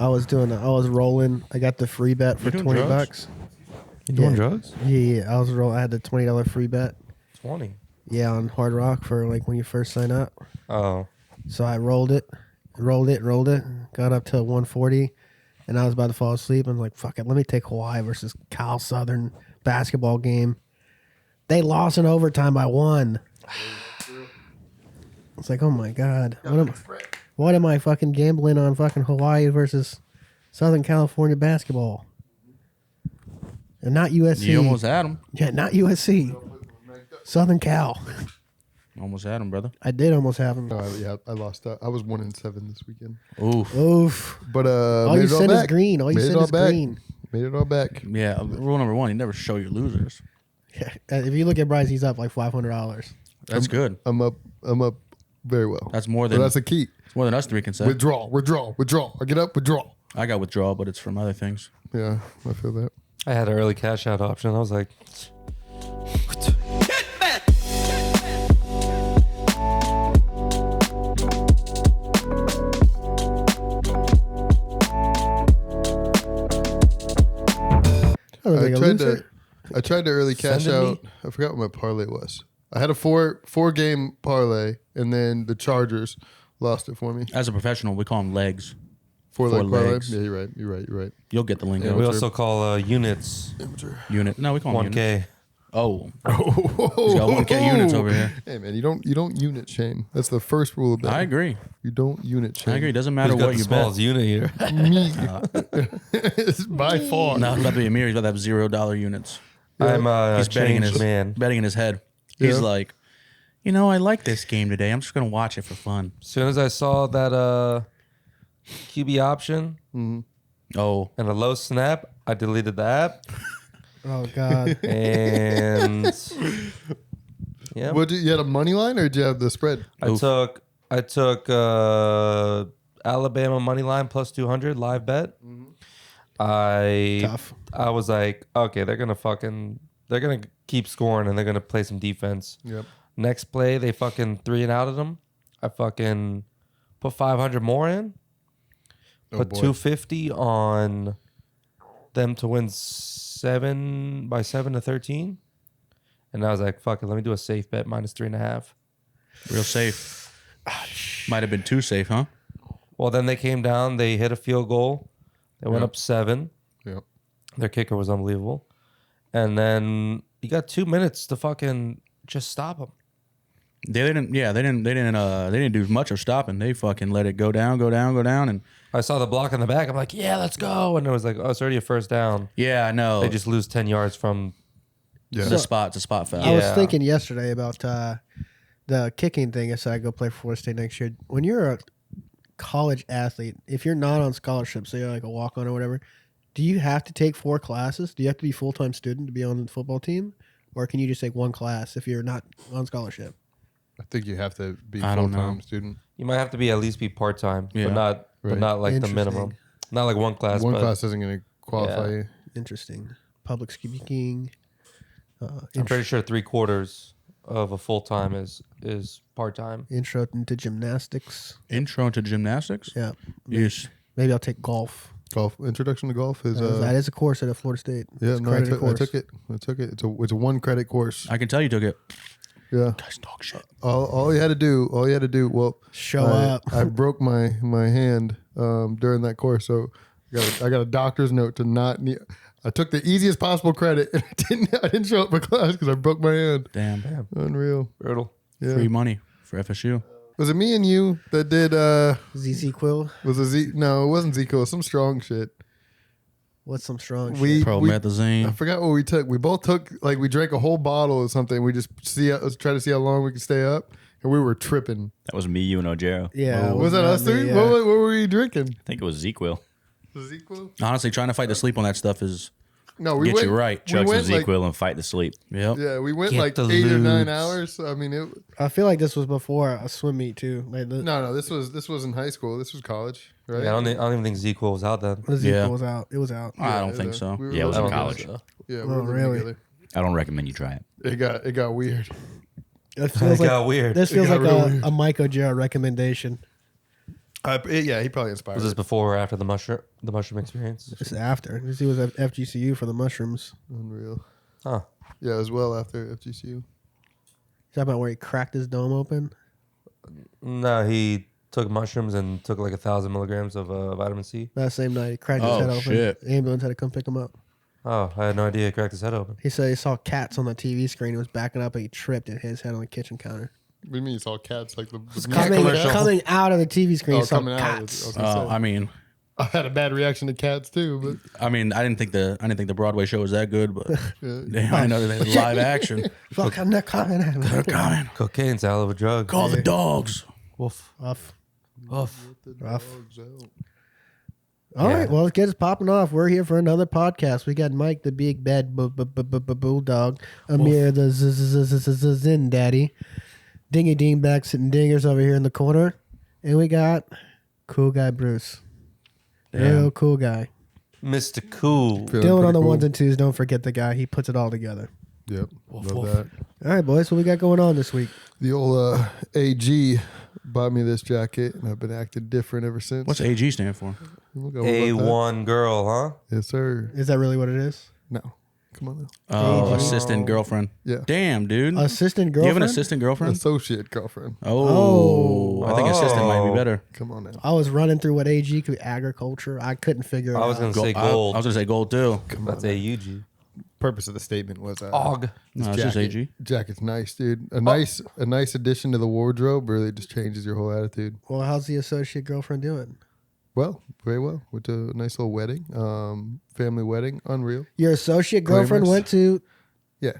I was rolling. I got the free bet for $20. You doing drugs? Yeah. I had the $20 free bet. 20. Yeah, on Hard Rock for like when you first sign up. Oh. So I rolled it, got up to 140, and I was about to fall asleep. I was like, fuck it, let me take Hawaii versus Cal Southern basketball game. They lost in overtime by 1. It's like, oh my God. What am I fucking gambling on fucking Hawaii versus Southern California basketball? And not USC. You almost had them. Yeah, not USC. Southern Cal. Almost had him, brother. I did almost have him. Yeah, I lost. I was 1-7 this weekend. Oof. But all you said is green. All you said is green. Made it all back. Yeah. Rule number 1: you never show your losers. Yeah. If you look at Bryce, he's up like $500. That's good. I'm up very well. That's more than. But that's the key. It's more than us 3 can say. Withdraw. I get up, withdraw. I got withdrawal, but it's from other things. Yeah, I feel that. I had an early cash out option. I was like, I tried to early cash out. I forgot what my parlay was. I had a four game parlay, and then the Chargers lost it for me. As a professional, we call them legs. Four leg legs. Yeah, you're right. You'll get the link. yeah, we also call units Unit. No, we call them 1K. units. Oh. He's got 1K units over here. Hey man, you don't unit shame. That's the first rule of betting. I agree. You don't unit shame. I agree. It doesn't matter Who's got what the you smallest bet. unit here? Me. It's by far. No, it's about to be Amir. He's about to have $0 units. I'm He's betting in his man. betting in his head. He's like, I like this game today. I'm just gonna watch it for fun. As soon as I saw that QB option Oh, and a low snap, I deleted the app. Oh God. And yeah, What you had a money line or did you have the spread? I took Alabama money line plus 200 live bet. Tough. I was like, okay, they're gonna keep scoring and they're gonna play some defense. Yep. Next play, they fucking 3 and out of them. I fucking put 500 more in. Put 250 on them to win 7 to 13. And I was like, fuck it, let me do a safe bet minus 3.5. real safe. Might have been too safe, huh? Well, then they came down, they hit a field goal. They went up 7. Yep. Their kicker was unbelievable. And then you got 2 minutes to fucking just stop them. They didn't do much of stopping. They fucking let it go down, and I saw the block in the back. I'm like, yeah, let's go. And it was like, oh, it's already a first down. yeah, I know. They just lose 10 yards from. Yeah. It's a spot foul. I was Yeah. thinking yesterday about the kicking thing. I said I go play for Florida State next year. When you're a college athlete, if you're not on scholarship, say you're like a walk-on or whatever, do you have to take 4 classes? Do you have to be a full-time student to be on the football team? Or can you just take 1 class if you're not on scholarship? I think you have to be I don't full-time know. student. You might have to be at least be part time, Yeah. but not like the minimum. Not like 1 class. One but class isn't going to qualify you. Interesting. Public speaking. I'm pretty sure 3/4 of a full time is part time. Intro into gymnastics. Intro into gymnastics. Yeah. Yes. Maybe I'll take golf. Golf. Introduction to golf is... that is a course at Florida State. yeah, It's a no, I credited course. took it. It's a 1 credit course. I can tell you took it. Yeah. Guys, dog shit. All you had to do. Well, Show up. I broke my hand during that course, so I got a doctor's note to not need. I took the easiest possible credit, and I didn't show up for class because I broke my hand. Damn. Unreal. Brutal. Yeah. Free money for FSU. Was it me and you that did? ZZ Quill. Was it Z? No, it wasn't Zico. It was some strong shit. What's some strong shit? I Promethazine. forgot what we took. We both took we drank a whole bottle or something. We just try to see how long we could stay up, and we were tripping. That was me, you, and Ojero. Yeah. Was that not us me, 3? yeah. What were we drinking? I think it was Zequil. Zico? Honestly, trying to fight the sleep on that stuff is No, we get went. you right. We Chug some went Zequil and fight the sleep. Yep. Yeah, we went Get like the 8 or 9 lubes. hours. I mean, I feel like this was before a swim meet too. Like no. This was in high school. This was college, right? Yeah, I don't even think Zequil was out then. the ZZ Yeah. Quill was out. It was out. I don't think so. We were Yeah, it was living in college. together. Yeah, we Oh, were living really? together. I don't recommend you try it. It got weird. It feels like got weird. this feels got like real weird. a Mike Ojero recommendation. Yeah, he probably inspired. Was this before or after the mushroom experience? It's after. He was at FGCU for the mushrooms. Unreal. Huh. Yeah, as well after FGCU. Talking about where he cracked his dome open. No, he took mushrooms and took like 1,000 milligrams of vitamin C. That same night, he cracked his Oh, head open. shit. The ambulance had to come pick him up. Oh, I had no idea he cracked his head open. He said he saw cats on the TV screen. He was backing up and he tripped and hit his head on the kitchen counter. What do you mean you saw cats like the Coming out of the TV screen, he saw coming out. cats. I mean, I had a bad reaction to cats too, but I didn't think the Broadway show was that good, but yeah. damn, I know they had live action. Fuck, I'm not coming at him. Coming. Cocaine's a hell of a drug. Call the dogs. Woof. Rough. Woof. Rough. Dogs out. All Yeah. right, well, let's get us popping off. We're here for another podcast. We got Mike, the big bad bulldog, Amir, the Zin daddy, Dingy Dingback sitting dingers over here in the corner, and we got cool guy Bruce, real cool guy. Mr. Cool. Feeling Dylan on pretty the cool. ones and twos. Don't forget the guy. He puts it all together. Yep. Woof, Love woof. that. All right, boys, what we got going on this week? The old AG bought me this jacket, and I've been acting different ever since. What's AG stand for? We'll go with that. A1 girl, huh? Yes, sir. Is that really what it is? No. Come on now. Oh, AG. assistant girlfriend. Yeah. Damn, dude. Assistant You have an girlfriend? assistant girlfriend? Associate girlfriend. Oh, I think assistant might be Oh. better. Come on now. I was running through what AG could agriculture. I couldn't figure it I was out. going to say I gold. was gonna say gold too. That's AUG. Purpose of the statement was Og. No, it's just AG. Jacket's nice, dude. A nice addition to the wardrobe. Really just changes your whole attitude. Well, how's the associate girlfriend doing? Well, very well. Went to a nice little wedding, family wedding. Unreal. Your associate girlfriend Glamorous. went to Yeah.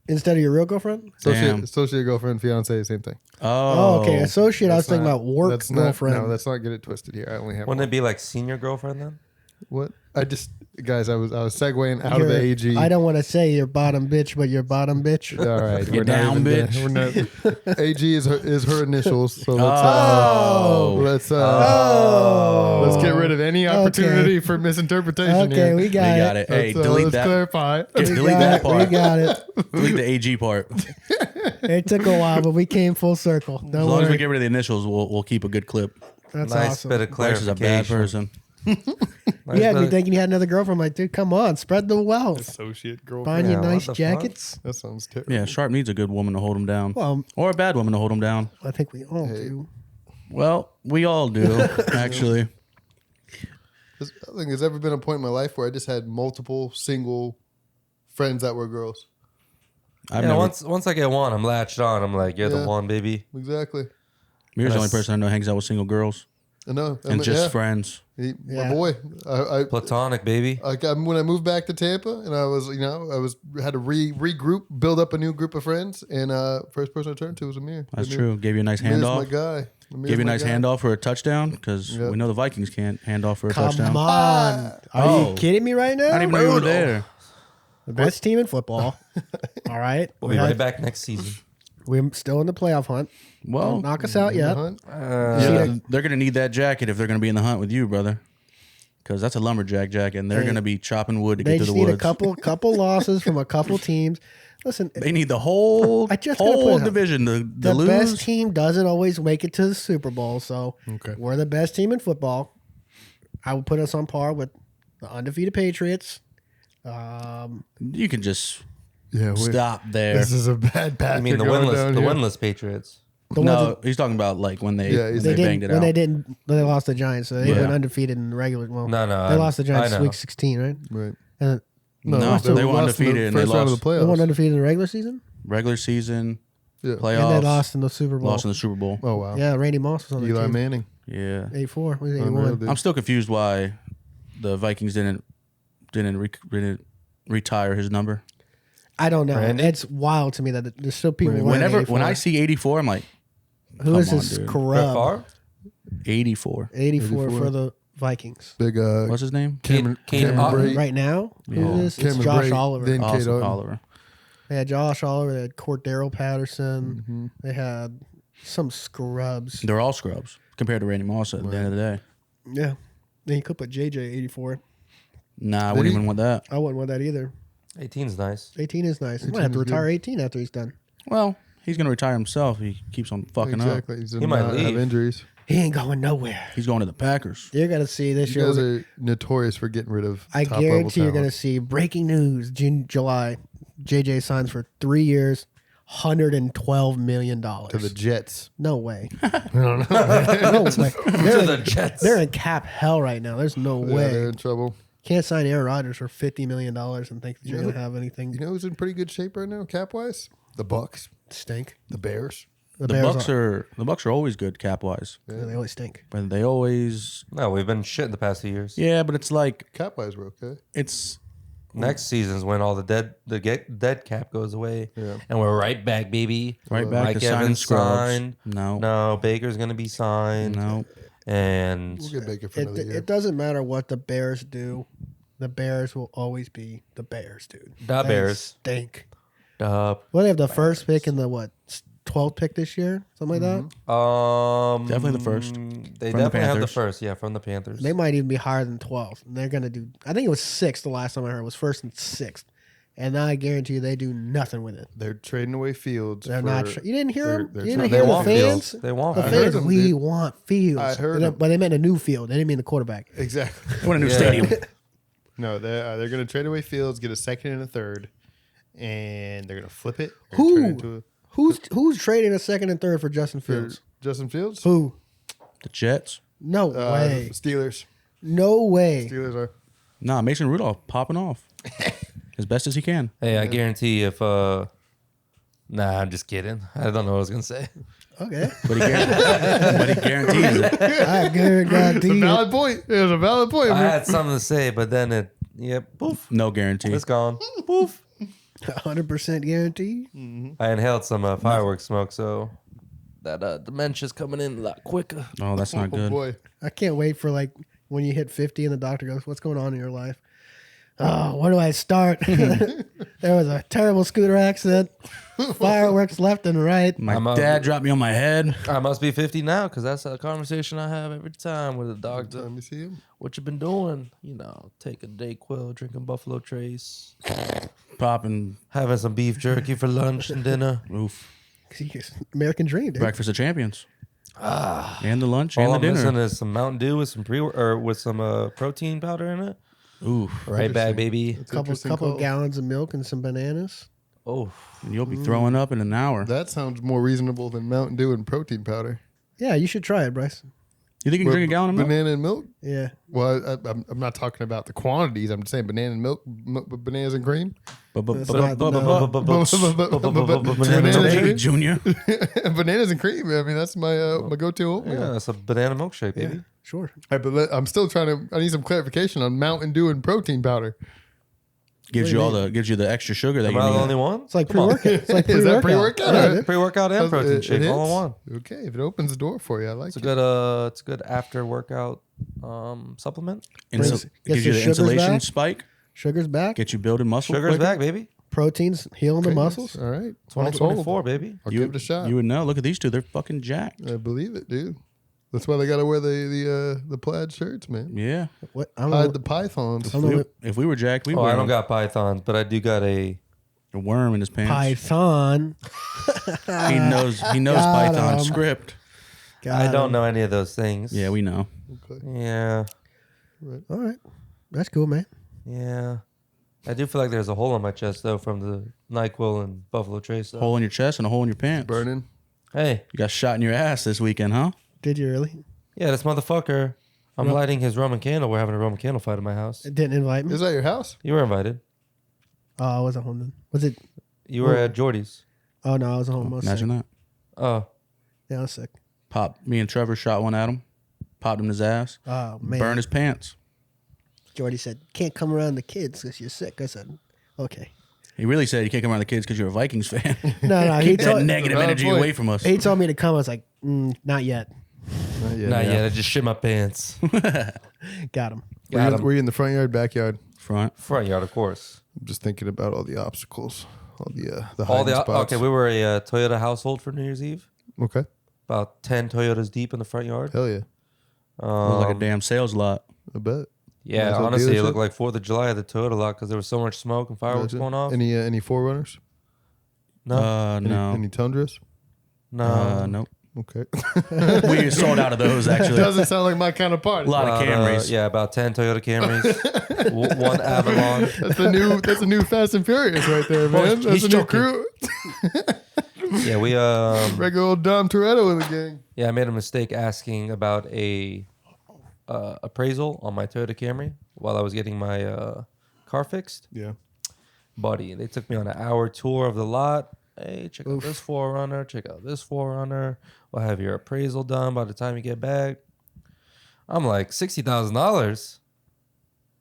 instead of your real girlfriend? Damn. Associate girlfriend, fiance, same thing. Oh, okay. Associate, I was thinking about work that's girlfriend. No, let's not get it twisted here. I only have Wouldn't one. it be like senior girlfriend then? What? I just, guys, I was segueing out of the AG. I don't want to say you're bottom bitch, but you're bottom bitch. All right, Get down, bitch. We're not, AG is her initials. So let's get rid of any opportunity for misinterpretation. Okay, here. we got, got it. Hey, Let's, delete let's that. clarify. Delete that We part. got it. Delete the AG part. It took a while, but we came full circle. Don't As long as we worry. get rid of the initials, we'll keep a good clip. That's Nice awesome. bit of Bryce is a bad clarification. person. Nice Yeah, bit me of- thinking you had another girlfriend. I'm like, dude, come on, spread the wealth. Associate Find girlfriend. you Yeah, what nice the fuck? jackets. That sounds terrible. Yeah, Sharpe needs a good woman to hold him down. Well, Or a bad woman to hold him down. I think we all do. Well, we all do, actually. I think there's ever been a point in my life where I just had multiple single friends that were girls. I've Yeah, never, once I get one, I'm latched on. I'm like, you're Yeah. the one, baby. Exactly. Mir's the only That's- person I know hangs out with single girls I know. and just friends. My Yeah. boy. I Platonic, baby. when I moved back to Tampa, and I was, had to regroup, build up a new group of friends, and first person I turned to was Amir. That's Amir- true. Gave you a nice Amir's my handoff. guy. Amir's Gave you a my nice guy. handoff for a touchdown because Yep. we know the Vikings can't hand off for a Come touchdown. on. Are Oh. you kidding me right now? I didn't even know you were there. The best team in football. All right. We'll be right back next season. We're still in the playoff hunt. Well, Don't knock us out yet. Hunt. yeah, they're going to need that jacket if they're going to be in the hunt with you, brother. Because that's a lumberjack jacket, and they're Hey, going to be chopping wood to They get to just the need woods. a couple losses from a couple teams. Listen, They need the whole I just gotta put whole it out. division to the lose. best team doesn't always make it to the Super Bowl, so Okay. we're the best team in football. I would put us on par with the undefeated Patriots. You can just Yeah, stop there. This is a bad path. I mean, the you're going down here. winless Patriots. The ones No, that he's talking about like when they, Yeah, he's- they they banged didn't it when out. they didn't they lost the Giants, so they Yeah. went undefeated in the regular. Well, No, they lost the Giants I know. week 16, right? Right. And No, lost they the- were lost in undefeated and they first round lost of the they playoffs. won undefeated in the regular season, regular season, Yeah. playoffs, and they lost in the Super Bowl. lost in the Super Bowl. Oh wow. Yeah, Randy Moss was on the Eli team. Manning. Yeah, 8-4. Was it Unreal, 81? dude. I'm still confused why the Vikings didn't retire his number. I don't know. Randy? It's wild to me that there's still people. wearing When 84. I see 84, I'm like, who is come on, this dude. Brett scrub? Favre? 84. 84 for the Vikings. Big What's his name? Cameron Cameron Brate. Right now, Yeah. who is this? It's Cameron Josh Brate, Oliver. then- Kate Awesome, Otten. Oliver. They had Josh Oliver. They had Cordero Patterson. Mm-hmm. They had some scrubs. They're all scrubs compared to Randy Moss at the end of the day. Yeah. Then you could put JJ 84. Nah, I Did wouldn't he? even want that. I wouldn't want that either. 18's nice. 18 is nice. He might 18 have to is retire good. 18 after he's done. Well, he's going to retire himself. He keeps on fucking up. Exactly. He's He might not have leave. injuries. He ain't going nowhere. He's going to the Packers. You're gonna see this You year. guys are notorious for getting rid of. I top-level guarantee you're talent. gonna see breaking news. July. JJ signs for 3 years, $112 million. to the Jets. No way. I don't know. No way. To the Jets. They're in cap hell right now. There's no Yeah, way. they're in trouble. Can't sign Aaron Rodgers for $50 million and think that you're You know- gonna have anything. You know who's in pretty good shape right now, cap wise? The Bucks, Stink. the Bears. The Bears Bucks are always good cap wise, They always stink. but they always No, we've been shit the past few years. yeah. But it's like Cap wise, we're okay. it's Next season's when all the dead cap goes away, Yeah. and we're right back, baby. right back Mike to signing Evans scrubs. signed. No, No, Baker's gonna be signed. no. And We'll get Baker for another year. It doesn't matter what the Bears do. The Bears will always be the Bears, dude. The They Bears. stink. Dub. Well, they have the first pick and the 12th pick this year, something like that. Definitely the first. They From the definitely have the Panthers. first. Yeah, from the Panthers. They might even be higher than 12th. And they're gonna do. I think it was 6th the last time I heard. It was 1st and 6th, and I guarantee you they do nothing with it. They're trading away Fields. They're for- not. You didn't hear them. they're You didn't trying- they hear the want fans. Fields. They want The I Fields. heard fans. them, We dude. want Fields. I heard them. but they meant a new field. They didn't mean the quarterback. Exactly. They want a new Yeah. stadium. No, they're going to trade away Fields, get a second and a third, and they're going to flip it. They're gonna turn it into Who's trading a second and third for Justin Fields? Justin Fields? Who? The Jets. No way. Steelers. No way. Steelers are. Nah, Mason Rudolph popping off as best as he can. Hey, I guarantee if nah, I'm just kidding. I don't know what I was gonna say. Okay. But he guarantees it. I guarantee It's a you. valid point. It was a valid point. I man. had something to say, but then poof, No guarantee. it's gone. Poof. 100% guarantee. I inhaled some fireworks smoke, so that dementia's coming in a lot quicker. Oh, that's not Oh, good. boy. I can't wait for like when you hit 50 and the doctor goes, "What's going on in your life?" Oh, where do I start? There was a terrible scooter accident. Fireworks left and right. My I'm a- dad dropped me on my head. I must be 50 now, because that's a conversation I have every time with a doctor. Let me see him. What you been doing? You know, taking Dayquil, drinking Buffalo Trace, Popping. having some beef jerky for lunch and dinner. Oof. American dream, dude. Breakfast of champions. And the lunch All and I'm the missing dinner. is some Mountain Dew with some protein powder in it. Oof. Right back, baby. Couple Interesting call. gallons of milk and some bananas. Oh, And you'll be throwing up in an hour. That sounds more reasonable than Mountain Dew and protein powder. Yeah, you should try it, Bryce. You think you can drink a gallon of milk? Banana and milk? Yeah. Well, I'm not talking about the quantities. I'm just saying banana and milk, bananas and cream. That's not- no. Bananas and cream? Junior. Bananas and cream. I mean, that's my my go-to oatmeal. yeah, it's a banana milkshake, baby. Sure. Hey, but I'm still trying to. I need some clarification on Mountain Dew and protein powder. Gives you the extra sugar that Am you I the need. only one? It's like pre-workout. It's like Is that pre-workout. pre-workout? Yeah, Or- dude. Pre-workout and protein It shake all in hits? one. Okay, if it opens the door for you, I like It's a it. good it's a good after workout supplement. Brings- Gives gets you your the sugars insulation back. spike. Sugar's back. Get you building muscle. Sugar's quicker. back, baby. Proteins healing the Okay, muscles. All right, 2024, baby. I'll You, give it a shot. You would know. Look at these two. They're fucking jacked. I believe it, dude. That's why they got to wear the plaid shirts, man. Yeah. What? I don't know. Hide the pythons. I don't know what If we were jacked, we Oh, would I don't got pythons, but I do got a. worm in his pants. Python. He knows Got Python 'em. script. I don't know any of those things. Yeah, we know. Okay. Yeah, All right. That's cool, man. yeah. I do feel like there's a hole in my chest though from the NyQuil and Buffalo Trace. Stuff. Hole in your chest and a hole in your pants. Burning. Hey, You got shot in your ass this weekend, huh? Did you really? yeah, this motherfucker. I'm lighting his Roman candle. We're having a Roman candle fight at my house. It didn't invite me. Is that your house? You were invited. Oh, I wasn't home then. Was it? You were at Jordy's. Oh no, I was home. I was Imagine sick. that. Oh, Yeah, I was sick. Me and Trevor shot one at him. Popped him in his ass. Oh man. Burned his pants. Jordy said, "Can't come around the kids because you're sick." I said, "Okay." He really said you can't come around the kids because you're a Vikings fan. No, he Keep that told, negative Valid energy point. away from us. he told me to come. I was like, "Not yet." Not yet. not yet. I just shit my pants. Got him. Got 'em. Were you in the front yard, backyard? Front. Front yard, of course. I'm just thinking about all the obstacles, all the All hiding the spots. okay. We were a Toyota household for New Year's Eve. Okay. About 10 Toyotas deep in the front yard. Hell yeah. Looked like a damn sales lot. I bet. Yeah, Nice little honestly, it dealership. looked like 4th of July at the Toyota lot because there was so much smoke and fireworks Gotcha. going off. Any forerunners? No, No. Any Tundras? no. Nope. Okay. We sold out of those actually. Doesn't sound like my kind of party. A lot of Camrys. Yeah, about 10 Toyota Camrys, one Avalon. That's a new Fast and Furious right there, man. Boy, That's he's a new joking. crew. Yeah, we Regular old Dom Toretto in the gang. yeah, I made a mistake asking about a appraisal on my Toyota Camry while I was getting my car fixed. Yeah. Buddy, they took me on an hour tour of the lot. Hey, check out this 4Runner. Check out this 4Runner. We'll have your appraisal done by the time you get back. I'm like, $60,000?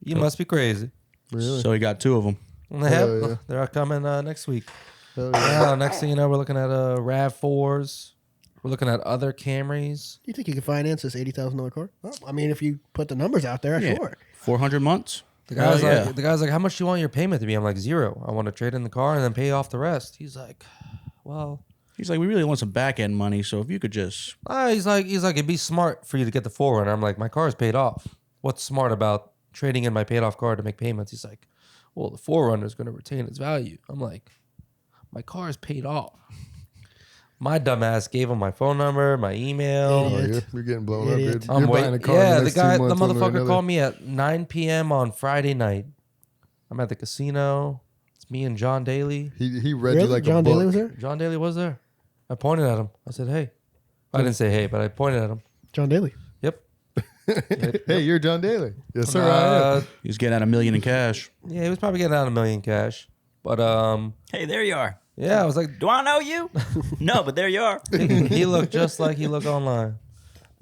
You must be crazy. Really? So he got 2 of them. yeah. They're coming next week. Hell yeah. Next thing you know, we're looking at RAV4s. We're looking at other Camrys. You think you can finance this $80,000 car? Well, I mean, if you put the numbers out there, Yeah. sure. 400 months. The guy's Hell like, how much do you want your payment to be? I'm like, 0. I want to trade in the car and then pay off the rest. He's like, well, He's like, we really want some back end money, so if you could just he's like, it'd be smart for you to get the 4Runner. I'm like, my car is paid off. What's smart about trading in my paid off car to make payments? He's like, well, the 4Runner is going to retain its value. I'm like, my car is paid off. My dumbass gave him my phone number, my email. Oh, Idiot. you're getting blown Idiot. up, dude. I'm You're buying waiting. a car. Yeah, in the next 2 guy, the months, one way or motherfucker another. called me at 9 p.m. on Friday night. I'm at the casino. It's me and John Daly. He read Really? you like John a book. Daly was there? John Daly was there. I pointed at him. I said, hey. I didn't say hey, but I pointed at him. John Daly. Yep. Hey, you're John Daly. Yes, sir. I am. he's getting out $1 million in cash. Yeah, he was probably getting out $1 million cash. But Hey, there you are. yeah, I was like, Do I know you? No, but there you are. he looked just like he looked online.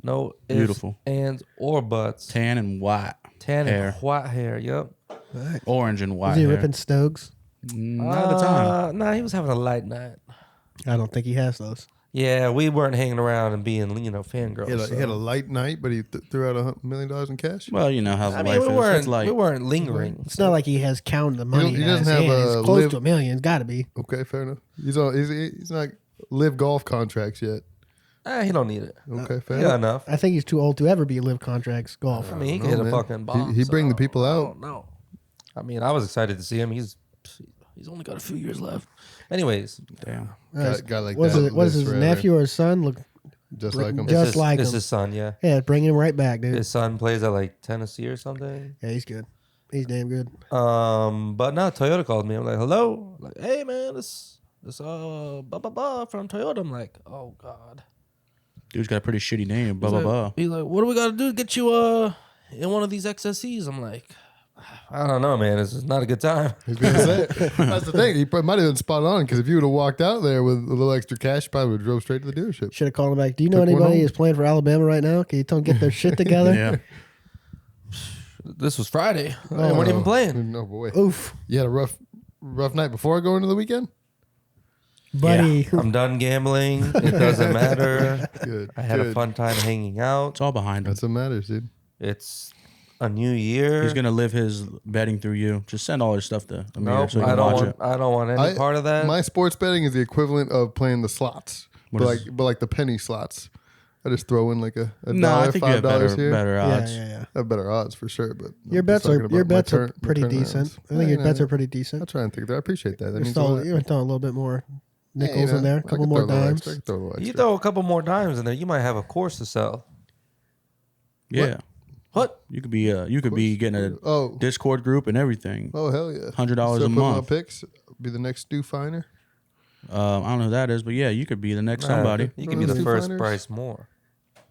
No ifs, Beautiful. ands, or buts. Tan and white. Tan hair. and white hair. Yep. Orange and white Was he hair. ripping Stogs? Not at the time. Nah, he was having a light night. I don't think he has those. Yeah, we weren't hanging around and being, fangirls. He had a light night, but he threw out $1 million in cash. Well, you know how I life mean, is. It's like, we weren't lingering. It's not like he has counted the money. he doesn't have It's a close live- to $1 million. It's got to be. Okay, fair enough. He's not live golf contracts yet. He don't need it. Okay, fair He got enough. enough. I think he's too old to ever be live contracts golf. I mean, he know, can hit a man. fucking bomb. He bring the people out. No. I mean, I was excited to see him. He's only got a few years left. Anyways, damn. Guy like Was that it was lives his forever. nephew or his son? Look, Just like him. Just like it's him. his son, yeah. yeah, bring him right back, dude. His son plays at like Tennessee or something. Yeah, he's good. He's damn good. But no, Toyota called me. I'm like, hello? I'm like, hey man, this blah blah blah from Toyota. I'm like, oh God. Dude's got a pretty shitty name. Blah, He's blah, like, blah. He's like, what do we gotta do to get you in one of these XSEs? I'm like, I don't know, man. It's not a good time. He's gonna say it. That's the thing. He might have been spot on because if you would have walked out there with a little extra cash, you probably would have drove straight to the dealership. Should have called him back. Do you know Took one anybody home. who's playing for Alabama right now? Can you tell them get their shit together? Yeah. This was Friday. They weren't even playing. No boy. Oof, You had a rough night before going into the weekend. buddy. I'm done gambling. It doesn't matter. Good. I had good. a fun time hanging out. It's all behind him. That's what matters, dude. It's a new year. He's going to live his betting through you. Just send all his stuff to Amir Nope, so he I can don't watch want. it. I don't want any part of that. My sports betting is the equivalent of playing the slots, What is- but like the penny slots. I just throw in like a No, dollar, I think you have $5 here. better Yeah, odds. yeah. I have better odds for sure, but Your I'm bets just talking are about your my bets are my pretty turnarounds. decent. I Yeah, think your yeah, bets yeah. are pretty I'll decent. try and think that. I appreciate that. That You're means a lot. throwing a little bit more Yeah, nickels in there, a couple more dimes. I could throw a little You extra. throw a couple more dimes in there, you might have a course to sell. Yeah. What? You could be getting a Oh, Discord group and everything. oh hell yeah! $100 So a put my month. picks. Be the next Stu Finer. I don't know who that is, but yeah, you could be the next somebody. You can be the Stu first Finders. Bryce Moore.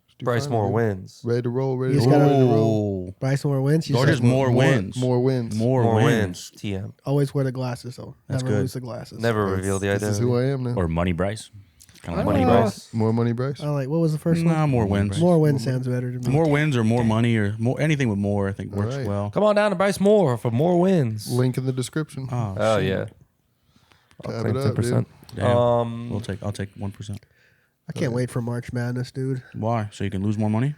Stu Bryce Finer, Moore dude. wins. Ready to roll. Ready You to just roll. gotta- Ready to roll. Oh, Bryce more wins. You or said just more wins. More wins. More More wins. wins. TM. always wear the glasses though. That's Never good. lose the glasses. Never reveal the This is identity. who I am now. Or Money Bryce. Kind of like Money Money Bryce. More money, Bryce. I like. What was the first Nah, one? more wins. More wins sounds better to me. More wins or more money or more anything with more, I think works right. well. Come on down to Bryce Moore for more wins. Link in the description. Oh shit. yeah. I'll Tab claim it up, 10%. Damn. Um, I'll take 1%. I can't wait for March Madness, dude. Why? So you can lose more money?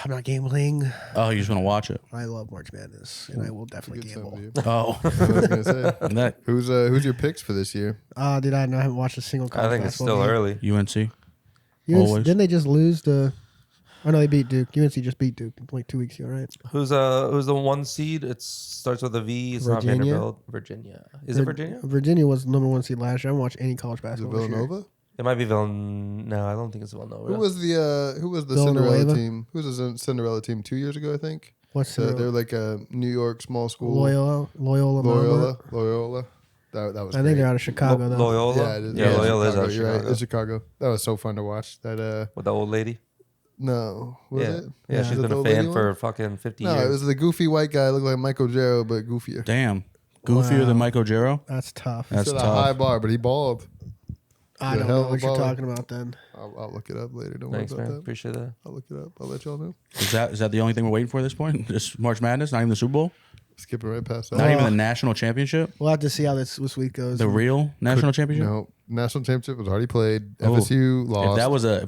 I'm not gambling. Oh, you just want to watch it. I love March Madness, and I will definitely Good gamble. something, dude. Oh, I was gonna say. and that Who's your picks for this year? Dude, I haven't watched a single. I college think it's basketball still game. early. UNC. UNC, didn't they just lose the? Oh no, they beat Duke. UNC just beat Duke like 2 weeks ago, right? Who's the one seed? It starts with a V. It's not Virginia? Vanderbilt. Virginia. Is it Virginia? Virginia was the number 1 seed last year. I haven't watched any college Is it basketball. this year. Villanova? It might be Villanova. No, I don't think it's Villanova. Who was the Villanueva? Cinderella team? Who was the Cinderella team 2 years ago? I think. What's They're like a New York small school. Loyola. Loyola. That was. I think great. they're out of Chicago though. Loyola. Yeah, it is. Yeah, Loyola is Chicago. out of You're right. Chicago. It's Chicago. That was so fun to watch. That With the old lady. no, was Yeah. it? Yeah, Yeah. she's Was it been the a old fan lady for one? fucking 50 No, years. it was the goofy white guy, looked like Michael Jarrow, but goofier. Damn. Goofier Wow. than Michael Jarrow? That's tough. That's Set a tough. high bar, but he balled. I Yeah, don't hell know of a what you're baller. talking about then. I'll look it up later. Don't worry Thanks, about man. that. Appreciate that. I'll look it up. I'll let y'all know. Is that the only thing we're waiting for at this point? Just March Madness? Not even the Super Bowl? Skipping right past that. Not even the national championship? We'll have to see how this week goes. The real national championship? No, national championship was already played. Oh. FSU lost. If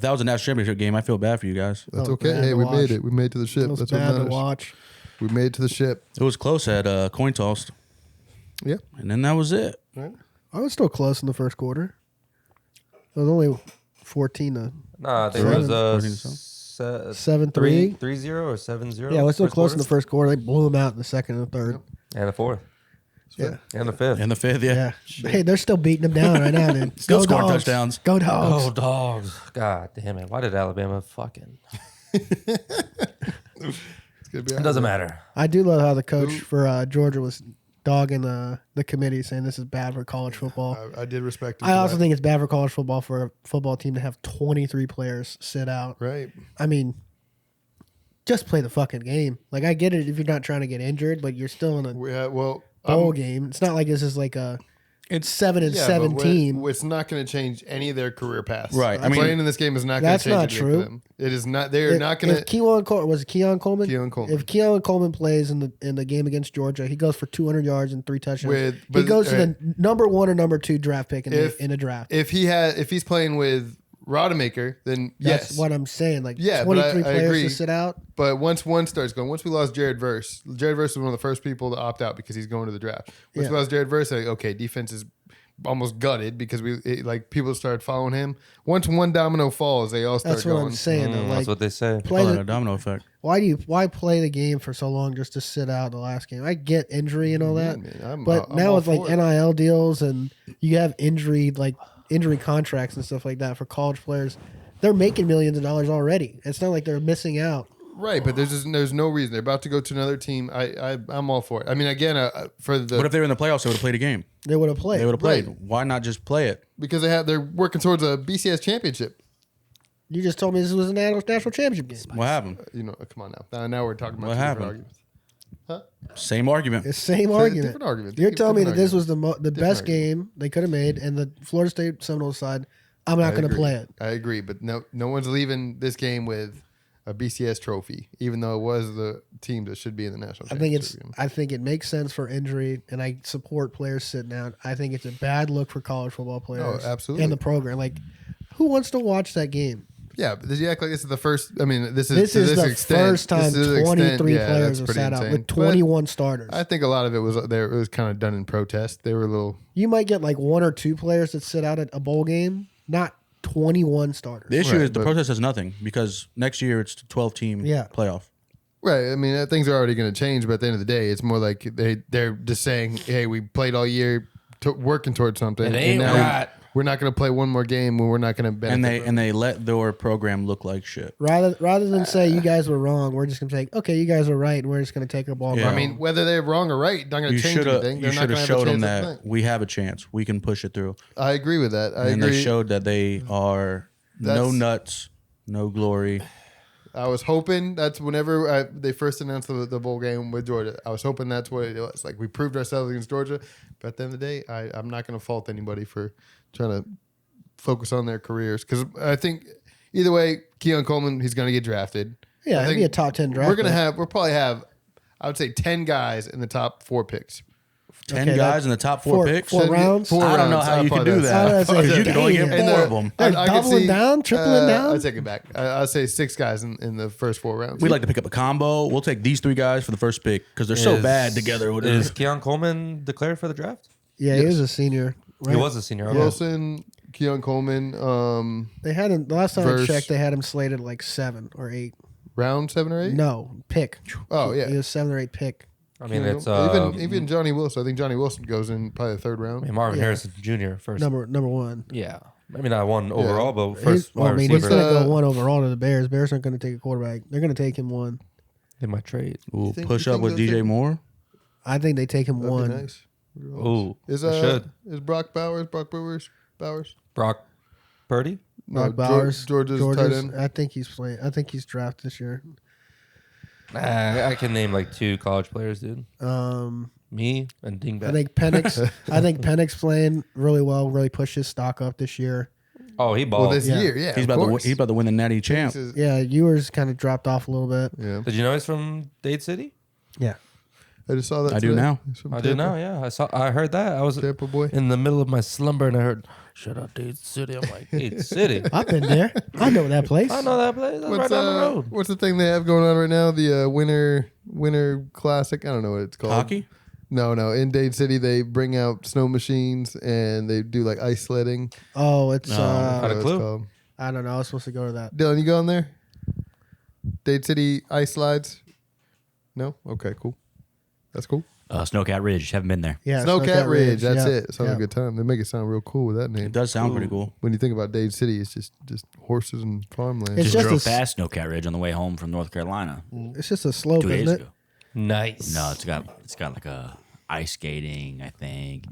that was a national championship game, I feel bad for you guys. That's Oh, okay. bad Hey, to we watch. made it. We made it to the ship. It was That's what bad to matters. watch. We made it to the ship. It was close at coin toss, Yeah. and then that was it. I was still close in the first quarter. It was only 14 to Nah, I think it was 7-3. 3-0 or 7-0. Yeah, it was still first close in quarter. the first quarter. They blew them out in the second and the third. And the fourth. Yeah. And the fifth. And the fifth, yeah. Yeah. Hey, they're still beating them down right now, dude. Still Go scoring Dogs. touchdowns. Go Dogs. Oh, dogs. God damn it. Why did Alabama fucking... It's gonna be It doesn't matter. I do love how the coach for Georgia was dogging the committee, saying this is bad for college football. I did respect it. I for also that. think it's bad for college football for a football team to have 23 players sit out. Right. I mean, just play the fucking game. Like, I get it if you're not trying to get injured, but you're still in a Well, bowl game. It's not like this is like a 7-7 but team. It's not going to change any of their career paths. Right. I mean, playing in this game is not going to That's change not anything true. for them. It is not. They're not going If to. Keon Coleman was it Keon Coleman? Keon Coleman. If Keon Coleman plays in the game against Georgia, he goes for 200 yards and 3 touchdowns. He but- goes to the number 1 or number 2 draft pick in the draft. If he's playing with Rodemaker, then That's yes. what I'm saying. Like, Yeah, but 23 I players agree. to sit out. But once one starts going, once we lost Jared Verse was one of the first people to opt out because he's going to the draft. Once we lost Jared Verse, like, okay, defense is almost gutted because people started following him. Once one domino falls, they all start That's what going. I'm saying. though. That's Like, what they say. play Call it the, a domino effect. why play the game for so long just to sit out the last game? I get injury and all that, Man, I'm but now all with like for it. NIL deals and you have injury contracts and stuff like that for college players, they're making millions of dollars already. It's not like they're missing out. Right, but there's no reason. They're about to go to another team. I'm all for it. I mean, again, for the What if they were in the playoffs? They would have played a game. They would have played. They would have played. Right. Why not just play it? because they're working towards a BCS championship. You just told me this was a national championship game. What happened? Come on now. Now we're talking about What two different happened? arguments. Same argument. It's the same It's a argument. different argument. You're telling me that Different this was the best argument. game they could have made, and the Florida State Seminoles side, I'm not going to agree. play it. I agree, but no one's leaving this game with a BCS trophy, even though it was the team that should be in the national championship game. I think it makes sense for injury, and I support players sitting out. I think it's a bad look for college football players. absolutely. And the program. Like, who wants to watch that game? Yeah, but does you act like this is the first? I mean, this is This to is the extent, first time this is the 23 extent, yeah, players that's have pretty sat out insane. with But 21 starters. I think a lot of it was there. It was kind of done in protest. They were a little. You might get like 1 or 2 players that sit out at a bowl game, not 21 starters. The issue Right, is the but- protest is nothing because next year it's a 12-team Yeah. playoff. Right. I mean, things are already going to change, but at the end of the day, it's more like they're just saying, "Hey, we played all year, working towards something, It ain't now right. we're not going to play one more game when we're not going to benefit." And they let their program look like shit. Rather than say you guys were wrong, we're just going to say, okay, you guys were right, and we're just going to take our ball Yeah. back. I mean, whether they're wrong or right, not going You to change should have anything. They're not going to have a showed them chance at that playing. we have a chance. We can push it through. I agree with that. I And agree. they showed that they are no That's- nuts, no glory. I was hoping that's whenever they first announced the bowl game with Georgia. I was hoping that's what it was. Like, we proved ourselves against Georgia, but at the end of the day, I'm not going to fault anybody for trying to focus on their careers because I think either way, Keon Coleman, he's going to get drafted. yeah, I it'd think be a top 10 draft. We'll probably have, I would say 10 guys in the top 4 picks. 10 Okay, guys in the top four picks. four rounds? I don't know how you can do that. I was gonna say, Because you could only get damn. 4 of them. They're doubling down, tripling down? I take it back. I'll say 6 guys in the first 4 rounds. We like to pick up a combo. We'll take these 3 guys for the first pick because they're so bad together. Is Keon Coleman declared for the draft? Yeah, he was a senior. Right? He was a senior. Okay. Wilson, Keon Coleman, They had him, the last time Verse. I checked, they had him slated like 7 or 8. round 7 or 8. No, pick. Oh, yeah. He was 7 or 8 pick. I mean, it's even Johnny Wilson. I think Johnny Wilson goes in probably the 3rd round. Marvin Yeah. Harrison Jr. first. Number 1. Yeah. Maybe not one overall, but first Well, I wide mean, he's receiver. going to go 1 overall to the Bears. Bears aren't going to take a quarterback. They're going to take him 1. In my trade. Ooh, think- push you up think with they'll DJ take- Moore. I think they take him That'd 1. be nice. Ooh, Is I should. Brock Bowers? Brock Purdy? Brock Bowers. Georgia's tight end. I think he's playing. I think he's drafted this year. Nah, I can name like 2 college players, dude. Me and Dingbat. I think Penix. I think Penix playing really well. Really pushed his stock up this year. Oh, he Well, balled. this year, yeah. He's of about course. to win the Natty champ. This is- Yeah, Ewers kind of dropped off a little bit. Yeah. Did you know he's from Dade City? Yeah. I just saw that. I do today. now. He's from I do Tampa. now, yeah. I heard that. I was Tampa boy. in the middle of my slumber and I heard, "Shout out Dade City." I'm like, Dade City. I've been there. I know that place. I know that place. That's right down the road. What's the thing they have going on right now? The winter classic. I don't know what it's called. Hockey? No. In Dade City, they bring out snow machines and they do like ice sledding. Oh, it's Not a What it's clue. called. I don't know. I was supposed to go to that. Dylan, you going there? Dade City ice slides? No? Okay, cool. That's cool. Snowcat Ridge. Haven't been there. Yeah, Snowcat Ridge. That's yeah, it. Sounds like a good time. They make it sound real cool with that name. It does sound pretty cool. When you think about Dade City, it's just horses and farmland. It's Just just drove a s- past Snowcat Ridge on the way home from North Carolina It's just a slope, 2 days isn't it? ago. Nice. No, it's got like a ice skating, I think.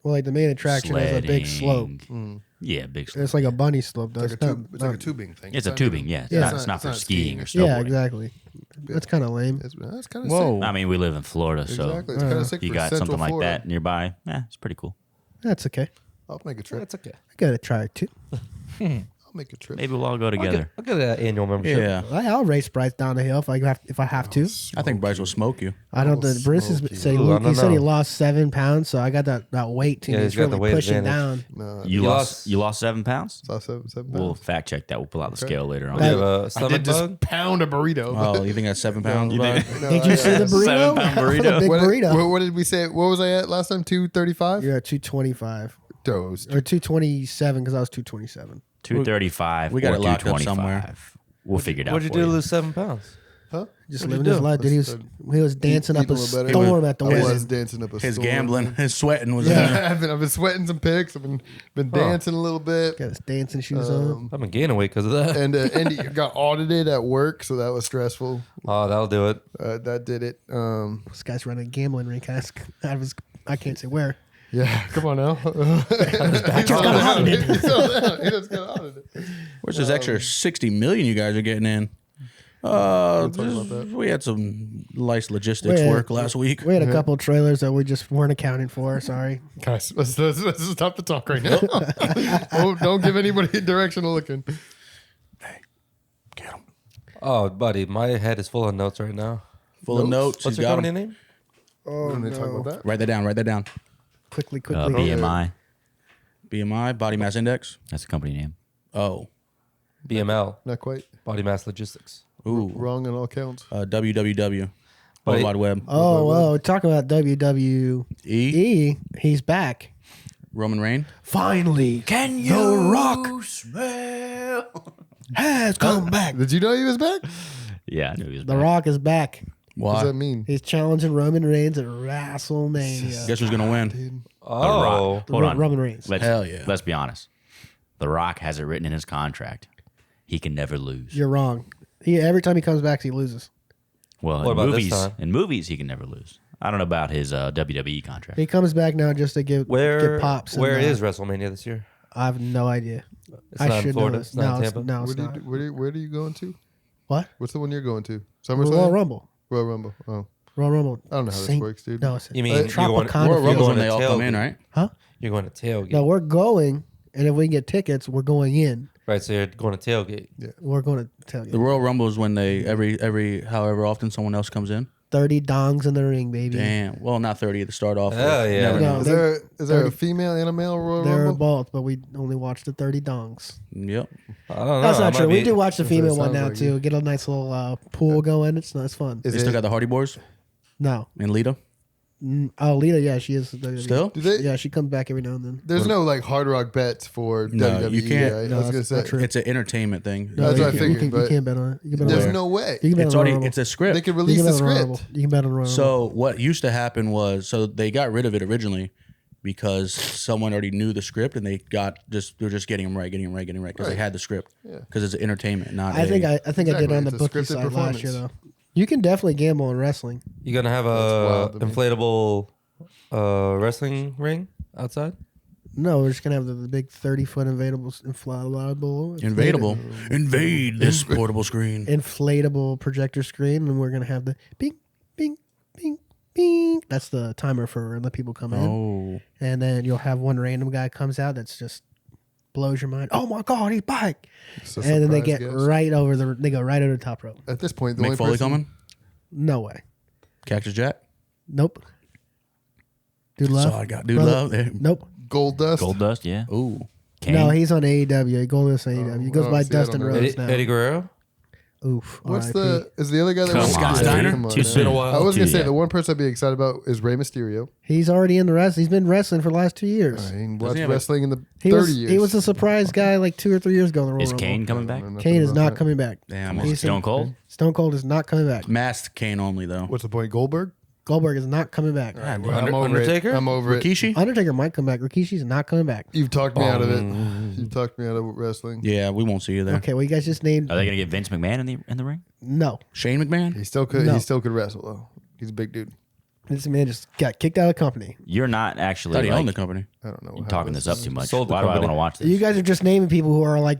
Well, like the main attraction is a big slope. sledding. Yeah, big slope. It's like a bunny slope. Though. It's like a not- it's like a not- tubing thing. It's a not tubing, even- yeah. It's, Yeah. not, it's not for skiing or snowboarding. Yeah, exactly. That's kind of lame. That's kind of Whoa. sick. I mean, we live in Florida, so Exactly. It's kind of sick you for got Central something like Florida. that nearby. Yeah, it's pretty cool. That's okay. I'll make a trip. That's okay. I gotta try it too. I'll make a trip. Maybe we'll all go together. I'll get an annual membership. Yeah. I'll race Bryce down the hill if I have to. I think Bryce will smoke you. I don't. Oh, The Bryce smoky. said Ooh, I he don't said he know. lost 7 pounds, so I got that weight to Yeah, me. he's It's got the really weight pushing advantage. down. No, You You lost. lost- You lost 7 pounds. saw seven We'll pounds. fact check that. We'll pull out the scale later on. Do you have That- a I stomach did just bug? pound a burrito. Oh, you think that's 7 pounds? You bud? think- No, Did you see the burrito? 7-pound burrito. Big what, burrito. what did we say? What was I at last time? 235? You're at 225 Dose. or 227 because I was 227. 235. We got or it locked up 225. somewhere. We'll figure it out. What'd you for do to lose 7 pounds? Huh? Just What'd you living his do? life, dude. He was dancing up Eating a a little better. storm at the I wedding. was dancing up a His storm. gambling, his sweating was in Yeah, there. I've been sweating some pics. I've been dancing a little bit. Got his dancing shoes on. I've been gaining weight because of that. And Andy got audited at work, so that was stressful. Oh, that'll do it. That did it. This guy's running a gambling rink. I can't say where. Yeah, come on now. I just got audited. He just got audited. Where's this extra 60 million you guys are getting in? talk about that. We had some nice logistics Wait. work last week. We had a couple trailers that we just weren't accounting for. Sorry. Guys, let's stop the talk right now. don't give anybody direction to look in. Get him. Oh, buddy, my head is full of notes right now. Full of notes. What's He's your got company 'em. name? Oh, When they talk no. about that, Write that down. Write that down. Quickly. BMI. BMI, body mass index. That's the company name. Oh. BML, not quite. Body Mass Logistics. Ooh. Wrong on all counts. WWW. Buddy- World Wide Web. Oh, talk about WWE. E. He's back. Roman Reigns. Finally, Can you The Rock smell? has come back. Did you know he was back? Yeah, I knew he was The back. Rock is back. What does Why? that mean? He's challenging Roman Reigns at WrestleMania. Guess who's gonna win? Dude. Oh, The Rock. Hold on. Roman Reigns. Hell yeah. Let's be honest. The Rock has it written in his contract. He can never lose. You're wrong. Every time he comes back, he loses. Well, What about this time? in movies, he can never lose. I don't know about his WWE contract. He comes back now just to get pops. and, Where is WrestleMania this year? I have no idea. It's I not in should Florida. know. It's not in Tampa. No, it's Where not. do you, where do you going to? What? What's the one you're going to? Royal SummerSlam? Rumble. Royal Rumble. Oh, Royal Rumble. I don't know how this Saint- works, dude. No, it's You mean you're going, Tropicana Royal Field. Rumble's when to they all come in, tailgate. right? Huh? You're going to tailgate. No, we're going, and if we can get tickets, we're going in. Right, so you're going to tailgate. We're going to tell The you. Royal Rumble is when they every however often someone else comes in. 30 dongs in the ring, baby. Damn. Well, not 30 to start off. with. Hell yeah. Never No, know. Is they're- there a 30 female and a male Royal They're Rumble? both, but we only watched the 30 dongs. Yep. I don't know. That's I not might true. We be- do watch the That's what it female one sounds now, like, too. Get a nice little pool going. It's fun. Is They still it- got the Hardy Boys No. and Lita. Oh, Lita, yeah, she is. Still? do they, Yeah, she comes back every now and then. There's no like Hard Rock bets for No, WWE. you can't. Right? No, I was gonna that's not say true. It's an entertainment thing. No, That's you what I can- figured, You but can't bet on it. You can bet on there's it. no way. You can bet It's on already Royal it's a They script. could You release can the bet on Royal script. Rumble. You can bet on Royal Rumble. So what used to happen was they got rid of it originally because someone already knew the script and they're just getting them right because they had the script. Because it's entertainment, not. I think I did on the It's a bookie scripted side last year performance. though. You can definitely gamble in wrestling. You gonna have wild a to me. inflatable wrestling ring outside? No, we're just gonna have the big 30-foot inflatable Invade this portable screen. inflatable projector screen, and we're gonna have the bing, bing, bing, bing. That's the timer for when the people come in, Oh, and then you'll have one random guy comes out that's just blows your mind. Oh my god, he's back! It's a And then they surprise get guest. right over they go right over the top rope. At this point, the Mick only Foley person, coming? No way. Cactus Jack? Nope. Dude That's love. all I got. Dude Brother- love. There. Nope. Gold Dust. Gold Dust, yeah. Ooh. Kane. No, he's on AEW. He goes to AEW. He goes oh, by see, I don't Dustin know. Rhodes now. Eddie Guerrero? Oof. What's RIP. is the other guy that Come was on, Steiner? Come on, Too man. soon. a while. I was gonna say Yeah. the one person I'd be excited about is Rey Mysterio. He's already in the wrestling. He's been wrestling for the last 2 years. I ain't Doesn't watched he have a- wrestling in the He 30 was years. he was a surprise guy like 2 or 3 years ago in the Royal Is Rumble. Kane coming back? Kane is not coming back. Damn. He's Stone Cold? Stone Cold is not coming back. Masked Kane only, though. What's the point? Goldberg. Goldberg is not coming back. I'm Under- over Undertaker? it. I'm over it. Rikishi? Undertaker might come back. Rikishi's not coming back. You've talked me out of it. You've talked me out of wrestling. Yeah, we won't see you there. Okay, well you guys just named Are they gonna get Vince McMahon in the ring? no. Shane McMahon? He still could. No. He still could wrestle though. He's a big dude. This man just got kicked out of the company. You're not I actually thought he owned the like, company. I don't know. you're how talking this up too much. Sold the Why do I company. want to watch this? You guys are just naming people who are like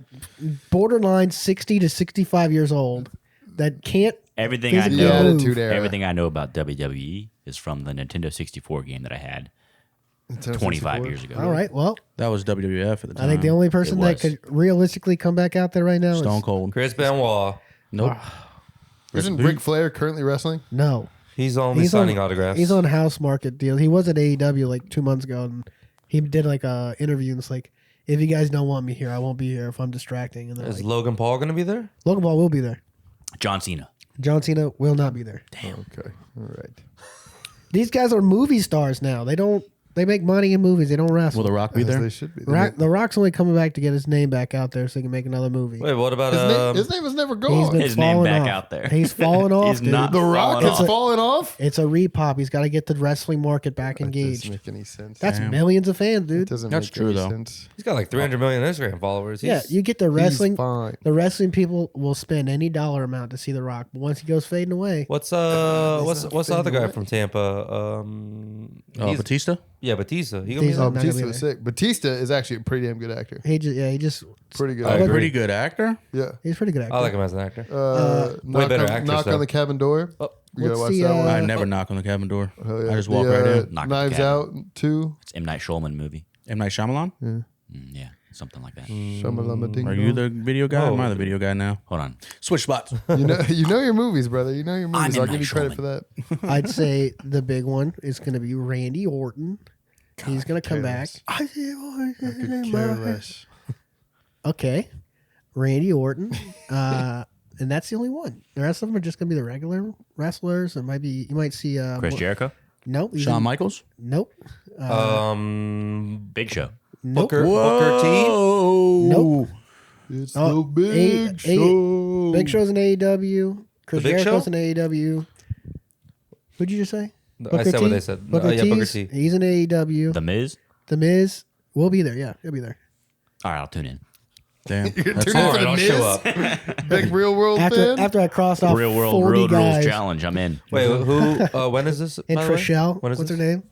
borderline 60 to 65 years old that can't Everything I physically The know, move. Attitude Era. everything I know about WWE is from the Nintendo 64 game that I had 25 years ago. All right, well, That was WWF at the time. I think the only person It that was. could realistically come back out there right now Stone is Cold. Chris Benoit. Nope. Isn't Ric Flair currently wrestling? no. He's only He's signing on, autographs. He's on house market deal. He was at AEW like 2 months ago, and he did like a interview, and it's like, if you guys don't want me here, I won't be here if I'm distracting. And they're Is like, Logan Paul going to be there? Logan Paul will be there. John Cena. John Cena will not be there. Okay. All right. These guys are movie stars now. They make money in movies. They don't wrestle. Will The Rock be As there? they should be. The Rock's only coming back to get his name back out there so he can make another movie. Wait, what about His name was never He's gone. been His name falling back off. out there. He's fallen off. He's dude. not The Rock falling has off. fallen off. It's a repop. He's got to get the wrestling market back That doesn't engaged. make any sense. That's Damn. millions of fans, dude. Doesn't That's make true, any though. sense. He's got like 300 million Instagram followers. Yeah, He's- you get the wrestling. He's fine. The wrestling people will spend any dollar amount to see The Rock, but once he goes fading away, What's not the other fading guy away. from Tampa? Batista? Yeah, Batista. He Batista. gonna be Oh, not gonna Batista be was there. sick. Batista is actually a pretty damn good actor. he just Pretty good. I actor. agree. Pretty good actor. Yeah. he's a pretty good actor. I like him as an actor. Knock better on, actress, Knock though. on the Cabin Door. Oh, You gotta what's watch the, that one. I never knock on the cabin door. Hell yeah. I just walk The, right in. Knock at the Knives cabin. Out 2. It's M. Night Shyamalan movie. M. Night Shyamalan? Yeah, something like that. Shamalama ding Are you dong. the video guy? Oh. Am I the video guy now? Hold on. Switch spots. You know your movies, brother. You know your movies. I'm I'll M. give you Night credit Shyamalan. for that. I'd say the big one is going to be Randy Orton. He's going to come back. Careless. Okay, Randy Orton, and that's the only one. The rest of them are just going to be the regular wrestlers. It might be you might see Chris Jericho. Nope. Shawn Michaels? Nope. Big Show. Nope. Booker T. Nope. It's Oh, the big show. Big Show's in AEW. Chris The Big Jericho's Show? in AEW. What'd you just say? I said what they said. Yeah, Booker T's- T. He's in AEW. The Miz. The Miz will be there. Yeah, he'll be there. All right, I'll tune in. Damn. You're That's tuning in All for right, the I'll Miz? show up. Big real world fan. After I crossed off Real World 40 Road guys Rules Challenge. I'm in. Wait, who? When is this? and by the way? Trishelle. When is What's this? her name?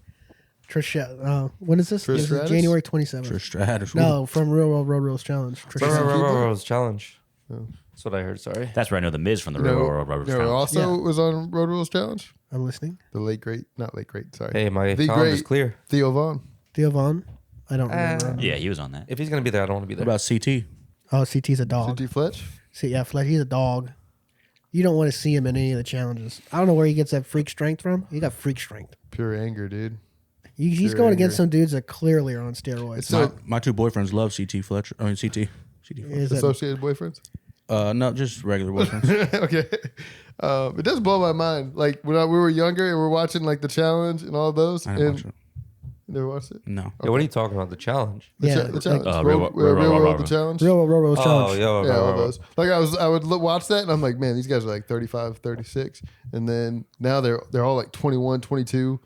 Trishelle. When is this? Trish This is Stratus? January 27th. for Stratus. No, from Real World Road Rules Challenge. Trishelle. Rose Challenge. That's what I heard. Sorry. That's where I know the Miz from the You Real know, World Road you know, Challenge. also was on Road Rules Challenge. I'm listening. The late great, not late great. Sorry. Hey, my The calendar is great- clear. Theo Vaughn. Theo Vaughn. I don't remember. Yeah, he was on that. If he's gonna be there, I don't want to be What there. about CT? Oh, CT's a dog. C.T. Fletch. See, yeah, Fletch, he's a dog. You don't want to see him in any of the challenges. I don't know where he gets that freak strength from. He got freak strength. Pure anger, dude. He's Pure going against anger. some dudes that clearly are on steroids. It's so My two boyfriends love CT Fletcher. I mean, CT. Fletcher. Is that- associated boyfriends. No, just regular boyfriends. Okay. It does blow my mind. Like when we were younger and we're watching like the challenge and all those. I didn't And watch it. you never watched it? No. Yeah, what are you talking about? The challenge? The, Yeah, the like challenge. Real World World, World, the challenge. Real World Road Rules Oh, Challenge. yo, Yeah, all those. Like I would watch that and I'm like, man, these guys are like 35, 36. And then now they're all like 21, 22.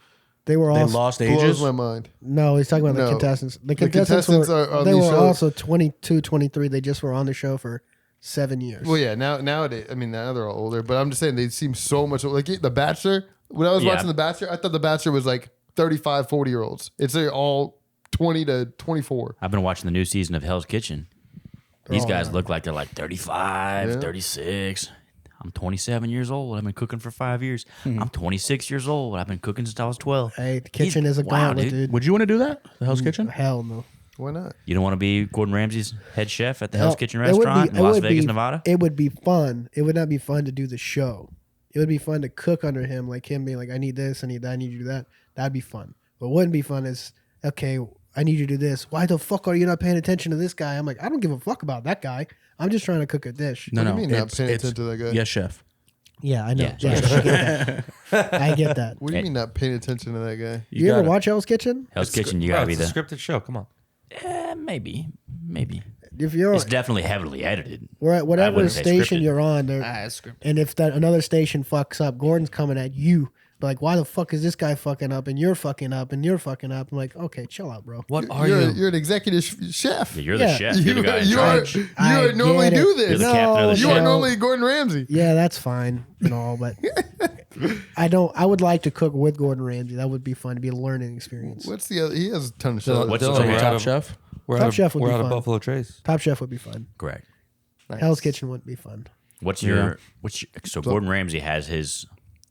They were They all lost Blows ages. my mind. No, he's talking about the No. contestants. The contestants contestants are were on they these were shows. also 22, 23. They just were on the show for 7 years. Well, yeah. Nowadays, I mean, now they're all older. But I'm just saying they seem so much like The Bachelor. When I was Yeah. watching The Bachelor, I thought The Bachelor was like 35, 40-year-olds. It's all 20 to 24. I've been watching the new season of Hell's Kitchen. These all guys young. look like they're like 35, Yeah. 36. I'm 27 years old. I've been cooking for 5 years. I'm 26 years old. I've been cooking since I was 12. Hey, the kitchen is a Wow, gauntlet, dude. Would you want to do that? The Hell's Kitchen? Hell no. Why not? You don't want to be Gordon Ramsay's head chef at the Hell's Kitchen It would restaurant be- in it Las would Vegas, be- Nevada? It would be fun. It would not be fun to do the show. It would be fun to cook under him, like him being like, I need this, I need that, I need you to do that. That'd be fun. What wouldn't be fun is, okay, I need you to do this. Why the fuck are you not paying attention to this guy? I'm like, I don't give a fuck about that guy. I'm just trying to cook a dish. No, What do no. you mean not it's- paying it's- attention to that guy? Yes, chef. Yeah, I know. Yeah. Yeah, I get that. I get that. What do you mean not paying attention to that guy? You ever gotta- watch Hell's Kitchen? Hell's Kitchen, you gotta be it's the a scripted show. Come on. maybe. If you're It's definitely heavily edited. we're at whatever wouldn't say station scripted. you're on, there, and if that another station fucks up, Gordon's coming at you. Like, why the fuck is this guy fucking up and you're fucking up and you're fucking up? I'm like, okay, chill out, bro. What are You're, you? you're an executive chef. Yeah, you're Yeah. the chef. You're the guy in charge. You I would normally get it. do You're this. the captain of the You show. are normally Gordon Ramsay. Yeah, that's fine and all, but I don't. I would like to cook with Gordon Ramsay. That would be fun to be a learning experience. What's the other? He has a ton of Dylan, shows. What's Dylan, the we're top out of- Chef? We're Top out of- Chef would we're be out of fun. Buffalo Trace. Top Chef would be fun. Correct. Hell's Kitchen wouldn't be fun. What's Yeah. your so Gordon Ramsay has his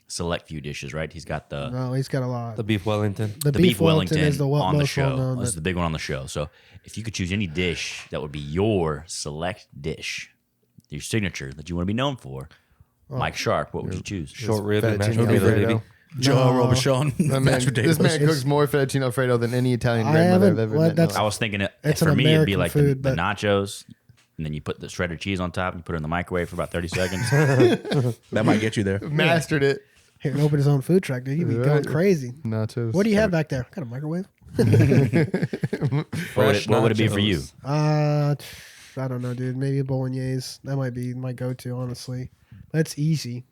select few dishes, right? He's got the No, he's got a lot. The beef Wellington. The beef Wellington is the on the most show. well-known. Is the big one on the show. So if you could choose any dish that would be your select dish, your signature that you want to be known for, Mike Sharpe, what would you choose? Short rib and mashed fettuccine potato, Alfredo. baby. Joe Robichon. That man, this man cooks more fettuccine alfredo than any Italian I grandmother I've haven't- ever well, met. that's- I was thinking It's for an me it'd be American like food, the but- nachos, and then you put the shredded cheese on top and you put it in the microwave for about 30 seconds. That might get you there. Mastered it. Here, open his own food truck, dude. You'd be going Right. crazy. Nachos. What do you have back there? Got a microwave? What would it be for you? nachos. I don't know, dude. Maybe a bolognese. That might be my go-to, honestly. That's easy.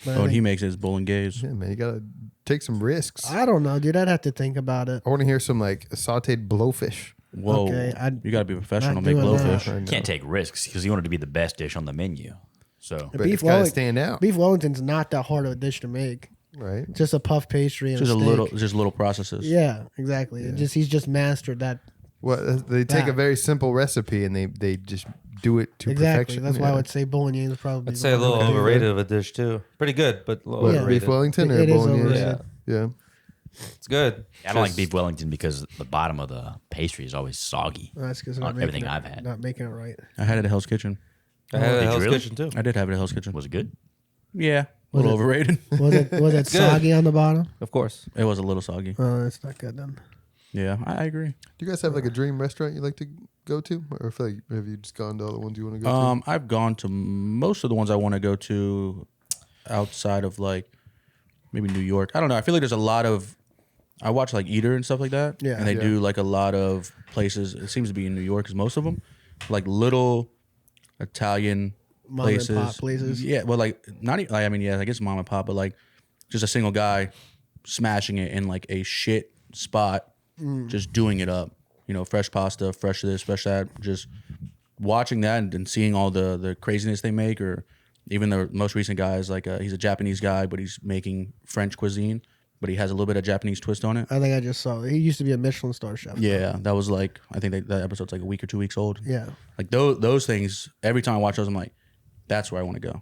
But I Oh, and he think- makes his bolognese. Yeah, man, you gotta take some risks. I don't know, dude. I'd have to think about it. I want to hear some like sautéed blowfish. Whoa. Okay, you got to be professional. not Make doing blowfish. that. I know. Can't take risks because you want it to be the best dish on the menu. So But Beef it's gotta Wellington- stand out, Beef Wellington's not that hard of a dish to make. right? It's just a puff pastry and Just a a steak. little processes. Yeah, exactly. He's just mastered that. Well, they take a That. very simple recipe and they just do it to Exactly. perfection. That's why I Yeah. would say bolognese is probably. I'd say a little one. overrated of a dish too. Pretty good, but a little What, Yeah. overrated. beef Wellington or It is bolognese? overrated. Yeah. It's good. I don't like Just- beef Wellington because the bottom of the pastry is always soggy. That's because On everything I've had. Not making it right. I had it at Hell's Kitchen. I had it Did at you Hell's really? Kitchen too. I did have it at Hell's Kitchen. Was it good? Yeah. A little overrated. Was it good. soggy on the bottom? Of course. It was a little soggy. Oh, it's not good then. Yeah, I agree. Do you guys have like a dream restaurant you like to go to, or feel like have you just gone to all the ones you want to go I've gone to most of the ones I want to go to outside of like maybe New York. I don't know. I feel like there's a lot of I watch like Eater and stuff like that. Yeah. And they Yeah. do like a lot of places. It seems to be in New York is most of them. Like little Italian Mom and places. pop places. Yeah. Well, like not even, I mean, yeah, I guess mom and pop, but like just a single guy smashing it in like a shit spot, just doing it up. You know, fresh pasta, fresh this, fresh that. Just watching that and seeing all the craziness they make, or even the most recent guy is like he's a Japanese guy, but he's making French cuisine, but he has a little bit of Japanese twist on it. I think I just saw it. He used to be a Michelin star chef. Yeah, that was like I think that episode's like a week or 2 weeks old. Yeah. Like those things. Every time I watch those, I'm like, that's where I want to go.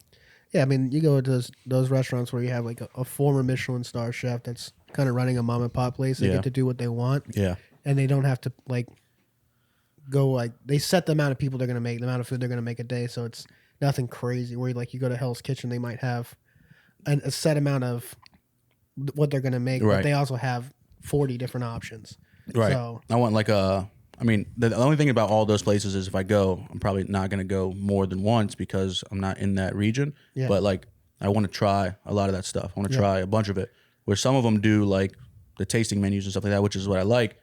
Yeah, I mean, you go to those restaurants where you have like a former Michelin star chef that's kind of running a mom and pop place. They Yeah. get to do what they want, Yeah, and they don't have to like go like they set the amount of people they're gonna make, the amount of food they're gonna make a day. So it's nothing crazy. Where like you go to Hell's Kitchen, they might have a set amount of what they're gonna make, but Right. they also have 40 different options. right. So I want like I mean, the only thing about all those places is if I go, I'm probably not going to go more than once because I'm not in that region. Yeah. But like, I want to try a lot of that stuff. I want to try a bunch of it. Where some of them do like the tasting menus and stuff like that, which is what I like.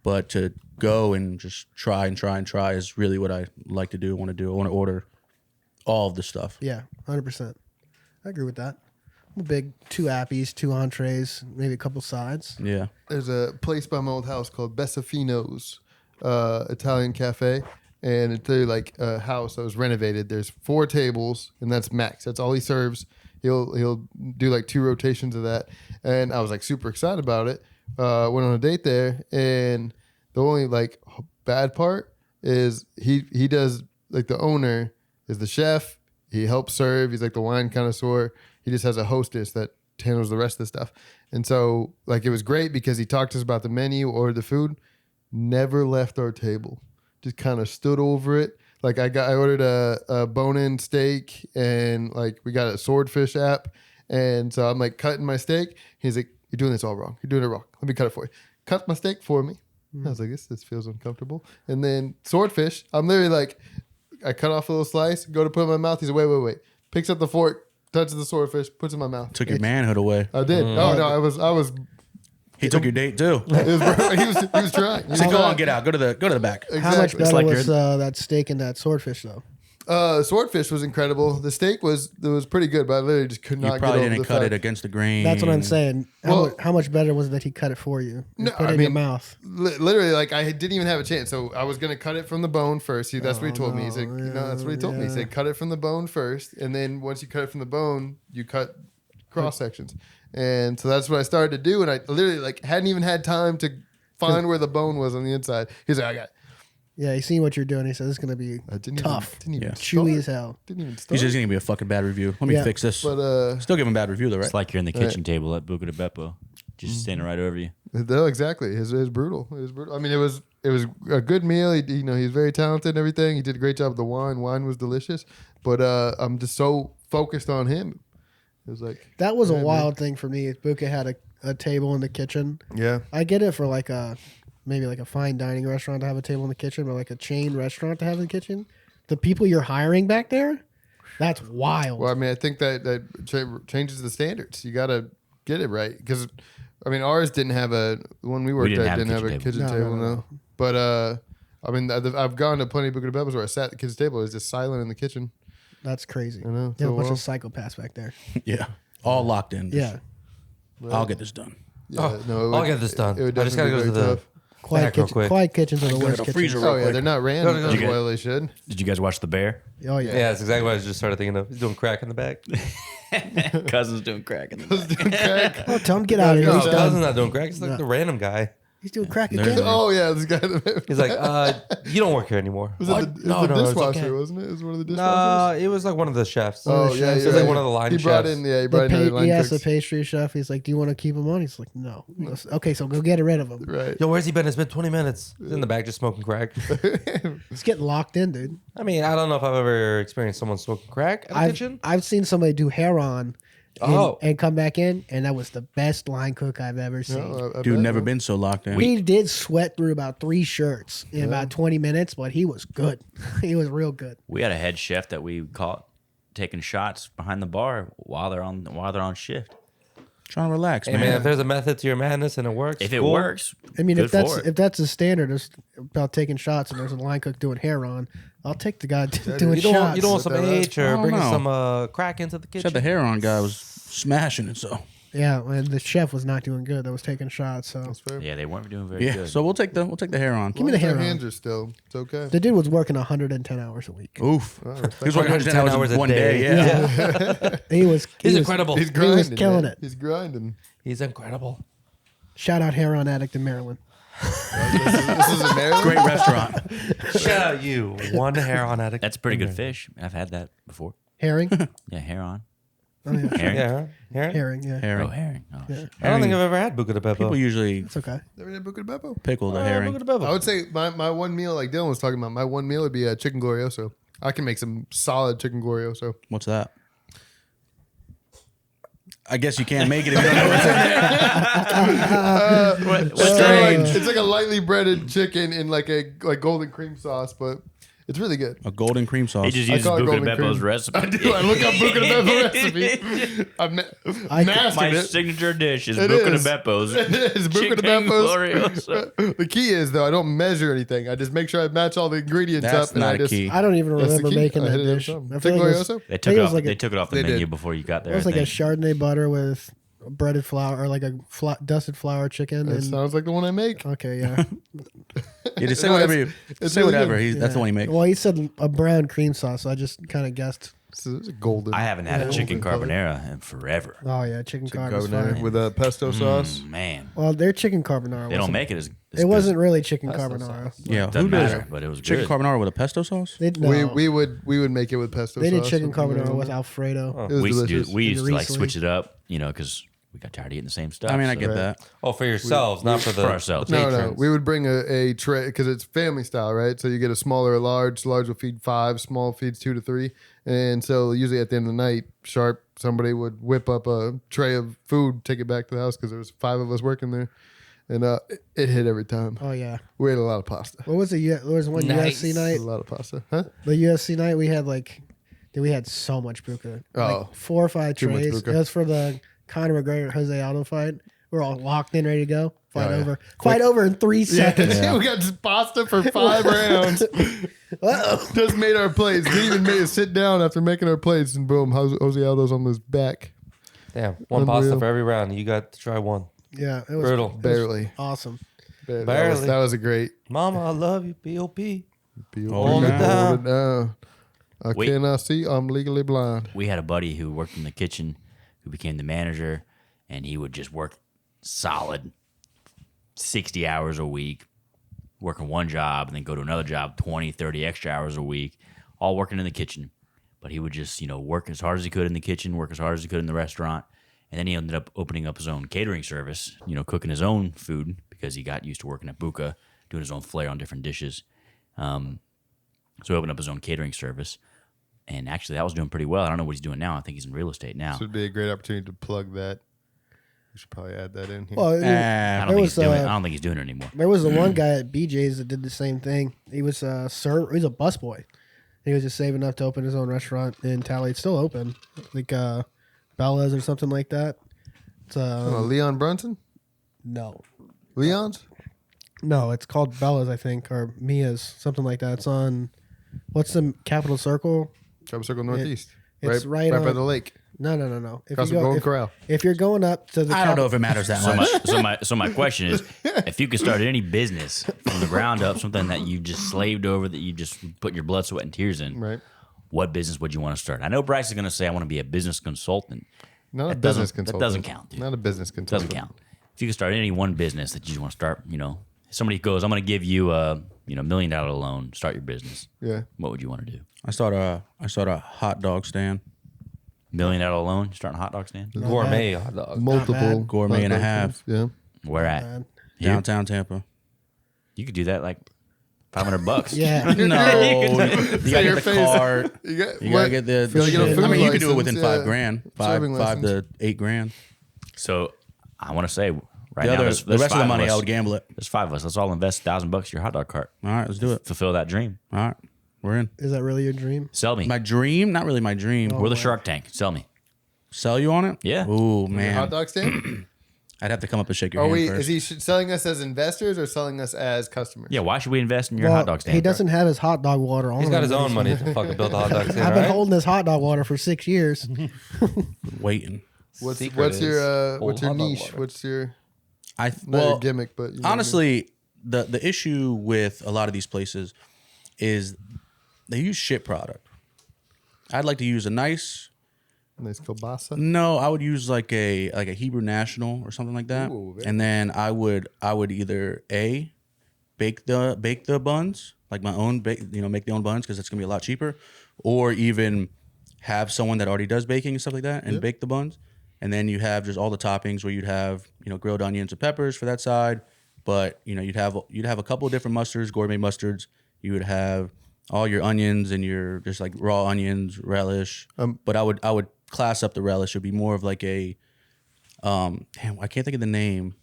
But to go and just try is really what I like to do. I want to order all of the stuff. yeah, 100%. I agree with that. I'm a big 2 appies, 2 entrees, maybe a couple sides. Yeah. There's a place by my old house called Bessafino's Italian cafe, and it's literally like a house that was renovated. There's 4 tables, and that's max. That's all he serves. He'll do like 2 rotations of that, and I was like super excited about it. Went on a date there, and the only like bad part is he does like the owner is the chef. He helps serve. He's like the wine connoisseur. He just has a hostess that handles the rest of the stuff. And so like it was great because he talked to us about the menu, ordered the food, never left our table. Just kind of stood over it. Like I ordered a bone-in steak, and like we got a swordfish app, and so I'm like cutting my steak. He's like, "You're doing this all wrong. You're doing it wrong. Let me cut it for you." Cut my steak for me. I was like, this feels uncomfortable. And then swordfish, I'm literally like, I cut off a little slice, go to put it in my mouth. He's like, wait. Picks up the fork, touches the swordfish, puts it in my mouth. Took your manhood away. I did. Oh no, I was. He took your date too. He was trying. He was Said, go on, trying. get out. Go to the back. How much Exactly. better like was that steak and that swordfish though? Swordfish was incredible. The steak was pretty good, but I literally just could You not get probably over didn't the cut fact. it against the grain. That's what I'm saying. Well- How much better was it that he cut it for you? And No, put it I in your mean, mouth. Literally, like I didn't even have a chance. So I was gonna cut it from the bone first. That's what he told me. He said, that's what he told me. He said, cut it from the bone first, and then once you cut it from the bone, you cut cross sections. And so that's what I started to do. And I literally like hadn't even had time to find where the bone was on the inside. He's like, I got it. Yeah, he seen what you're doing. He said, "It's gonna be I didn't tough, Even, didn't even chewy start. as hell." Didn't even He's start. just gonna be a fucking bad review. Let me Yeah. fix this. But Still give him a bad review though, right? It's like you're in the kitchen table at Buca de Beppo, just standing right over you. no, exactly. It was brutal. It was brutal. I mean, it was a good meal. He's very talented and everything. He did a great job with the wine. Wine was delicious. But I'm just so focused on him. It was like That was a man. wild thing for me. Buka had a table in the kitchen. yeah. I get it for like maybe like a fine dining restaurant to have a table in the kitchen, but like a chain restaurant to have in the kitchen. The people you're hiring back there, that's wild. Well, I mean, I think that changes the standards. You got to get it right because, I mean, ours didn't have the one we worked didn't at have a didn't have a kitchen kitchen table. table, No. no. But I mean, I've gone to plenty of Buca de Beppo's where I sat at the kitchen table. It was just silent in the kitchen. That's crazy. I know, You have a so bunch well. of psychopaths back there. Yeah. All locked in. Yeah. I'll get this done. Yeah, I'll get this done. It would I just gotta definitely go be to very the tough. Quiet kitchens are the go to worst the kitchens. freezer. Oh real yeah, quick. they're not ran Go to as the- well as they should. Did you guys watch The Bear? Oh yeah. Yeah, that's exactly what I just started thinking of. He's doing crack in the back. Cousins doing crack in the back. Okay. Oh, tell him get out of here. No, He's done. cousin's not doing crack. He's like No. the random guy. He's doing crack There's again. a- Oh yeah, this guy. He's like, you don't work here anymore. Was What? it the it's dishwasher, okay. wasn't it? It was one of the No, dishwashers. it was like one of the chefs. One of Oh the yeah, chefs. It you're was like right. one of the line He brought chefs. in, he brought in the line He asked the cooks. pastry chef. He's like, "Do you want to keep him on?" He's like, "No." He goes, "Okay, so go get rid of him." Right. Yo, where's he been? It's been 20 minutes. He's in the back just smoking crack. He's getting locked in, dude. I mean, I don't know if I've ever experienced someone smoking crack in the kitchen. I've seen somebody do hair on. Oh. And come back in, and that was the best line cook I've ever seen. I Dude, bet, never man. been so locked in. He did sweat through about 3 shirts in about 20 minutes, but he was good. He was real good. We had a head chef that we caught taking shots behind the bar while they're on shift. Trying to relax, Hey, man. man, if there's a method to your madness and it works, If it cool. works, I mean, good for it. if that's the standard is about taking shots, and there's a line cook doing hair on, I'll take the guy doing You don't, shots. you don't want some Is that right? H I or don't bringing know. some crack into the Said kitchen. the hair on guy was smashing it, so Yeah, and the chef was not doing good. That was taking shots. So That's fair. Yeah, they weren't doing very yeah. good. So we'll take the hair on. give me the Their hair hands on. are still. It's okay. The dude was working 110 hours a week. Oof. Oh, He respect. was working 110 hours a one day. day. Yeah. He was. He's he was- incredible. He's He grinding. was killing man. it. He's grinding. He's incredible. Shout out hair on addict in Maryland. This is in Maryland. Great restaurant. Shout out you, one hair on addict. That's pretty good fish. I've had that before. Herring. Yeah, hair on. Oh, yeah. Herring. Yeah, herring. Herring. Yeah. Oh, Herring. herring. Oh, Yeah. shit. I don't think I've ever had Buca de Beppo. People usually It's okay. Never had Buca de Beppo. pickle the herring. Buca de Beppo. I would say my one meal, like Dylan was talking about, my one meal would be a chicken glorioso. I can make some solid chicken glorioso. What's that? I guess you can't make it if you don't know what's in there. It's like a lightly breaded chicken in like golden cream sauce, but It's really good. A golden cream sauce. He just I uses call it Buca de golden Beppo's cream. recipe. I do. I look up Buca de Beppo recipe. I'm masking My it. signature dish is It Buca is. de Beppo's. It is Buca de Chicken Beppo's. glorioso. The key is though, I don't measure anything. I just make sure I match all the ingredients That's up, and not I a just. key. I don't even That's the remember key. making I that hit it up dish. some. I feel like it was- Glorioso? They I took think it it off. was like They a- took it off the They menu did. before you got there. It was I like a think. Chardonnay butter with breaded flour or like a dusted flour chicken. That And, sounds like the one I make. okay, yeah. Yeah, just say No, whatever. it's Say really whatever. good. That's the one he makes. Well, he said a brown cream sauce, so I just kind of guessed. It's a golden. I haven't had a Yeah. chicken Golden color. carbonara in forever. Oh yeah, chicken carbonara. carbonara with a pesto sauce. Man, Well, their chicken carbonara. they don't wasn't- make it as. It wasn't really chicken carbonara. Yeah, Doesn't who does matter, but it was chicken good. carbonara with a pesto sauce? They, no, We would make it with pesto they sauce. did chicken Something carbonara like with that. Alfredo. It was We used to do. delicious. We used to like Riesling. switch it up, because we got tired of eating the same stuff. I mean, I so- get Right. that. Oh, for yourselves, not for the For ourselves. No, patrons. we would bring a tray because it's family style, right? So you get a smaller, a large. Large will feed 5, small feeds 2 to 3, and so usually at the end of the night, Sharpe somebody would whip up a tray of food, take it back to the house because there was 5 of us working there, and it hit every time. Oh yeah. We ate a lot of pasta, What was it? There was one Nice. UFC a night. lot of pasta, huh? The UFC night we had we had so much buca. Oh. Like 4 or 5 Too much trays. buca. It was for the Conor McGregor Jose Aldo fight. We're all locked in, ready to go. Fight Oh, yeah. over. Fight over in 3 seconds. We got just pasta for 5 rounds. Uh-oh. Just made our plates. Didn't even make us sit down after making our plates, and boom, Jose Aldo's on his back. Damn, one pasta Unreal. for every round. You got to try one. Yeah, it was Brutal. it was Barely. awesome. Barely. That was a great. Mama, I love you. P.O.P. Hold it down. Hold it down. I Wait. cannot see. I'm legally blind. We had a buddy who worked in the kitchen, who became the manager, and he would just work solid 60 hours a week, working one job, and then go to another job 20, 30 extra hours a week, all working in the kitchen. But he would just, work as hard as he could in the kitchen, work as hard as he could in the restaurant. And then he ended up opening up his own catering service, cooking his own food because he got used to working at Buca, doing his own flair on different dishes. So he opened up his own catering service. And actually, that was doing pretty well. I don't know what he's doing now. I think he's in real estate now. This would be a great opportunity to plug that. We should probably add that in here. Well, I it- don't there think was, he's doing it. uh, I don't think he's doing it anymore. there was the one guy at BJ's that did the same thing. He was a server. He was a busboy. He was just saving up to open his own restaurant in Tally. It's still open, like Bella's or something like that. It's Leon Brunson? no, Leon's? no. It's called Bella's, I think, or Mia's, something like that. It's on what's the Capitol Circle? Travis Circle Northeast. it's right by on- the lake. No. If Across you the go, Golden Corral. if you're going up to the, I don't know Capitol- if it matters that much. So my question is, if you could start any business from the ground up, something that you just slaved over, that you just put your blood, sweat, and tears in, Right. what business would you want to start? I know Bryce is going to say, I want to be a business consultant. Not a That business doesn't- consultant. that doesn't count, dude. Not a business consultant. Doesn't count. If you could start any one business that you just want to start, somebody goes, I'm going to give you a $1 million loan, start your business. Yeah. What would you want to do? I start a hot dog stand. $1 million loan, starting a hot dog stand? Gourmet hot dog. Multiple. bad. Gourmet and a hot dog half. stands. Where at? Man. Here? Downtown Tampa. You could do that like $500. Yeah, No, you gotta your get the face. cart. Yeah. You got, You gotta get the. You gotta get a shit. food I mean, you could do it license, within yeah. $5,000, Serving five to license. $8,000. So I want to say right The now, other, there's the rest of the five money, us. I would gamble it. There's 5 of us. Let's all invest $1,000 in your hot dog cart. All right, let's do it. Fulfill that dream. All right, we're in. is that really your dream? Sell me. My dream, not really my dream. We're the Shark Tank. Sell me. Sell you on it? Yeah. Ooh Hot man, dog stand? I'd have to come up and shake your Are hand we? first. Is he selling us as investors or selling us as customers? Yeah. Why should we invest in your Well, hot dog stand? he doesn't have his hot dog water on. He's got his him. own money to fucking build a hot dog stand, I've been right? holding his hot dog water for 6 years. Waiting. What's Secret is your old hot dog niche? water. What's your I not your well, gimmick? But you know what I mean? honestly, the issue with a lot of these places is they use shit product. I'd like to use a nice. Nice kielbasa. No, I would use like a Hebrew National or something like that, Ooh, very and then I would either bake the buns like my own make the own buns because it's gonna be a lot cheaper, or even have someone that already does baking and stuff like that and bake the buns, and then you have just all the toppings where you'd have grilled onions and peppers for that side, but you'd have a couple of different mustards, gourmet mustards. You would have all your onions and your just like raw onions, relish. But I would class up the relish. It'd be more of like a damn, I can't think of the name,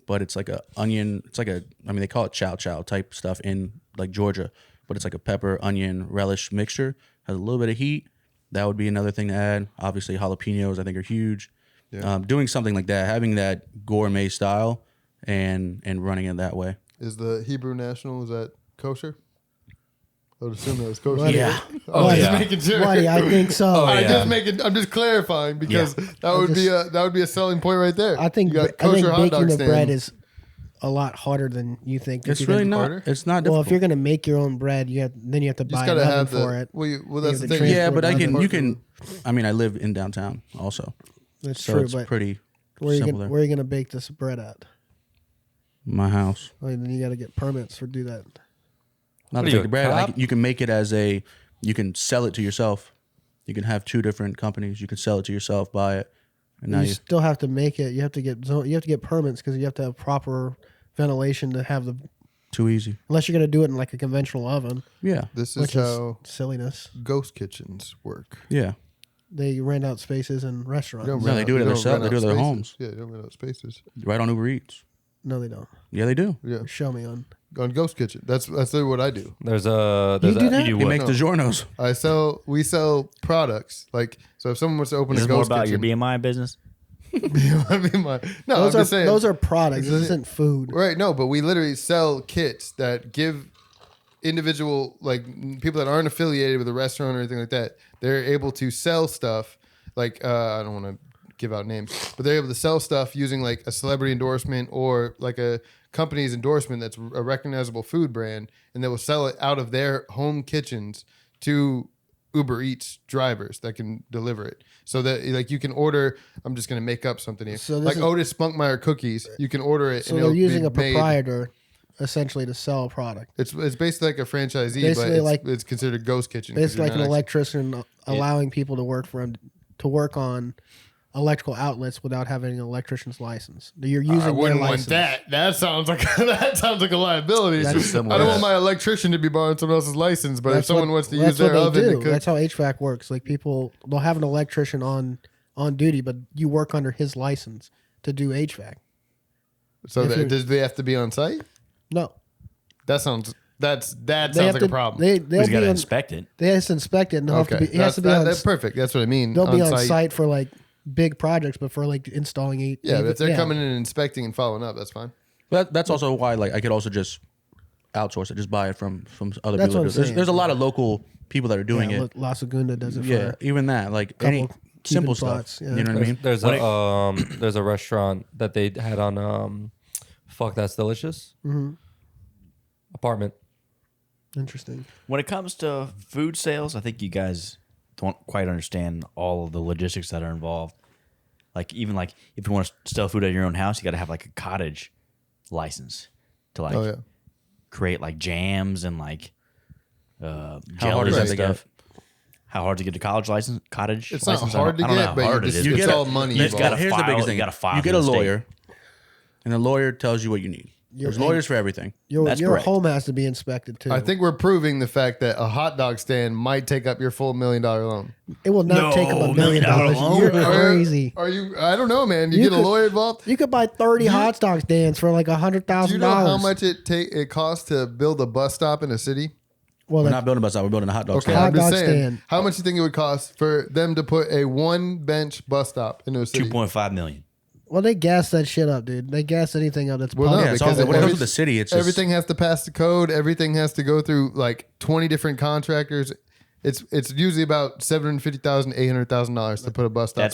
but it's like a onion. It's like they call it chow chow type stuff in like Georgia, but it's like a pepper, onion, relish mixture. Has a little bit of heat. That would be another thing to add. Obviously, jalapenos I think are huge. Yeah. Doing something like that, having that gourmet style, and running it that way. Is the Hebrew National, is that kosher? I would assume that was kosher. Buddy. Yeah. Oh, yeah. just making sure. Buddy, I think so. I'm just clarifying because that would be a selling point right there. I think You got kosher hot dog baking the bread stand. is a lot harder than you think. It's If really you're gonna- not. harder? It's not Well, difficult. if you're gonna make your own bread, you have to Just buy gotta an oven have for the. it. Well, that's You the have to thing. yeah, but I can. transport You can. I mean, I live in downtown also, That's so true, it's but pretty where you similar. where are you gonna bake this bread at? My house. Well, then you got to get permits for do that. Not What to are you, take the bread. a cop? You can make it as a. You can sell it to yourself. You can have 2 different companies. You can sell it to yourself, buy it, and now You you. still have to make it. You have to get permits because you have to have proper ventilation to have the. Too easy. Unless you're gonna do it in like a conventional oven, Yeah. This is which is how silliness. ghost kitchens work. Yeah. They rent out spaces in You restaurants. don't No, rent they out- do it you at their don't cell- rent they do it out at their spaces. homes. Yeah, you don't rent out spaces. Right on Uber Eats. No, they don't. Yeah, they do. Yeah, Show me on. on ghost kitchen. That's what I do. There's You a do that? You do They what? make DiGiorno's. We sell products like, so if someone wants to open Is a this more ghost about your kitchen, BMI business? no, I'm just saying Those are products. This This is- isn't food. right. No, but we literally sell kits that give individual like people that aren't affiliated with a restaurant or anything like that. They're able to sell stuff like I don't want to give out names, but they're able to sell stuff using like a celebrity endorsement or like a company's endorsement that's a recognizable food brand, and they will sell it out of their home kitchens to Uber Eats drivers that can deliver it. So that like you can order, I'm just gonna make up something here. So this like is- Otis Spunkmeyer cookies, you can order it. So and they're it'll using be a made- proprietor essentially to sell a product. It's basically like a franchisee, Basically but it's considered ghost kitchen. 'cause It's you're like an not actually- electrician allowing people to work on electrical outlets without having an electrician's license. You're using I their wouldn't want license. that. That sounds like a liability. That's I similar. don't want my electrician to be borrowing someone else's license, but if That's someone what- wants to that's use their what they oven do. to cook, That's how HVAC works. Like they'll have an electrician on duty, but you work under his license to do HVAC. so if you're- does they have to be on site? No, That sounds they sounds have like to, a problem. They'll He's be got to on, inspect it. they have to inspect it. And they'll have to be. It has to be on. That's perfect. That's what I mean. They'll be on site for like big projects, but for like installing eight. Yeah, but if they're coming in and inspecting and following up, that's fine. But that's also why, like, I could also just outsource it, just buy it from other That's people. what I'm There's, saying. there's a lot of local people that are doing yeah, it. La Segunda does it Yeah, for even that, like couple any simple Cuban stuff. spots, yeah. You know what I mean? There's a restaurant that they had on fuck that's delicious apartment. interesting. When it comes to food sales, I think you guys don't quite understand all of the logistics that are involved. Like even like if you want to sell food at your own house, you got to have like a cottage license to like Oh yeah. create like jams and like hard jellies is that and to get? stuff. How hard to get a cottage It's not license? hard to I don't know get, how but hard you it just- is. it's all money You just involved. gotta Here's the file. biggest You thing. got to file. You get for a the state. lawyer, and the lawyer tells you what you need. There's and- lawyers for everything. Your That's your correct. home has to be inspected too. I think we're proving the fact that a hot dog stand might take up your full $1 million loan. it will not No, take up $1 million. $1 million You're loan? crazy. Are you? I don't know, man. You You get a could- lawyer involved. You could buy 30 hot dog stands for like Do you $100,000. know how much it costs to build a bus stop in a city? Well, We're like, not building a bus stop. We're building a hot dog Okay, stand. Hot I'm just dog saying. stand. How much do you think it would cost for them to put a one bench bus stop into a city? 2.5 million. well, they gas that shit up, dude. They gas anything up that's Well, no, public. Yeah, it's because all, when it every- comes to the city, it's just, Everything has to pass the code. Everything has to go through like 20 different contractors. It's usually about $750,000, $800,000 to put a bus stop.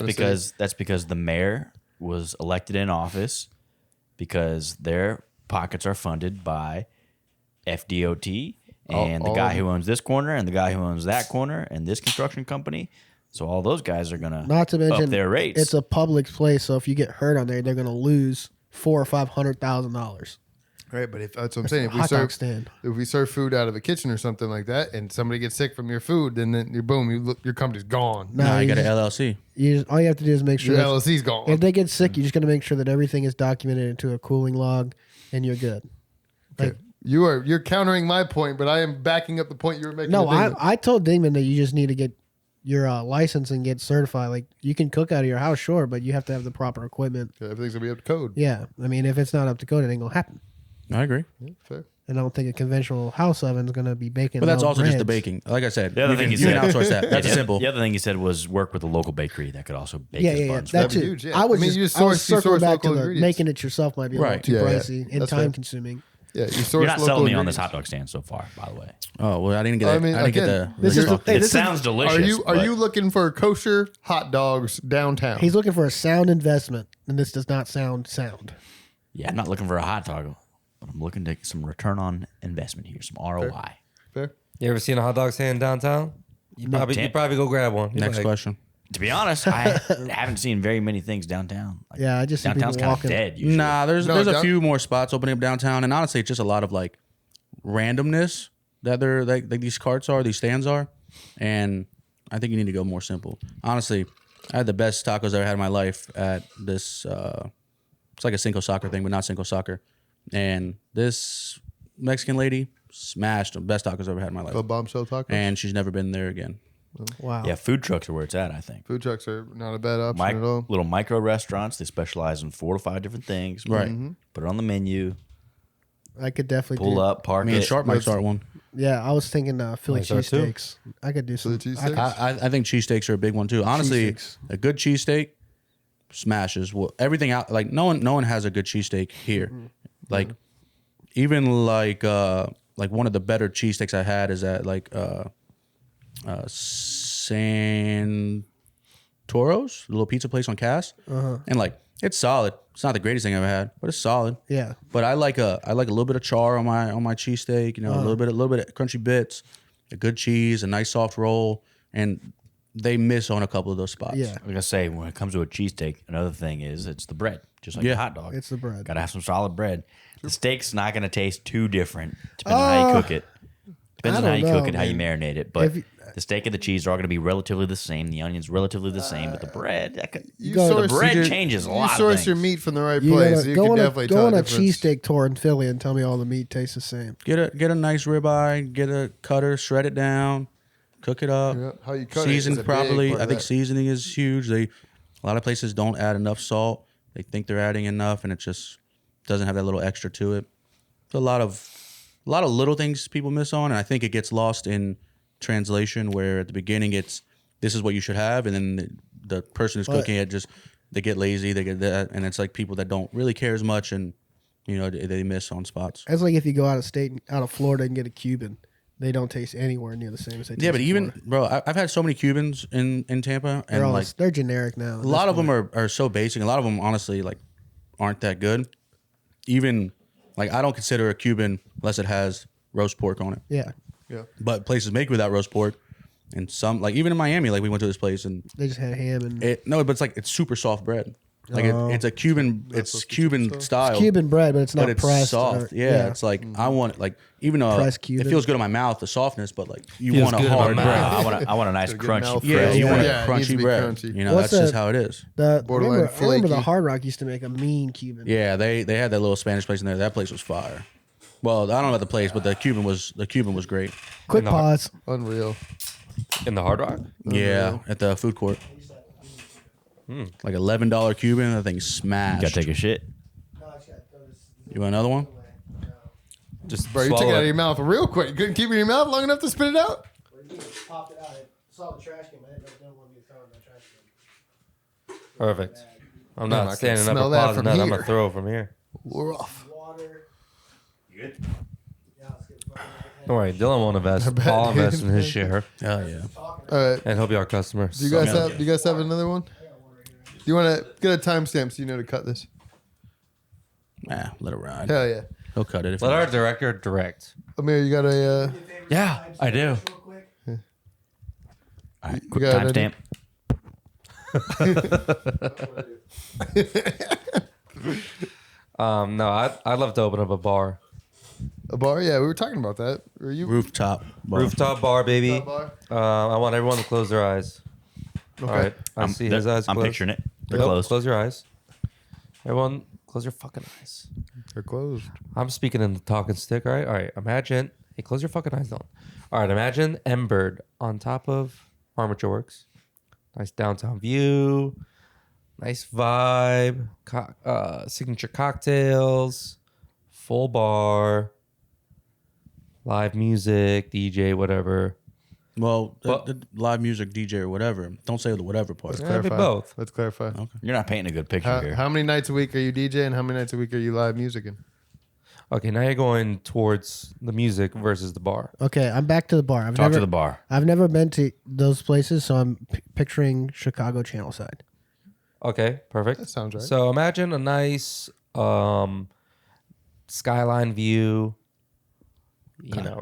That's because the mayor was elected in office because their pockets are funded by FDOT and the all guy of who owns this corner and the guy who owns that corner and this construction company. So all those guys are gonna Not to mention, up their rates. it's a public place, so if you get hurt on there, they're gonna lose $400,000 or $500,000. Right, but if that's what I'm saying. If we Hot dog serve stand. if we serve food out of a kitchen or something like that, and somebody gets sick from your food, then you boom, your company's gone. nah, you got an just- LLC. all you have to do is make sure Your that LLC's gone. if they get sick, you just got to make sure that everything is documented into a cooling log, and you're good. Like, You're countering my point, but I am backing up the point you were making. no, to Dingman. I told Dingman that you just need to get your license and get certified. Like you can cook out of your house, sure, but you have to have the proper equipment. Everything's gonna be up to code. Yeah, I mean, if it's not up to code, it ain't gonna happen. I agree. Yeah, fair. And I don't think a conventional house oven is going to be baking. But that's no also just the breads. baking. Like I said, The other thing you he can said- outsource that. That's the, simple. The other thing he said was work with a local bakery that could also bake Yeah, his yeah, buns. that's That'd it. be huge, yeah. I was I mean, just you I was source circling back to local the ingredients. making it yourself might be a Right. little too Yeah, yeah. pricey and That's time fair. consuming. Yeah, you source You're not local selling me on ingredients. this hot dog stand so far, by the way. Oh well, I didn't get. I That. mean, I didn't get again, the. This is the- hey, It this is- sounds delicious. Are but you looking for kosher hot dogs downtown? He's looking for a sound investment, and this does not sound sound. Yeah, I'm not looking for a hot dog, but I'm looking to get some return on investment here, some ROI. Fair. You ever seen a hot dog stand downtown? You probably go grab one. You're Next like, question. To be honest, I haven't seen very many things downtown. Like, Yeah, I just see downtown's people kind of walking. dead. Usually. Nah, there's No, a down- few more spots opening up downtown, and honestly, it's just a lot of like randomness that they're like these carts are, these stands are, and I think you need to go more simple. Honestly, I had the best tacos I ever had in my life at this. It's like a Cinco soccer thing, but not Cinco soccer. And this Mexican lady smashed the best tacos I've ever had in my life, The bombshell tacos. and she's never been there again. Wow. Yeah, food trucks are where it's at, I think. Food trucks are not a bad option at all. Little micro restaurants, they specialize in 4 to 5 different things. Right. Put it on the menu, I could definitely pull do. up, park Me and it. Sharpe might start one. Yeah, I was thinking Philly Like that too? cheesesteaks. I could do some. Philly cheesesteaks? I think cheesesteaks are a big one too. Honestly, Cheesesteaks. a good cheesesteak smashes. Well, everything out like no one has a good cheesesteak here. Like even like one of the better cheesesteaks I had is at like San Toro's, the little pizza place on Cass, and like it's solid. It's not the greatest thing I've ever had, but it's solid. Yeah. But I like a little bit of char on my cheesesteak. You know, a little bit of crunchy bits, a good cheese, a nice soft roll, and they miss on a couple of those spots. Yeah. Like I say, when it comes to a cheesesteak, another thing is it's the bread, just like Yeah. a hot dog. It's the bread. Got to have some solid bread. The steak's not going to taste too different depending on how you cook it. Depends I on how don't you cook know, it, how you man. marinate it. But If you- the steak and the cheese are all going to be relatively the same. The onion's relatively the same, but the bread, go- the bread changes a lot. You of source things. your meat from the right You place. gotta You go can on definitely go tell on the a difference. cheesesteak tour in Philly and tell me all the meat tastes the same. Get a nice ribeye, get a cutter, shred it down, cook it up, Yeah, how you cut it is season a big properly. part I of think that. seasoning is huge. A lot of places don't add enough salt. They think they're adding enough, and it just doesn't have that little extra to it. So a lot of little things people miss on, and I think it gets lost in translation. Where at the beginning it's this is what you should have, and then the person who's But- cooking it just they get lazy, they get that, and it's like people that don't really care as much, and you know they miss on spots. That's like if you go out of state, out of Florida, and get a Cuban. They don't taste anywhere near the same as they taste Yeah, but in even Florida. bro, I've had so many Cubans in Tampa, They're, and all, like they're generic now. a lot of them are so basic. A lot of them honestly like aren't that good. Even like I don't consider a Cuban unless it has roast pork on it. Yeah, Yeah. But places make without roast pork, and some like even in Miami, like we went to this place and they just had ham and but it's super soft bread. Like it's a Cuban, it's supposed to be Cuban soft. style. it's Cuban bread, but it's not but it's pressed. soft. or- Yeah, it's like I want like even though Pressed it Cuban. feels good in my mouth, the softness, but like you Feels want a good in my hard mouth. bread. I want a nice Good crunchy mouth Yeah, bread. you want Yeah, a it needs to crunchy be bread. crunchy. You know, What's that's just the- how it is. Borderline I remember the flaky. Hard Rock used to make a mean Cuban. Yeah, they had that little Spanish place in there. That place was fire. Well, I don't know about the place, but the Cuban was great. Quick the- pause. Unreal. in the Hard Rock. Yeah, at the food court. Like $11 Cuban, that thing smashed. Got to take a shit. You want another one? Just Bro, you took it swallow out of your mouth real quick. You couldn't keep it in your mouth long enough to spit it out? Popped it out. I saw the trash can. I didn't want me to throw it in the trash can. Perfect. I'm Man, I not can standing up smell or that pausing from that. I'm here. gonna throw it from here. We're off. Water. Good. Yeah, let's get Don't worry, Dylan won't invest. bet, I'll dude. invest in his share Hell yeah. All right. and he'll be our customer. Do you guys have another one? Do you want to get a timestamp so you know to cut this? Nah, let it ride. Hell yeah. He'll cut it. If Let he our wants. director direct. Amir, you got a Yeah, I do. All right, quick got it, timestamp. No, I'd love to open up a bar, bar? Yeah, we were talking about that. Are you Rooftop. bar. rooftop bar, baby. bar? I want everyone to close their eyes. All right, I see his eyes I'm closed. picturing it. They're Nope, closed. Close your eyes. Everyone, close your fucking eyes. They're closed. I'm speaking in the talking stick, all right? All right, imagine. Hey, close your fucking eyes, Dylan. All right, imagine Emberd on top of Armature Works. Nice downtown view. Nice vibe. Signature cocktails. Full bar. live music, DJ, whatever. Well, But- the live music, DJ, or whatever. Don't say the whatever part. Yeah, be both. Let's clarify. You're not painting a good picture here. How many nights a week are you DJing? How many nights a week are you live musicing? Okay, now you're going towards the music versus the bar. Okay, I'm back to the bar. Talk to the bar. I've never been to those places, so I'm picturing Chicago Channel side. Okay, perfect. That sounds right. So imagine a nice skyline view,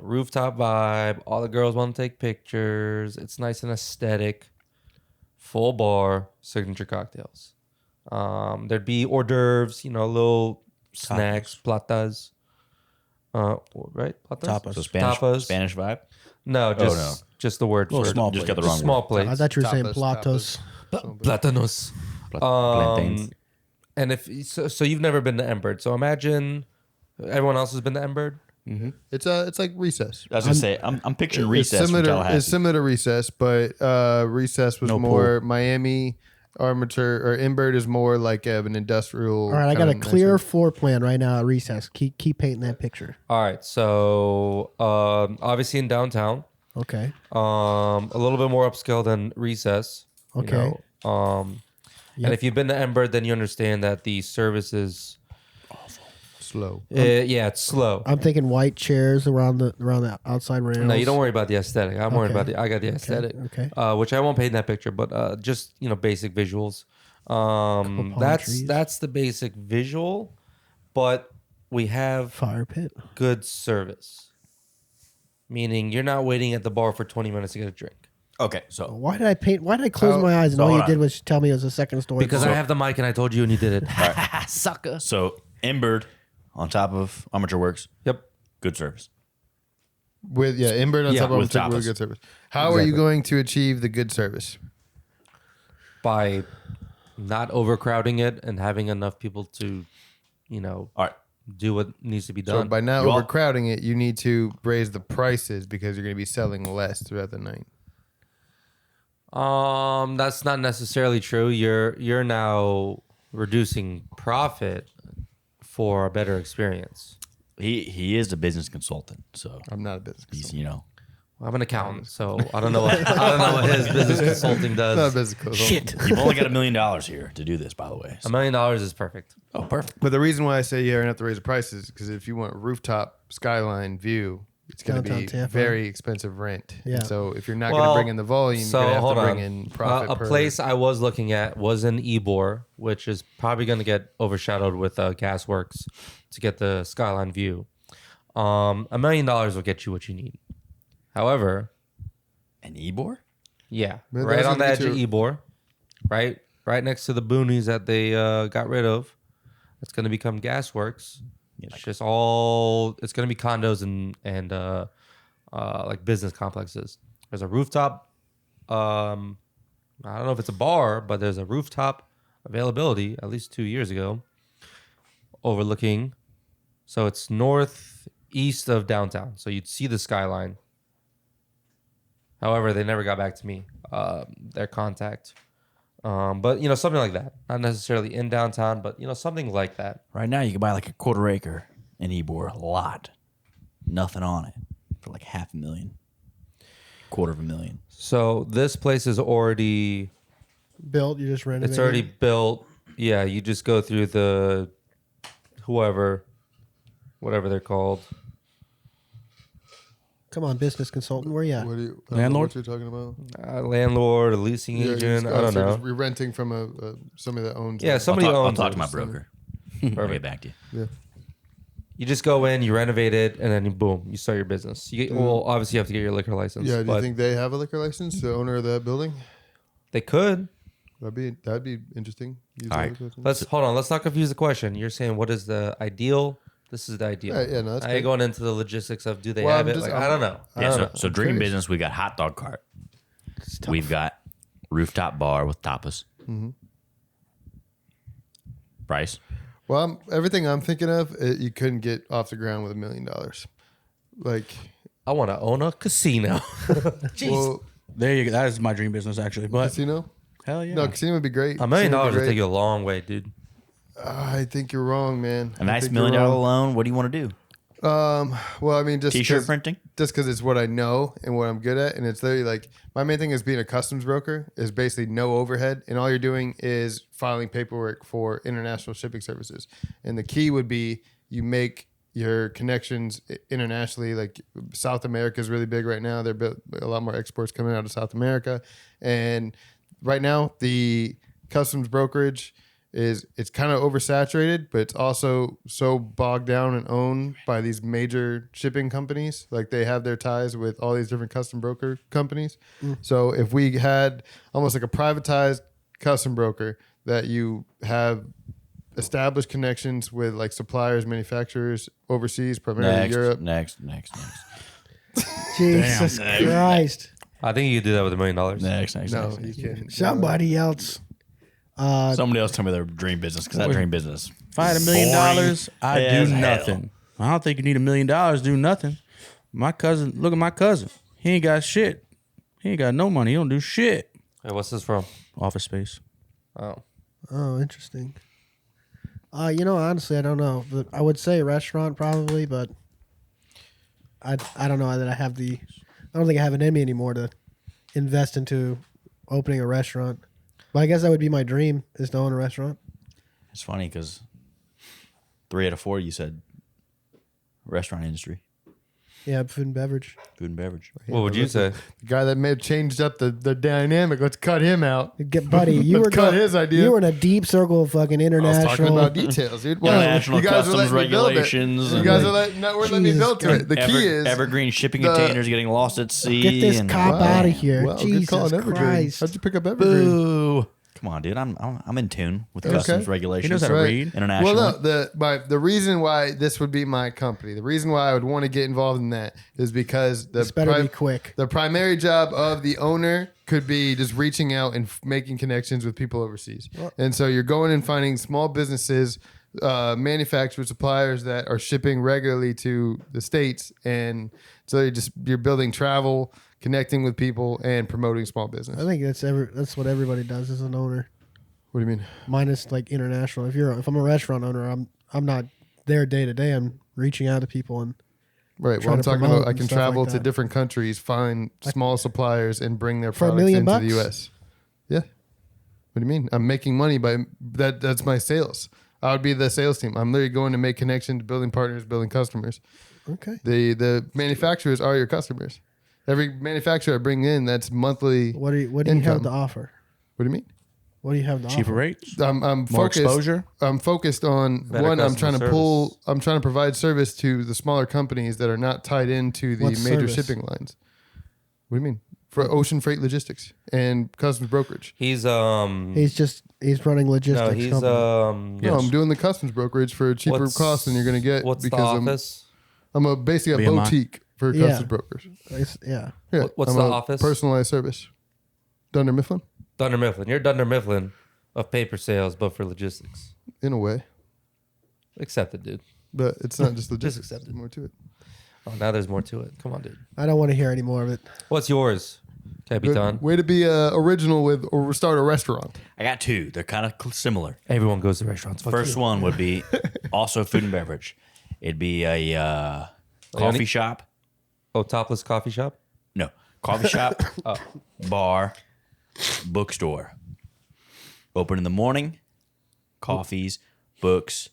rooftop vibe. All the girls want to take pictures. It's nice and aesthetic. Full bar, signature cocktails. There'd be hors d'oeuvres, little snacks, platas. Right? Platas? Tapas. So Spanish, Tapas. Spanish vibe. No, just the word Little for small Just got the plates. wrong small word. plates. I thought you were saying Tapas, platos. Platanos. Plantains. And if so, you've never been to Emberd. So imagine everyone else has been to Emberd. It's like Recess. I was gonna say, I'm picturing It's Recess from similar, Tallahassee. it's similar to Recess, but Recess was No more Miami armature, or Imbird is more like an industrial. All right, I got a kinda clear nicer- floor plan right now at recess. Keep painting that picture. All right. So obviously in downtown, Okay. a little bit more upscale than Recess. Okay. And if you've been to Emberd, then you understand that the service is slow. it's slow. I'm thinking white chairs around the outside rails. No, you don't worry about the aesthetic. I'm worried Okay. about I got the aesthetic. Okay. Which I won't paint in that picture, but just basic visuals. palm trees. That's the basic visual, but we have Fire pit. good service. Meaning you're not waiting at the bar for 20 minutes to get a drink. Okay, so Why did I paint? Why did I close my eyes and so all you hold on. did was tell me it was a second story? Because bar? I have the mic and I told you and you did it. sucker. so Emberd on top of Armature Works, Yep. good service. With Imbird on Yeah, top of with them, really tapas. good service. How are you going to achieve the good service? By not overcrowding it and having enough people to, All right, do what needs to be So done. by not You all- overcrowding it, you need to raise the prices because you're going to be selling less throughout the night. That's not necessarily true. You're now reducing profit for a better experience. he is a business consultant, so I'm not a business he's consultant. I'm an accountant, so I don't know what his business consulting Not a does. business consultant. shit. You've only got $1 million here to do this, by the way. $1 million is perfect. Oh, perfect. But the reason why I say you're going to have to raise the prices is because if you want a rooftop skyline view, it's going to Downtown be Tampa. very expensive rent. Yeah. And so if you're not going to bring in the volume, so you're going to hold have to on. bring in profit A per place I was looking at was in Ybor, which is probably going to get overshadowed with Gasworks to get the skyline view. $1 million will get you what you need. However, An Ebor? yeah, Man, right that's on the gonna edge be of Ybor, right next to the boonies that they got rid of. It's going to become Gasworks. It's just all. It's going to be condos and like business complexes. There's a rooftop. I don't know if it's a bar, but there's a rooftop availability at least 2 years ago, overlooking. So it's northeast of downtown. So you'd see the skyline. However, they never got back to me. Their contact. But something like that. Not necessarily in downtown, but something like that. Right now, you can buy like a quarter acre in Ebor, a lot. Nothing on it for like $500,000. $250,000. So this place is already. Built. You just renovated. It's already built. Yeah, you just go through the whatever they're called. Come on, business consultant. Where you at? What do you, I don't know what you're talking about? Landlord, a leasing Yeah, agent. you're I don't so know. just renting from somebody that owns. Yeah, it. somebody I'll owns talk it. to my broker. I'll get back to you. Yeah. You just go in, you renovate it, and then boom, you start your business. You get, well, obviously you have to get your liquor license. Yeah. Do but you think they have a liquor license? The owner of that building? they could? That'd be interesting. Use All a right. liquor license. Let's hold on. Let's not confuse the question. You're saying what is the ideal? This is the ideal. Yeah, no, that's I ain't good. going into the logistics of do they Well, have I'm it? just- I don't know. I Yeah, don't so, know. so dream curious. business, we got hot dog cart. We've got rooftop bar with tapas. Bryce. Well, everything I'm thinking of, you couldn't get off the ground with $1 million. Like, I want to own a casino. Jeez. well, There you go. That is my dream business, actually. But casino? hell yeah. No, casino would be great. $1 million Casino would would be take great. you a long way, dude. I think you're wrong, man. A I nice think $1 million you're wrong. loan. What do you want to do? Well, I mean, T-shirt printing. just because it's what I know and what I'm good at, and it's literally like my main thing is being a customs broker is basically no overhead, and all you're doing is filing paperwork for international shipping services. And the key would be you make your connections internationally. Like South America is really big right now. There's a lot more exports coming out of South America, and right now the customs brokerage it's kind of oversaturated, but it's also so bogged down and owned by these major shipping companies. Like they have their ties with all these different custom broker companies. So if we had almost like a privatized custom broker that you have established connections with like suppliers, manufacturers overseas, primarily Europe. Next. Jesus Christ. I think you could do that with $1 million. Next. No, you can't. Somebody else. Somebody else tell me their dream business because that dream business. If I had $1 million, I'd as do hell. nothing. I don't think you need $1 million to do nothing. My cousin, look at my cousin. He ain't got shit. He ain't got no money. He don't do shit. Hey, what's this from? Office Space. Oh. Oh, interesting. Honestly, I don't know. But I would say restaurant probably, but I don't know that I don't think I have it in me anymore to invest into opening a restaurant. But I guess that would be my dream is to own a restaurant. It's funny because 3 out of 4 you said restaurant industry, Yeah, food and beverage. food and beverage. What would you say? The guy that may have changed up the dynamic. Let's cut him out. Buddy, you were cut his idea. You were in a deep circle of fucking I was international. talking about details, dude. Well, International you guys are customs letting me build it. regulations You and guys are letting me build to it. The key is evergreen shipping the- containers getting lost at sea. Get this and- cop out of here. Wow, good Jesus call on Evergreen. Christ. How'd you pick up Evergreen? Boo! Come on, dude. I'm in tune with customs regulations. He knows how to Right. read. Internationally. Well, no, the reason why this would be my company, the reason why I would want to get involved in that is because This better be quick. the primary job of the owner could be just reaching out and making connections with people overseas. And so you're going and finding small businesses, manufacturers, suppliers that are shipping regularly to the States. And so you're building travel, connecting with people, and promoting small business. I think that's what everybody does as an owner, What do you mean? minus like international. If I'm a restaurant owner, I'm not there day to day. I'm reaching out to people and Right. Well, trying I'm to talking promote about I and can stuff travel like to that. different countries, find small suppliers, and bring their For $1 products million into bucks? the U.S. Yeah. What do you mean? I'm making money by that. That's my sales. I would be the sales team. I'm literally going to make connections, building partners, building customers. okay. The manufacturers are your customers. Every manufacturer I bring in, that's monthly. What do you have income. to offer? What do you mean? What do you have to Cheaper offer? rates. I'm More focused. exposure. I'm focused on Better one. I'm customer trying to pull. I'm trying to provide service to the smaller companies that are not tied into the What major service? shipping lines. What do you mean? For ocean freight logistics and customs brokerage. He's He's running logistics. no, he's company. No, I'm doing the customs brokerage for a cheaper What's- cost than you're going to get what's the because office? I'm basically a BMI. boutique for Yeah. customs brokers. Yeah. Yeah, What's I'm the a office? Personalized service. Dunder Mifflin, Dunder Mifflin. You're Dunder Mifflin of paper sales, but for logistics. in a way, Accepted, dude. but it's not just logistics. accept it. There's more to it. Oh, now there's more to it. Come on, dude. I don't want to hear any more of it. What's yours, Capitan? Way to be original with or start a restaurant. I got 2. They're kind of similar. Everyone goes to restaurants. Fuck First you. one would be also food and beverage. It'd be a coffee shop. Oh, topless coffee shop. No, coffee shop, bar, bookstore. Open in the morning, coffees, books,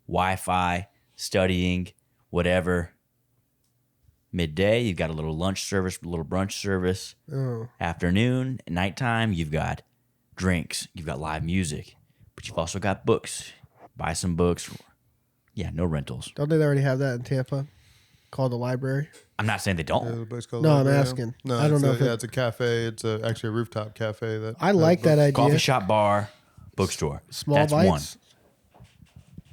Wi-Fi, studying, whatever. Midday, you've got a little lunch service, a little brunch service. Oh. Afternoon, nighttime, you've got drinks, you've got live music, but you've also got books. Buy some books. Yeah, no rentals. Don't they already have that in Tampa? Called the library. I'm not saying they don't. The place called No, I'm Library. asking. No, I don't it's know a- if it- yeah, it's a cafe. It's actually a rooftop cafe. That I like that idea. Coffee shop, bar, bookstore. Small That's bites. one.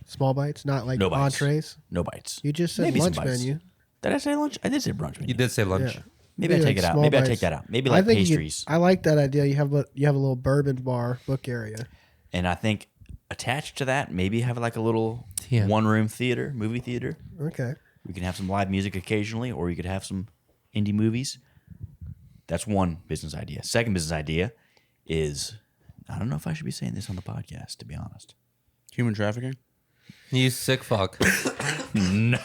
Small bites, not like No bites. entrees. No bites. You just said Maybe some lunch bites. menu. Did I say lunch? I did say brunch menu. You did say lunch. Yeah. Maybe I Maybe take like it out. small Maybe I bites. take that out. Maybe I like think pastries. I like that idea. You have a little bourbon bar book area. And I think attached to that, maybe have like a little Yeah. one-room theater, movie theater. Okay. We can have some live music occasionally, or you could have some indie movies. That's one business idea. Second business idea is, I don't know if I should be saying this on the podcast, to be honest. Human trafficking. You sick fuck. No.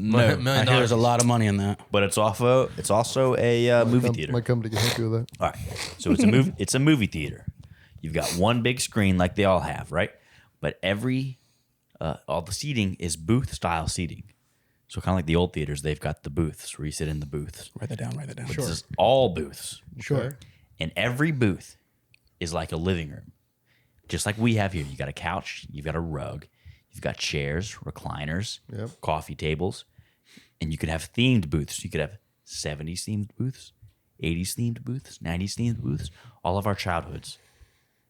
No, I hear there's a lot of money in that. but it's also a movie theater. My company can help you with that. All right, so it's a movie. It's a movie theater. You've got one big screen like they all have, right? But all the seating is booth style seating. So kind of like the old theaters, they've got the booths where you sit in the booths. Write that down. This is all booths, Sure. and every booth is like a living room, just like we have here. You got a couch, you've got a rug, you've got chairs, recliners, coffee tables, and you could have themed booths. You could have 70s themed booths, 80s themed booths, 90s themed booths, all of our childhoods.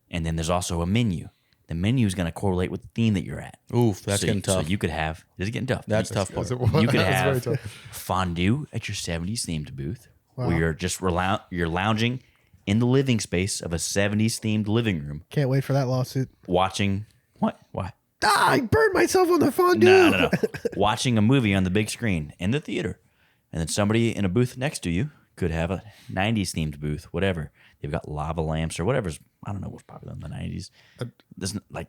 And then there's also a menu. The menu is going to correlate with the theme that you're at. Oof, that's getting tough. So you could have, is it getting tough? That's tough part. You could That's very have tough. fondue at your 70s themed booth, Wow. where you're just you're lounging in the living space of a 70s themed living room, Can't wait for that lawsuit. watching what? Why? Ah, I burned myself on the fondue. No. Watching a movie on the big screen in the theater, and then somebody in a booth next to you could have a 90s themed booth, whatever. They've got lava lamps or whatever's, I don't know what's popular in the 90s. This like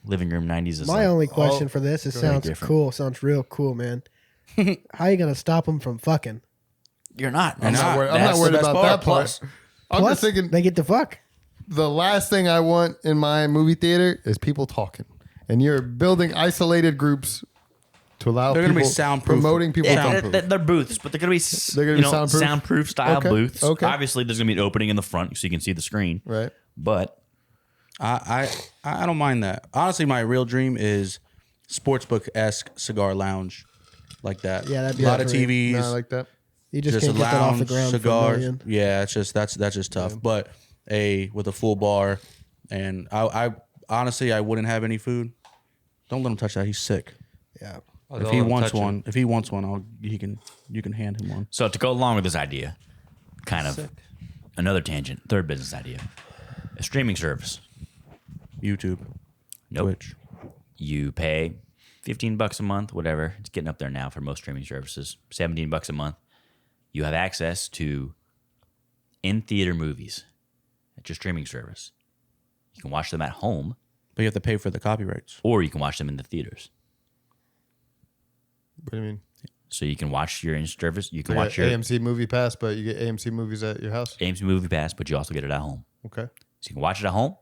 living room 90s is My like, only question for this, it sounds different. cool. Sounds real cool, man. How you gonna stop them from fucking? you're not. I'm not worried That's the about best that part. part. Plus, I'm Plus, just thinking they get to fuck. the last thing I want in my movie theater is people talking. And you're building isolated groups to allow They're people gonna be soundproof. promoting people. They're booths, but they're gonna be They're gonna be soundproof? style Okay, booths. okay. Obviously, there's gonna be an opening in the front so you can see the screen. Right. But I don't mind that. Honestly, my real dream is sportsbook-esque cigar lounge like that. Yeah, that'd be a lot of great. TVs. No, I like that. You just, just can't a get that off the lounge, ground for a cigars. million. Yeah, it's just that's just tough. But with a full bar, and I honestly I wouldn't have any food. Don't let him touch that. He's sick. Yeah. If he wants one, you can hand him one. so to go along with this idea, kind of another tangent, third business idea, a streaming service. YouTube, Nope. Twitch. You pay $15 a month, whatever. It's getting up there now for most streaming services. $17 a month. You have access to in-theater movies at your streaming service. You can watch them at home, But you have to pay for the copyrights. or you can watch them in the theaters. What do you mean? So you can watch your in-service. You can You watch got your AMC Movie Pass, but you get AMC movies at your house. AMC Movie Pass, but you also get it at home. Okay. So you can watch it at home,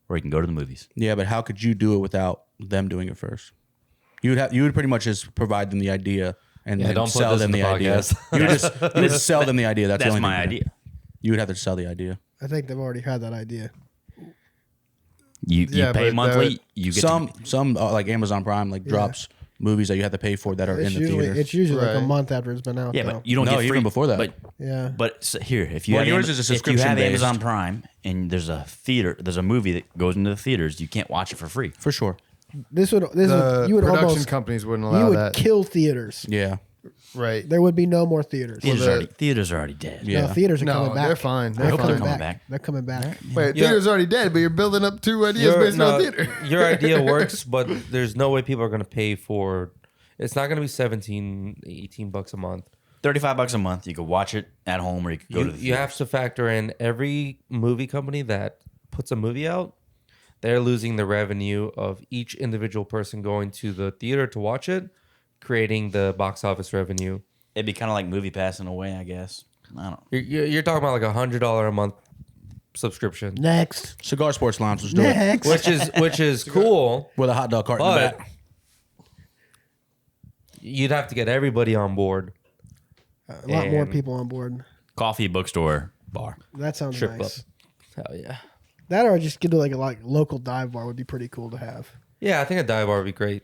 or you can go to the movies. Yeah, but how could you do it without them doing it first? You would pretty much just provide them the idea and then don't put sell this them in the the idea. podcast. You would just sell them the idea. That's the That's only my thing. idea. You would have to sell the idea. I think they've already had that idea. You Yeah, pay but monthly. You get Some like Amazon Prime drops movies that you have to pay for that are It's in the usually, theater. it's usually like a Right. month after it's been out. yeah, though. but you don't No, get free even before that. But yeah. here, if you Well, have yours is a if you subscription have based. Amazon Prime and there's a movie that goes into the theaters, you can't watch it for free. For sure. This would The you would production almost companies wouldn't you allow would that. kill theaters. Yeah. Right. There would be no more theaters. Theaters are already dead. Yeah. No, theaters are No, coming back. they're fine. They're I hope coming they're coming back. back. They're coming back. Wait, Yeah. theater's already dead, but you're building up two ideas based on theater. Your idea works, but there's no way people are going to pay for. It's not going to be 17, 18 bucks a month. $35 a month. You could watch it at home, or you could go to the You have theaters. to factor in every movie company that puts a movie out. They're losing the revenue of each individual person going to the theater to watch it, creating the box office revenue. It'd be kind of like Movie Pass in a way, I guess. I don't. You're talking about like $100 a month subscription, Next. Cigar Sports Lounge was doing it Next. which is cool, with a hot dog cart in the but back. you'd have to get everybody on board. A lot more And- people on board. Coffee, bookstore, bar. That sounds Strip nice. club. Hell yeah. That or just get to like a local dive bar would be pretty cool to have. Yeah, I think a dive bar would be great.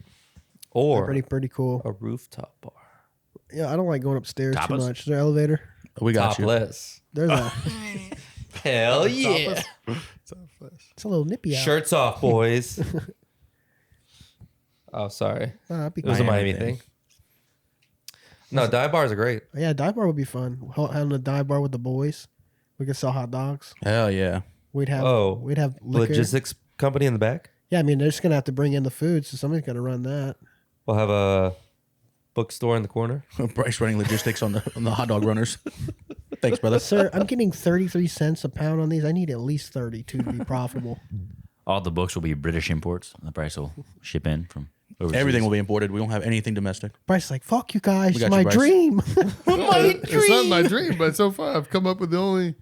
Or Pretty cool. a rooftop bar. Yeah, I don't like going upstairs too Tapas? much. Is there an elevator? We got you. Topless. There's a. Hell yeah. It's a little nippy out. Shirts off, boys. Oh, sorry. Oh, that'd be It was a cool. Miami thing. No, dive bars are great. Yeah, dive bar would be fun. Having a dive bar with the boys. We could sell hot dogs. Hell yeah. We'd have liquor. Logistics company in the back. Yeah, I mean they're just gonna have to bring in the food, so somebody's gotta run that. We'll have a bookstore in the corner. Bryce running logistics on the hot dog runners. Thanks, brother. Sir, I'm getting 33 cents a pound on these. I need at least 32 to be profitable. All the books will be British imports. The price will ship in from. overseas. Everything will be imported. We don't have anything domestic. Bryce is like, fuck you guys. We It's got you, my Bryce. dream. It's not my dream, but so far I've come up with the only.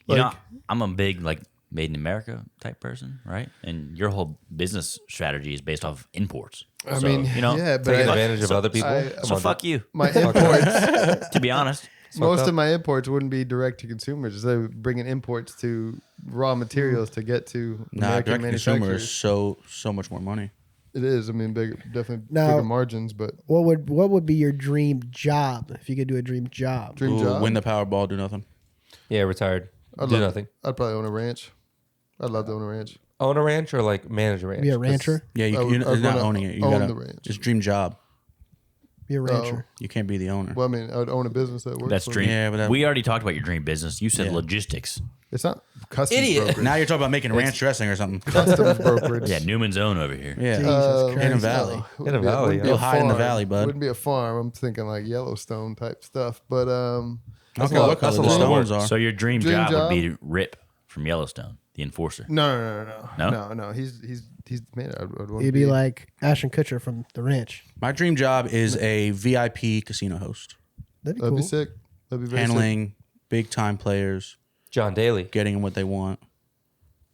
You know, I'm a big like made in America type person, right? And your whole business strategy is based off imports. I So, mean, you know, yeah, but Taking I- advantage of other people. I- so fuck you. my imports, To be honest, most of my imports wouldn't be direct to consumers. They would bring in imports to raw materials to get to Nah, American direct to consumer manufacturers. is so much more money. It is. I mean, definitely Now- bigger margins, but what would be your dream job if you could do a dream job? dream Ooh, job. win the Powerball, do nothing. Yeah, retired. I'd Do love- nothing. I'd probably own a ranch. I'd love to own a ranch. Own a ranch or like manage a ranch? Be a rancher. Yeah, I you're would not wanna owning it. You own gotta the ranch. just dream job. Be a rancher. You can't be the owner. Well, I mean, I would own a business that works. that's for dream. Yeah, but that- we already talked about your dream business. You said Yeah. logistics. It's not customs Idiot. brokerage. Now you're talking about making ranch dressing or something. Customs brokerage. Yeah, Newman's Own over here. Yeah. Jesus Christ. In a valley. In a valley, You'll hide in the valley, bud. Wouldn't be a farm. I'm thinking like Yellowstone type stuff. But I don't care a lot- what color that's a the lot of stones are. So your dream, Dream job, job? would be Rip from Yellowstone, the enforcer. no. He's man. I'd want to You'd be like Ashton Kutcher from The Ranch. My dream job is a VIP casino host, That'd be That'd cool. be sick. That'd be very sick. handling big time players, John Daly. getting them what they want,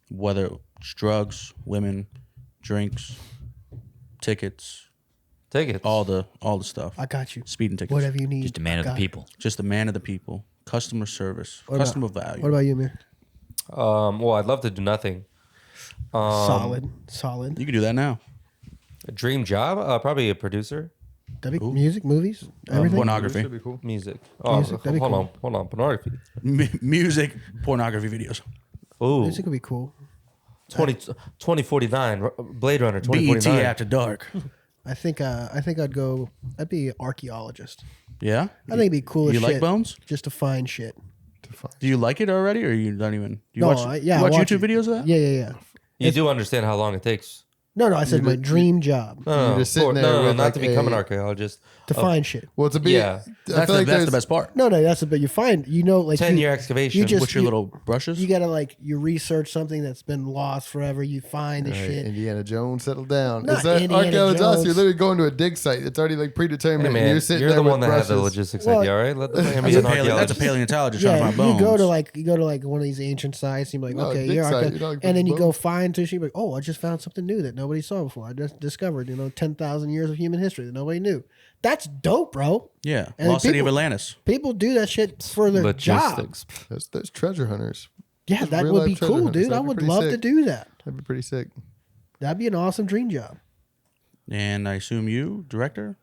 whether it's drugs, women, drinks, tickets, Tickets. all the stuff. I got you. Speeding tickets. Whatever you need. Just a man I of the got people. Just the man of the people. Customer service. What about- customer value. What about you, Amir? Well, I'd love to do nothing. Solid. You can do that now. A dream job? Probably a producer. That'd be music, movies, everything. Pornography. That'd be cool. Music. Music, that'd be hold cool. on. Pornography. Music, pornography videos. Ooh. Music would be cool. 2049. Blade Runner BET 2049. After Dark. I think I'd go. I'd be an archaeologist. Yeah? I think it'd be cool as You shit. like bones? Just to find shit. Do you like it already, or you don't even? Do you No, watch, I you watch YouTube it. videos of that? Yeah. You do understand how long it takes. No, I said my dream job No, You're just sitting there with not like to become an a- archaeologist. to find shit. Well, to be. Yeah. I feel like That's there's the best part. No, that's it. But you find, like 10-year excavation. You just With your little brushes? You gotta you research something that's been lost forever. You find the Right, shit. Indiana Jones, settle down. Not It's that Indiana archaeologist. Jones. You're literally going to a dig site. It's already like predetermined. Hey, and man, you're sitting you're there the with one that had the brushes. logistics Well, idea, all right? Let the man be That's an a archaeologist. paleontologist trying to Yeah, find bones. you go to like one of these ancient sites. And you're like, No, okay, dig you're site, archae- you know, like and then you go bones. find to sheep. Like, oh, I just found something new that nobody saw before. I just discovered, 10,000 years of human history that nobody knew. That's dope, bro. Yeah. And Lost City of people- Atlantis. People do that shit for their job. Logistics. There's treasure hunters. Yeah, that real would life be treasure cool, hunters. dude. I That'd be would pretty love to sick. do that. That'd be pretty sick. That'd be an awesome dream job. And I assume you, director?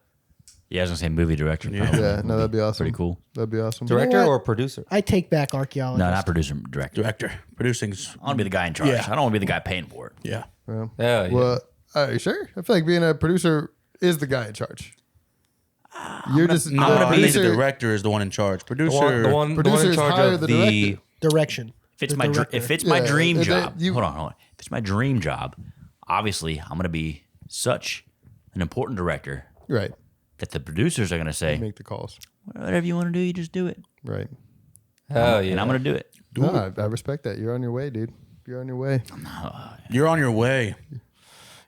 Yeah, I was gonna say movie director. Yeah. probably. Yeah, no, that'd be awesome. Pretty cool. That'd be awesome. Director what? or producer? I take back archaeologist. No, not producer, director. Director. Producing's. I want to be the guy in charge. Yeah. I don't want to be the guy paying for it. Yeah. Yeah. Yeah. Well, are you sure? I feel like being a producer is the guy in charge. You're just No, the I think the producer. director is the one in charge. Producer. The one in Producers charge hire of the the. director. Direction. If it's The my director. if it's my Yeah, dream they- job, you- hold on. If it's my dream job, obviously I'm gonna be such an important director Right. that the producers are gonna say, Make the calls. whatever you want to do, you just do it, Right. Hell yeah. and I'm gonna do it. No, I respect that. You're on your way, dude. You're on your way. You're on your way.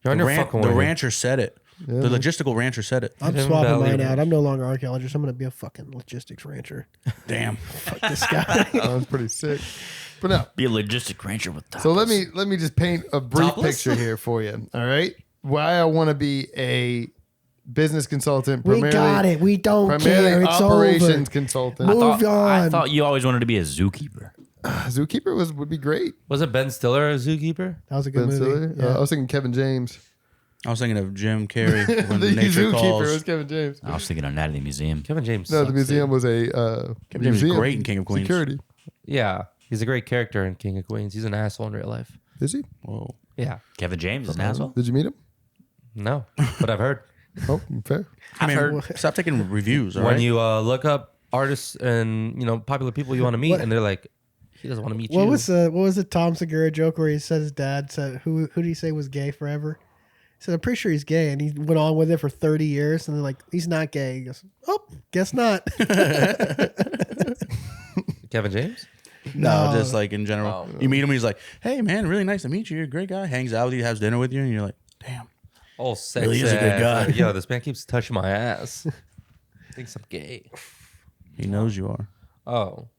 You're on The, your fucking the way. rancher said it. Yeah. The logistical rancher said it. I'm Hidden swapping Valley mine out. Ranch. I'm no longer archaeologist. I'm gonna be a fucking logistics rancher. Damn. Fuck this guy. Sounds pretty sick. But no. Be a logistic rancher with top. So let me just paint a brief Topless? picture here for you. All right. Why I want to be a business consultant. We got it. We don't Primarily care. It's operations over. consultant. Move I on. thought you always wanted to be a zookeeper. Zookeeper would be great. Was it Ben Stiller, a zookeeper? That was a good Ben movie. Stiller. Yeah. I was thinking Kevin James. I was thinking of Jim Carrey when The nature zookeeper calls. was Kevin James. I was thinking of Night at the Museum. Kevin James. No, the sucks, museum dude. was a Kevin James is museum. great in King of Queens. Security. Yeah. He's a great character in King of Queens. He's an asshole in real life. Is he? Whoa. Yeah. Kevin James is an asshole. Did you meet him? No, but I've heard. Oh, fair. I mean, stop taking reviews, all when right? you look up artists and popular people you want to meet, What- and they're like, he doesn't want to meet What you. was the Tom Segura joke where he said his dad said who did he say was gay forever? He said I'm pretty sure he's gay, and he went on with it for 30 years, and they're like he's not gay. He goes, oh, guess not. Kevin James? No, just like in general. You meet him, he's like, hey, man, really nice to meet you. You're a great guy. Hangs out with you, has dinner with you, and you're like, damn. Oh, sex. Really is a good guy. Yo, this man keeps touching my ass. Thinks I'm gay. He knows you are. Oh.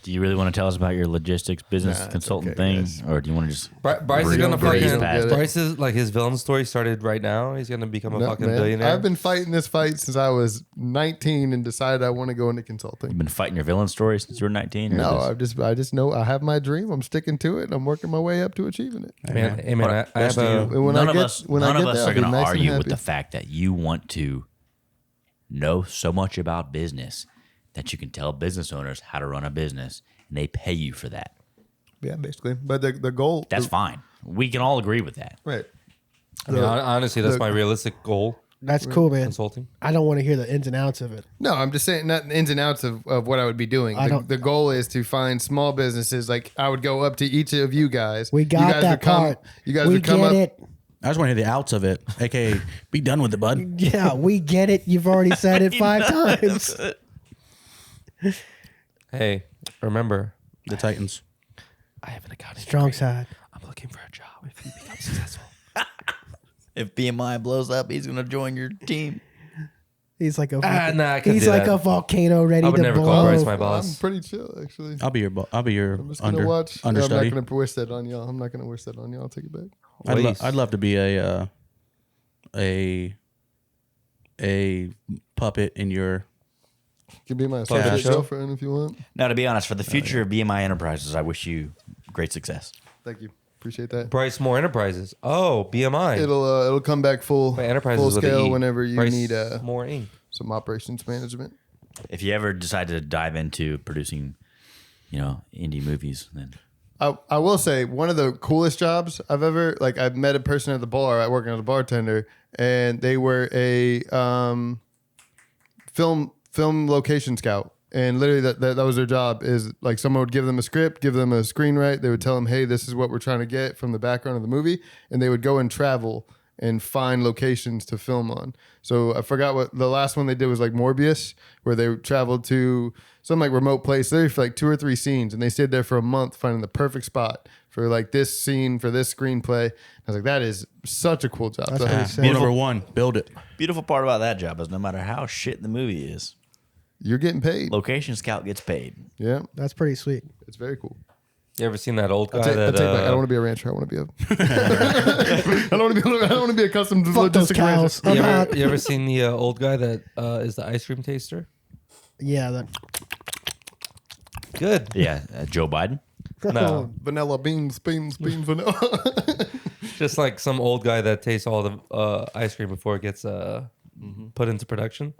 Do you really want to tell us about your logistics business Nah, it's consultant okay, thing, guys. or do you want to just? Bryce is breeze gonna fucking. past it? Bryce is like his villain story started right now. He's gonna become a No, fucking man. billionaire. I've been fighting this fight since I was 19 and decided I want to go into consulting. You've been fighting your villain story since you were 19. Or No, this- I just know I have my dream. I'm sticking to it, and I'm working my way up to achieving it. Man, hey man, I have Best of a. you. And when none I of get, us, when none I of get us there, are I'll be going to nice and argue with happy. the fact that you want to know so much about business that you can tell business owners how to run a business, and they pay you for that. Yeah, basically. But the goal. That's fine. We can all agree with that. right. I mean, honestly, that's my realistic goal. That's cool, man. Consulting. I don't want to hear the ins and outs of it. No, I'm just saying not the ins and outs of what I would be doing. The goal is to find small businesses. Like I would go up to each of you guys. We You got guys that would come, part. You guys we would come get up. it. I just want to hear the outs of it, aka be done with it, bud. Yeah, we get it. You've already said it 5 times. Hey, remember, The Titans. I have an accounting. Strong degree. side. I'm looking for a job if you become successful. If BMI blows up, he's going to join your team. He's like a I couldn't he's do like that. a volcano ready I would to never blow. call Bryce my I'm boss. pretty chill, actually. I'll be your. I'm just gonna watch. I'm understudy. not gonna wish that on y'all. I'm not gonna wish that on y'all. I'll take it back. I'd love to be a puppet in your. You can be my Puppet associate show? girlfriend if you want. Now, to be honest, for the future of BMI Enterprises, I wish you great success. Thank you. Appreciate that. Bryce More Enterprises. Oh, BMI. It'll come back full Wait, Enterprises full with an scale E. whenever you Bryce need More Inc. some operations management. If you ever decide to dive into producing, indie movies, then I will say one of the coolest jobs I've ever I've met a person at the bar. I working as a bartender, and they were a film location scout. And literally, that was their job. Is like someone would give them a script, give them a screenwrite. They would tell them, "Hey, this is what we're trying to get from the background of the movie," and they would go and travel and find locations to film on. So I forgot what the last one they did was like Morbius, where they traveled to some remote place there for 2 or 3 scenes, and they stayed there for a month finding the perfect spot for this scene for this screenplay. I was like, that is such a cool job. That's So, pretty Rule sick. number 1, build it. beautiful part about that job is no matter how shit the movie is, you're getting paid. location scout gets paid. Yeah, That's pretty sweet. it's very cool. You ever seen that old guy I take that? back. I don't want to be a rancher. I want to be a. I don't want to be accustomed to Fuck those logistic rancher. cows. I'm out. you ever seen the old guy that is the ice cream taster? Yeah, that. Good. Yeah, Joe Biden. No, Vanilla beans, vanilla. just like some old guy that tastes all the ice cream before it gets put into production.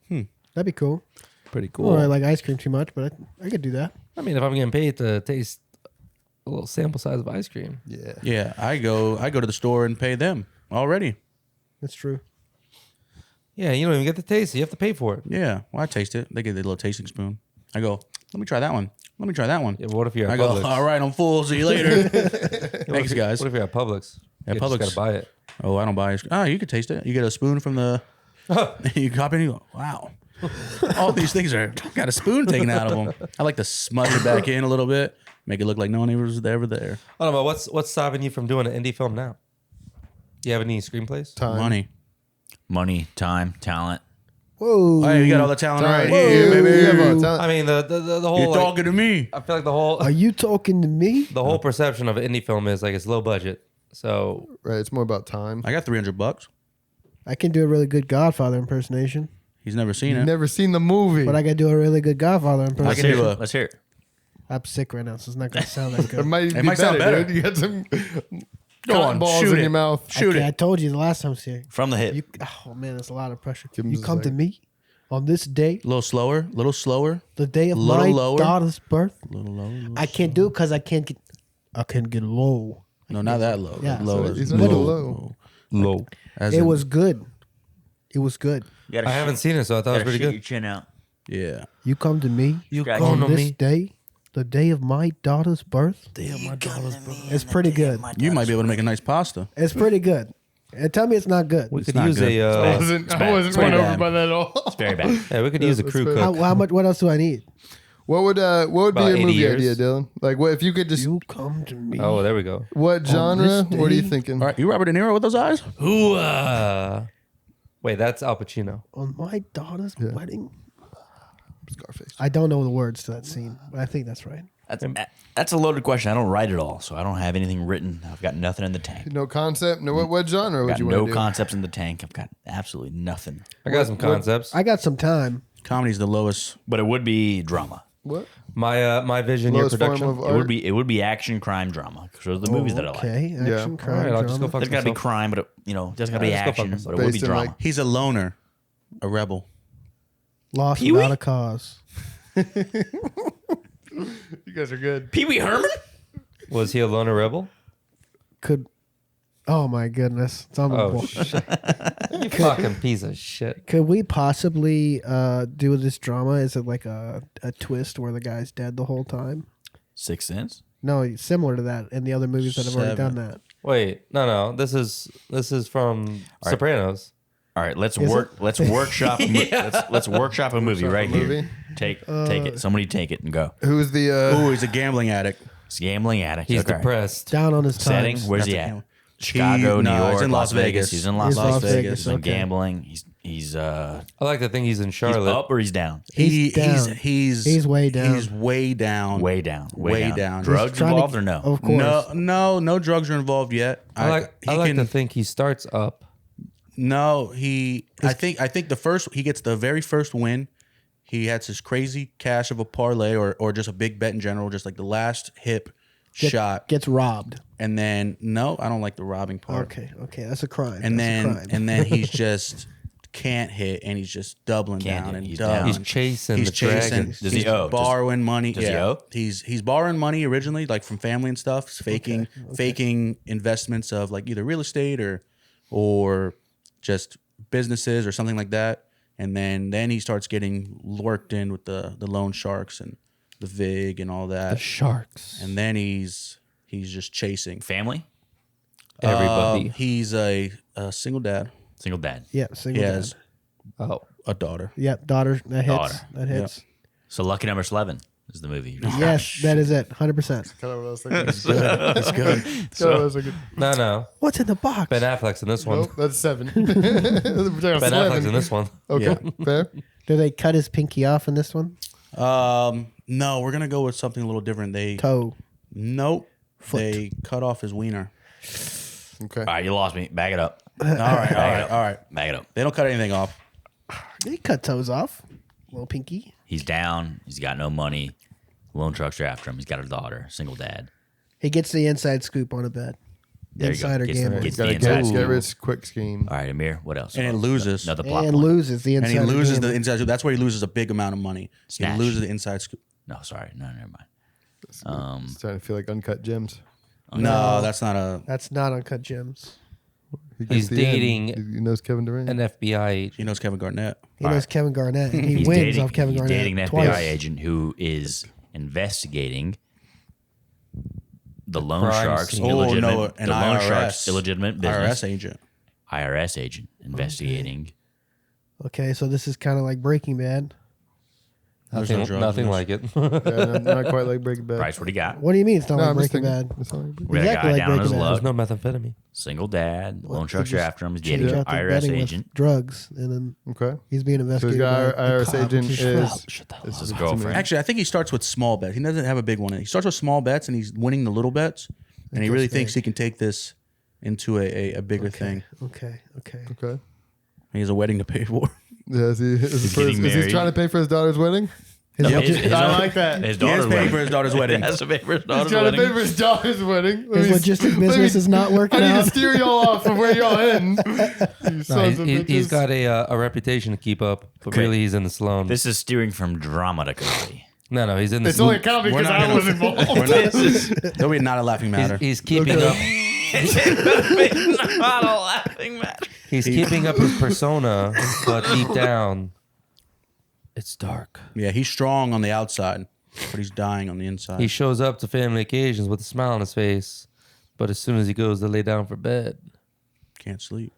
That'd be cool. Pretty Cool. cool. I like ice cream too much, but I could do that. I mean, if I'm getting paid to taste a little sample size of ice cream, Yeah. Yeah, I go to the store and pay them already. That's true. yeah, you don't even get the taste. You have to pay for it. Yeah, well, I taste it. They get the little tasting spoon. I go, let me try that one. Let me try that one. Yeah, but what if you're I at go, Publix? all right, I'm full. See you later. Thanks, guys. What if you're at Publix? At You just Publix. gotta buy it. Oh, I don't buy ice cream. Oh, you can taste it. You get a spoon from the. You cop it and you go, wow. All these things got a spoon taken out of them. I like to smudge it back in a little bit, make it look like no one was ever there. I don't know. What's stopping you from doing an indie film now? Do you have any screenplays? Time. Money, time, talent. Whoa. Hey, you got all the talent right Time. here, You baby. have all the talent. I mean, the whole. You're like, talking to me. I feel like the whole Are you talking to me? the whole perception of an indie film is like it's low budget. So Right. It's more about time. I got $300. I can do a really good Godfather impersonation, He's never seen You've it. never seen the movie. but I can do a really good Godfather I impersonation. can do a. Let's hear it. I'm sick right now, so it's not gonna sound that it good. might, be might sound better. dude. You got some Go cotton on, balls shoot in it. your mouth. Shoot I it. told you the last time I was here. From the hip. Oh man, that's a lot of pressure. Give him You just come like- to me on this day, A little slower. Little slower. the day of Little my lower. daughter's birth. Little lower. Little I can't do it because I can't get. I can get low. No, not that low. Yeah. Lower. He's a little low. low. As It in- was good. It was good. You gotta I haven't seen it, so I thought it was pretty Your good. chin out. Yeah. You come to me You Got come on to this me. day, the day of my daughter's birth. It's pretty good. You might be able to make a nice pasta. It's pretty good. And tell me it's not good. We could not use good. a. I wasn't bad. run It's pretty over bad. by that at all. It's very bad. Yeah, we could use a That's crew fair. cook. How much? What else do I need? What would be About your 80 movie years. idea, Dylan? Like, what if you could just You come to me. Oh, there we go. what genre? this What are you day- thinking? All right, you Robert De Niro with those eyes? Ooh, wait, that's Al Pacino. On my daughter's wedding. Scarface. I don't know the words to that scene, but I think that's right. That's a loaded question. I don't write it all, so I don't have anything written. I've got nothing in the tank. No concept. No. What genre would Got you want no to do? concepts in the tank. I've got absolutely nothing. I got some concepts. I got some time. Comedy's the lowest. But it would be drama. What? My vision, your Lowest form production. of It art. would be action, crime, drama. Because those are the movies that I like. Okay, action, Yeah. crime, All right, I'll just go drama. fuck There's got to be myself. crime, but it doesn't got to be just go fuck action. myself. But it would be Based in, drama. like- He's a loner, a rebel. Lost Pee-wee? without a cause. You guys are good. Pee Wee Herman? Was he a loner rebel? Could. Oh my goodness, it's unbelievable. Oh shit! You fucking piece of shit. Could we possibly do this drama? Is it like a twist where the guy's dead the whole time? Sixth Sense? No, similar to that in the other movies that have already done Seven. that. Wait, no. This is from right. Sopranos. All right, let's Is work. Let's workshop. Let's workshop a movie right movie? here. Take it. Somebody take it and go. Who's the? Oh, he's a gambling addict. It's gambling addict. He's Okay. depressed. Down on his Setting. times. Where's he That's a at? gambling. Chicago, New No, York, he's in Las Vegas. He's in He's Las Vegas. Vegas, He's been okay. gambling. He's I like to think he's in he's Charlotte. up or he's down. He's down. He's way down. He's way down. Way down. Way down. Drugs He's trying to- involved or no? Of course. No drugs are involved yet. I like to think he starts up. No, I think he gets the very first win. He has his crazy cash of a parlay or just a big bet in general, just like the last hip shot. Gets robbed. And then no, I don't like the robbing part. Okay, that's a crime. And That's a then crime. and then he's just can't hit and he's just doubling Can't down hit. and He's doubling. down. He's chasing He's the chasing. dragons. Does he he's owe? borrowing money. does he yeah, owe? he's borrowing money originally, like from family and stuff. Faking investments of like either real estate or just businesses or something like that. And then he starts getting worked in with the loan sharks and the VIG and all that. the sharks. And then he's just chasing. Family? Everybody. He's a single dad. Single dad. Yeah, He single has dad. Oh, a daughter. Yep, daughter. That hits. Daughter. That hits. So Lucky Number 11 is the movie. Yes, that is it. 100%. Kind of what I was thinking. It's good. Kind of what I was thinking. no. What's in the box? Ben Affleck's in this one. Nope, that's 7. Ben Affleck's in this one. Okay, fair. Do they cut his pinky off in this one? No, we're gonna go with something a little different. Toe. Nope. Foot. They cut off his wiener. Okay. All right, you lost me. Back it up. All right. Back it up. They don't cut anything off. They cut toes off. Little pinky. He's down. He's got no money. Loan trucks are after him. He's got a daughter. Single dad. He gets the inside scoop on a bet. There you go. Insider Gets the- gambling. gets Got the to inside get scoop. rich quick scheme. All right, Amir. What else? And it loses. Another plot And point. loses the And inside. he loses the inside scoop. That's where he loses a big amount of money. Snatch. He loses the inside scoop. No, sorry. No, never mind. It's starting to feel like uncut gems. No, that's not a. That's not uncut gems. He gets He's the end. dating He knows Kevin Durant. an FBI agent. He knows Kevin Garnett. He knows Kevin Garnett, and he He's wins dating, off Kevin he's Garnett dating an twice. FBI agent who is investigating the loan crime sharks, scene. illegitimate, an the loan IRS, sharks, illegitimate business. IRS agent. IRS agent investigating. Okay, so this is kind of like Breaking Bad. There's no drugs Nothing in like it. Yeah, not quite like Breaking Bad. Bryce, what do you got? What do you mean it's not No, like I'm just Breaking thinking. Bad? It's not like Breaking We got a Exactly guy like down on his Breaking Bad. luck. There's no methamphetamine. Single dad. Loan Well, sharks he are just after him. He's changed dating an out the IRS betting with agent. drugs, and then Okay. he's being So he's investigated. got by IRS the cop, agent which is His girlfriend. Actually, I think he starts with small bets. He doesn't have a big one. He starts with small bets and he's winning the little bets. And he goes really big. thinks he can take this into a bigger thing. Okay. Okay. He has a wedding to pay for. Yeah, is he getting married. trying to pay for his daughter's wedding? His No, legit- his I own- like that. His He has daughter's paid wedding. for his daughter's wedding. He has to pay for his He's daughter's trying to pay wedding. for his daughter's wedding. his logistic business is not working I need out. to steer y'all off of where y'all end. You sons of He's bitches. got a reputation to keep up, but Okay. really he's in the slums. This is steering from drama to comedy. No, he's in the It's only a slums. comedy We're because not I gonna- was involved. We're not, there'll be not a laughing matter. He's keeping Okay. up. Not a laughing matter. He's keeping up his persona, but deep down, it's dark. Yeah, he's strong on the outside, but he's dying on the inside. He shows up to family occasions with a smile on his face, but as soon as he goes to lay down for bed, Can't sleep.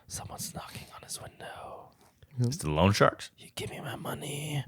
someone's knocking on his window. It's the loan sharks. You give me my money.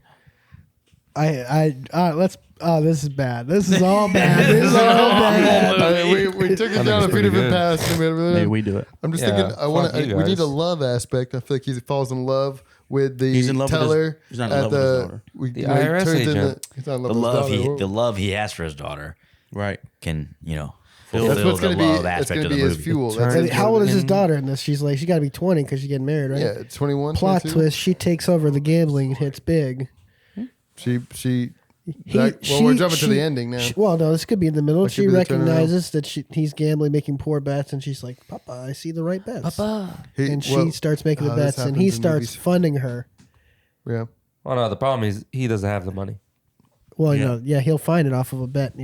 Let's. Oh, this is bad. This is all bad. This is all bad. We took it down a few pretty different good. paths. Maybe we do it. I'm just Yeah, thinking. fuck you We need a guys. love aspect. I feel like he falls in love with the He's in love with his- teller. he's not in love with his daughter. The IRS agent. He's not in The love with love his he daughter. the love he has for his daughter Right. can That's fulfill what's the going to love be. That's aspect going of to the be his movie. fuel. Turn- That's his How old is his in- daughter in this? She's like, she got to be 20 because she's getting married, right? Yeah, 21. Plot 22? twist: she takes over the gambling and hits big. We're jumping to the ending now. Well, no, this could be in the middle. That She could be the turnaround. recognizes that he's gambling, making poor bets, and she's like, "Papa, I see the right bets." And she starts making the this bets, and he happens in starts movies. funding her. Yeah. Oh no, the problem is he doesn't have the money. Well, Yeah. he'll find it off of a bet. He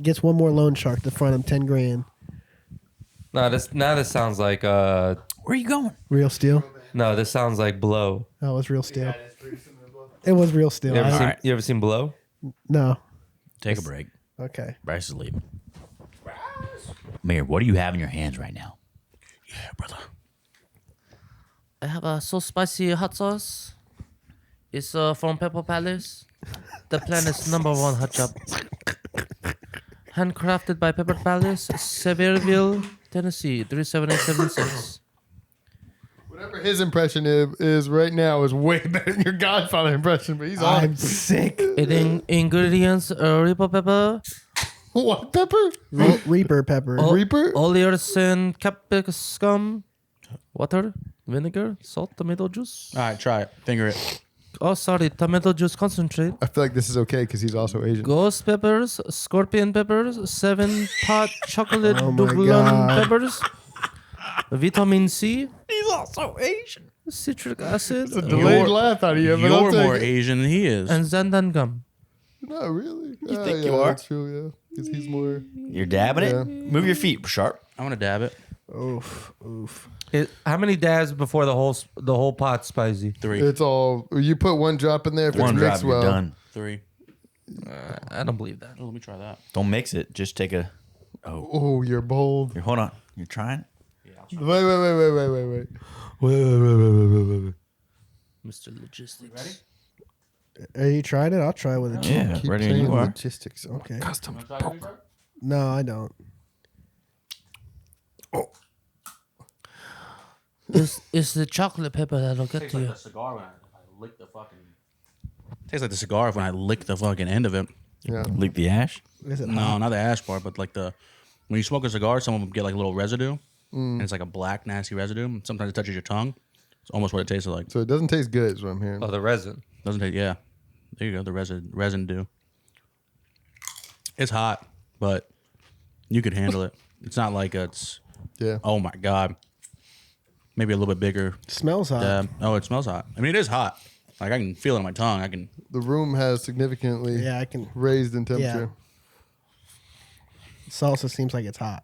gets one more loan shark to front him 10 grand. No, this sounds like Where are you going? Real steel. no, this sounds like Blow. Oh, it was real steel. It was real steel. You ever, seen, Alright. you ever seen Blow? No. Take a break. Okay. Bryce is leaving. Amir, what do you have in your hands right now? Yeah, brother. I have a so spicy hot sauce. It's from Pepper Palace. The planet's #1 hot job. Handcrafted by Pepper Palace, Sevierville, Tennessee, 37876. Whatever his impression is right now is way better than your Godfather impression, but he's on I'm it. sick. Ingredients: Reaper pepper, What pepper? Reaper pepper. Reaper? olives and capsicum, water, vinegar, salt, tomato juice. All right, try it. Finger it. Oh, sorry, tomato juice concentrate. I feel like this is okay because he's also Asian. Ghost peppers, scorpion peppers, 7-pot chocolate Oh my doublon God. peppers, vitamin C, He's also Asian. citric acid, Delayed laugh out of you, but I'll You're take more it. Asian than he is. and zandan gum. Not really. You think you are? That's true, yeah. Because he's more. You're dabbing Yeah. it? Move your feet, Sharpe. I'm gonna dab it. Oof. How many dabs before the whole pot's spicy? 3. It's all. You put one drop in there if One it's drop, mixed you're well. done. 3. I don't believe that. Oh, let me try that. Don't mix it. Just take a. Oh, you're bold. Here, hold on. You're trying? Wait. Mr. Logistics. Are you trying it? I'll try it with a Yeah, Keep ready when saying you are. logistics. Okay. No, I don't. It's the chocolate pepper that'll get to you. cigar when I lick the fucking. Tastes like the cigar when I lick the fucking end of it. Yeah. Leak the ash? Is it No, hot? not the ash part, but like the when you smoke a cigar, some of them get like a little residue, and it's like a black nasty residue. And sometimes it touches your tongue. It's almost what it tastes like. So it doesn't taste good, is what I'm hearing. Oh, the resin. Doesn't taste. Yeah, there you go. The residue. It's hot, but you could handle it. It's not like it's. Yeah. Oh my god. Maybe a little bit bigger. Smells hot. Dab. Oh, it smells hot. I mean, it is hot. Like I can feel it on my tongue. I can. The room has significantly Yeah, I can. raised in temperature. Salsa seems like it's hot.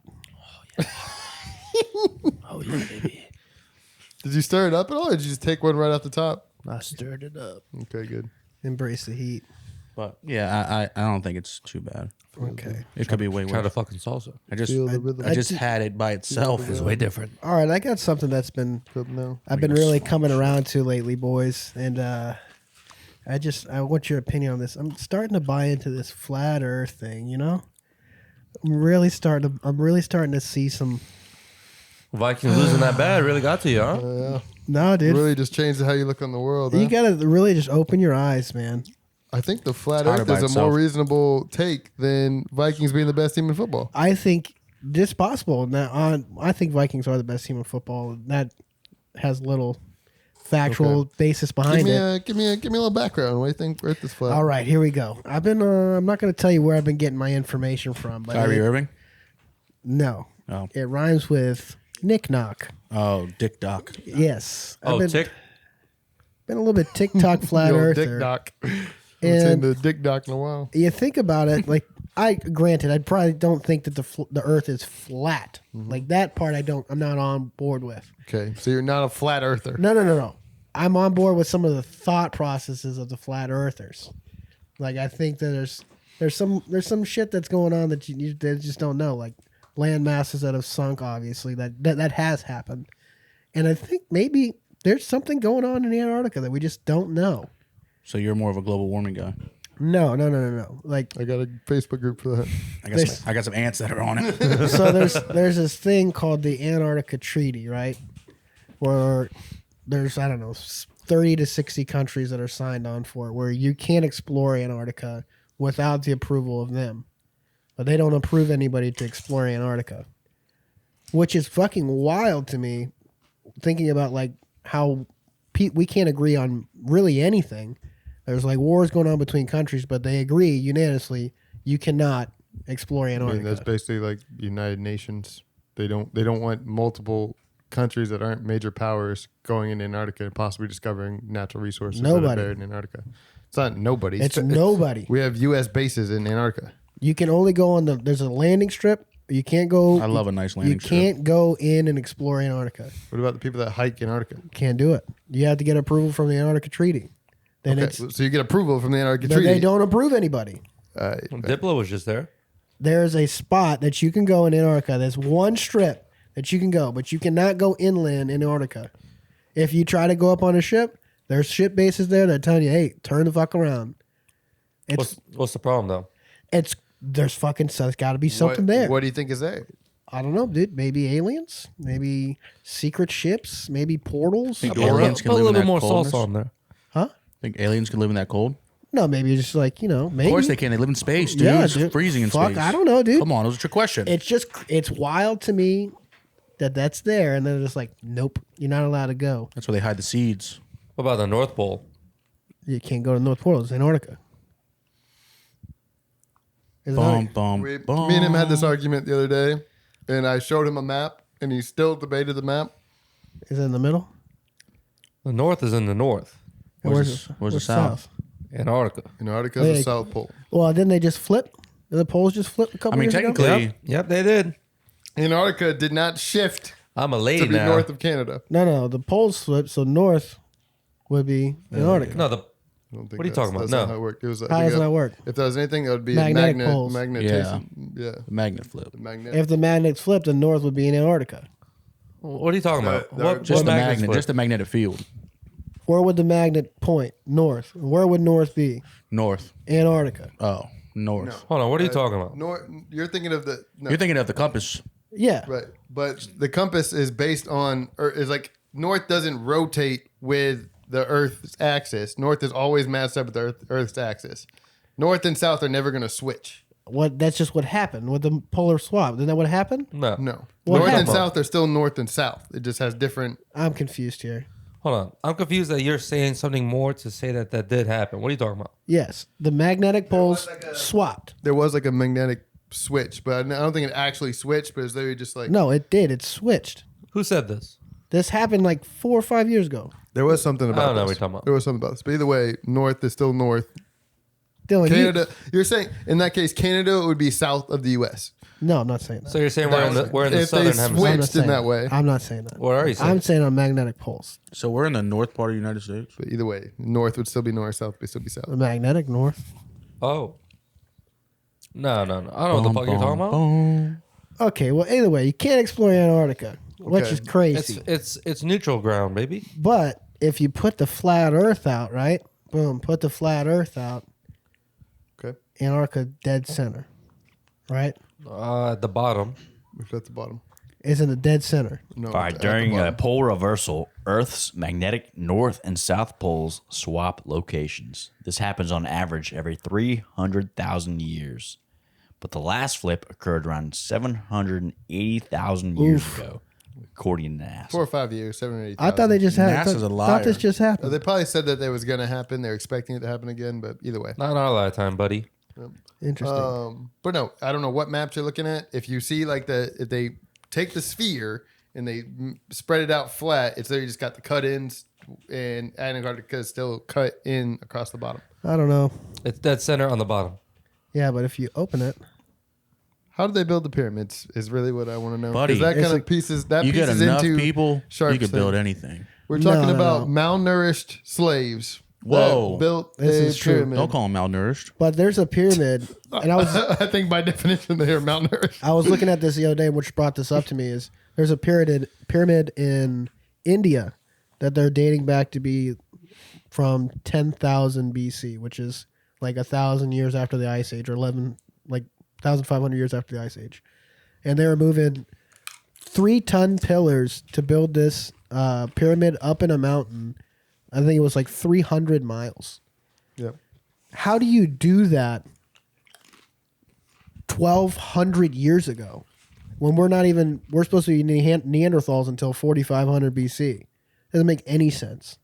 Oh, yeah, baby. Did you stir it up at all, or did you just take one right off the top? I stirred it up. Okay, good. Embrace the heat. But yeah, I don't think it's too bad. Okay. It could be way Try the worse. fucking salsa. I just Feel the rhythm. I just had it by itself. It's way different. All right, I got something that's been Good now. I've been really coming around to lately, boys, and I want your opinion on this. I'm starting to buy into this flat Earth thing. You know, I'm really starting to see some. Vikings losing that bad really got to you, huh? Yeah. No, dude, Really just changed how you look on the world. you huh? gotta really just open your eyes, man. I think the flat hotter Earth by is a itself. more reasonable take than Vikings being the best team in football. I think this possible. Now, I think Vikings are the best team in football. That has little factual basis behind it. Give me a little background. What do you think Earth is flat? All right, here we go. I've been. I'm not going to tell you where I've been getting my information from, but Kyrie Irving. no, Oh, it rhymes with Nick Knock. oh, Dick Doc. Yes. Oh, been a little bit TikTok flat Yo, earther. Dick Doc. I haven't seen And the Dick Doc in a while. you think about it, like I probably don't think that the Earth is flat. Like that part, I'm not on board with. Okay, so you're not a flat earther. No. I'm on board with some of the thought processes of the flat earthers. Like I think that there's some shit that's going on that you just don't know. Like land masses that have sunk, obviously that has happened, and I think maybe there's something going on in Antarctica that we just don't know. So you're more of a global warming guy. No. Like, I got a Facebook group for that. I got some ants that are on it. so there's this thing called the Antarctica Treaty, right? Where there's, I don't know, 30 to 60 countries that are signed on for it, where you can't explore Antarctica without the approval of them. But they don't approve anybody to explore Antarctica, which is fucking wild to me, thinking about like how we can't agree on really anything. There's like wars going on between countries, but they agree unanimously you cannot explore I Antarctica. mean, that's basically like United Nations. They don't want multiple countries that aren't major powers going into Antarctica and possibly discovering natural resources that are buried in Antarctica. It's not nobody. It's nobody. We have U.S. bases in Antarctica. You can only go on there's a landing strip. You can't go. I love a nice landing strip. You can't go in and explore Antarctica. What about the people that hike Antarctica? Can't do it. You have to get approval from the Antarctica Treaty. Then Okay, so you get approval from the Antarctica Treaty. They don't approve anybody. Diplo was just there. There's a spot that you can go in Antarctica. There's one strip that you can go, but you cannot go inland in Antarctica. If you try to go up on a ship, there's ship bases there that tell you, hey, turn the fuck around. What's the problem though? There's got to be something there. What do you think is there? I don't know, dude. Maybe aliens, maybe secret ships, maybe portals. Think Put aliens a can live little in bit that more coldness? sauce on there. Huh? Think aliens can live in that cold? No, maybe just like, maybe. Of course they can. They live in space, dude. Yeah, It's dude. freezing in Fuck, space. I don't know, dude. Come on, it was a trick question. It's wild to me that's there, and they're just like, nope, you're not allowed to go. That's where they hide the seeds. What about the North Pole? You can't go to the North Pole. It's Antarctica. It's Bum, Antarctica. bum, Me bum. and him had this argument the other day, and I showed him a map, and he still debated the map. Is it in the middle? The North is in the North. Where's the south? Antarctica. Antarctica is Hey. the South Pole. Well, didn't they just flip? Did the poles just flip a couple I mean, years ago? technically, Yep, they did. Antarctica did not shift I'm a to lady be now. north of Canada. No, the poles flipped, so north would be Antarctica. No, I don't think What are you talking about? That's No. not how it worked. It was, I How think does that work? If there was anything, it would be Magnetic magnet, poles. magnetism. Yeah. the magnet flip. The magnet. If the magnets flipped, the north would be in Antarctica. what are you talking about? they're What, Just what the magnets magnet, were? just the magnetic field. Where would the magnet point? North. Where would north be? North. Antarctica. Oh, north. No. Hold on, what are you talking about? You're thinking of the. No, You're thinking of the compass. Yeah. right, but the compass is based on, or is like north doesn't rotate with the Earth's axis. North is always matched up with the Earth's axis. North and south are never going to switch. That's just what happened with the polar swap. Isn't that what happened? No. No, What north and happened? south are still north and south. It just has different. I'm confused here. Hold on. I'm confused that you're saying something more to say that did happen. What are you talking about? Yes, the magnetic poles swapped. There was like a magnetic switch, but I don't think it actually switched. But it's literally just like No, it did. It switched. Who said this? This happened like 4 or 5 years ago. there was something about. I don't know this. what you're talking about. There was something about this. But either way, north is still north. Dylan, Canada. You're saying in that case, Canada would be south of the U.S. No, I'm not saying that. So you're saying we're in the if they southern switch- hemisphere? I'm not switched in saying that way. I'm not saying that. What are you saying? I'm saying on magnetic poles. So we're in the north part of the United States. But either way, north would still be north, south would still be south. The magnetic north. Oh. No. I don't know what the fuck you're talking about. Boom. Okay, well, either way, you can't explore Antarctica, which Okay. is crazy. It's neutral ground, baby. But if you put the flat Earth out, right? Boom, put the flat Earth out. Okay, Antarctica dead center, right? At the bottom. it's at the bottom. Is in the dead center. No, All right, it's at the during a bottom. pole reversal, Earth's magnetic north and south poles swap locations. This happens on average every 300,000 years. But the last flip occurred around 780,000 years ago, according to NASA. 4 or 5 years, 7 or 8. I thought they just had. NASA's a Thought this liar. just happened. They probably said that it was going to happen. They're expecting it to happen again, but either way. Not in our lifetime, buddy. Interesting. But no, I don't know what maps you're looking at. If you see like if they take the sphere and they spread it out flat, it's literally just got the cut ins, and Antarctica is still cut in across the bottom. I don't know. It's dead center on the bottom. Yeah, but if you open it, How did they build the pyramids? Is really what I want to know. Buddy, that it's kind like- of pieces that You get pieces enough into people, Sharpe's you could thing. build anything. We're talking No, about no. malnourished slaves. Whoa. that built This a is true. pyramid. Don't call them malnourished. but there's a pyramid, and I was I think by definition they are malnourished. I was looking at this the other day, which brought this up to me. Is there's a pyramid in India that they're dating back to be from 10,000 BC, which is like 1,000 years after the Ice Age, or 1,500 years after the Ice Age, and they were moving 3-ton pillars to build this pyramid up in a mountain. I think it was like 300 miles. Yep. How do you do that 1,200 years ago when we're supposed to be Neanderthals until 4,500 BC? Doesn't make any sense.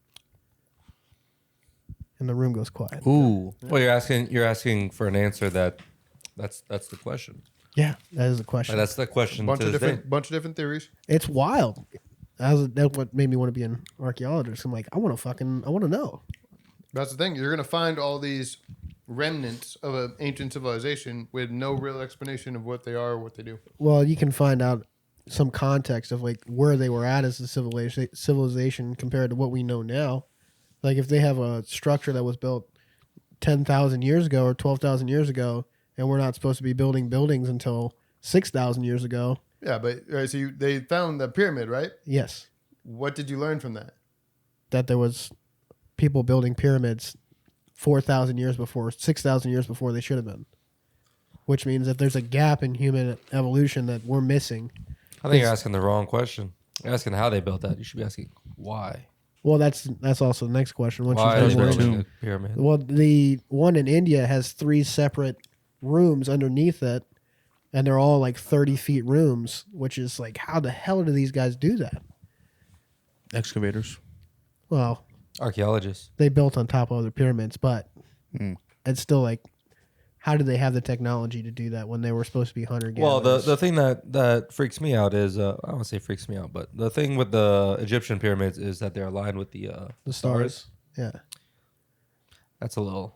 And the room goes quiet. Ooh. Well, you're asking for an answer that's the question. Yeah, that is the question. Like, that's the question. Bunch to of this day. different theories. It's wild. That's what made me want to be an archaeologist. I'm like, I want to know. That's the thing. You're gonna find all these remnants of an ancient civilization with no real explanation of what they are or what they do. Well, you can find out some context of like where they were at as a civilization compared to what we know now. Like if they have a structure that was built 10,000 years ago or 12,000 years ago, and we're not supposed to be building buildings until 6,000 years ago. Yeah, but so they found the pyramid, right? Yes, What did you learn from that? that there was people building pyramids 4,000 years before, 6,000 years before they should have been. Which means that there's a gap in human evolution that we're missing. I think you're asking the wrong question. You're asking how they built that. You should be asking why. Well, that's also the next question. Once Why you've is done there one- tomb? a pyramid? Well, the one in India has 3 separate rooms underneath it, and they're all like 30 feet rooms, which is like, how the hell do these guys do that? Excavators. Well, Archaeologists. they built on top of other pyramids, but it's still like, how did they have the technology to do that when they were supposed to be hunter-gatherers? Well, the thing that freaks me out is I don't want to say freaks me out, but the thing with the Egyptian pyramids is that they're aligned with the stars. Yeah. That's a little.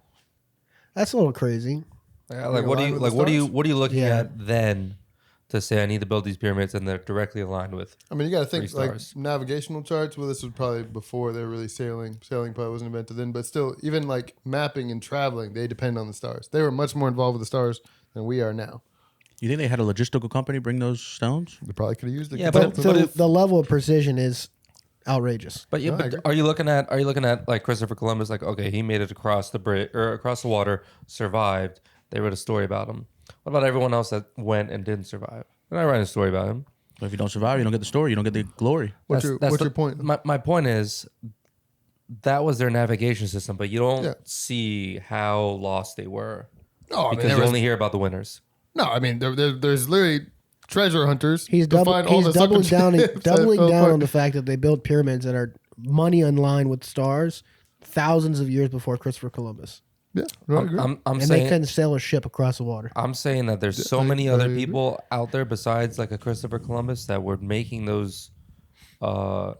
That's a little crazy. Yeah, like They're what do aligned you with like? the What do you stars? what are you looking Yeah. at then to say I need to build these pyramids and they're directly aligned with? I mean, you got to think 3 like stars. navigational charts. Well, this was probably before they were really sailing. Sailing probably wasn't invented then, but still, even like mapping and traveling, they depend on the stars. They were much more involved with the stars than we are now. You think they had a logistical company bring those stones? They probably could have used it. Yeah, But, but if- the level of precision is outrageous. But yeah, No, I agree. but are you looking at like Christopher Columbus? Like, okay, he made it across the bridge or across the water, survived. They wrote a story about him. What about everyone else that went and didn't survive? They're not writing a story about him. But if you don't survive, you don't get the story. You don't get the glory. What's That's your point? My point is that was their navigation system, but you don't Yeah. see how lost they were No, I mean, because there you was- only hear about the winners. no, I mean, there's literally treasure hunters. He's to find all the doubling sunken down ships that doubling fell down apart. on the fact that they built pyramids that are money in line with stars thousands of years before Christopher Columbus. Yeah, no, I agree. I'm And they saying couldn't sail a ship across the water. I'm saying that there's so I- many I other agree. people out there besides like a Christopher Columbus that were making those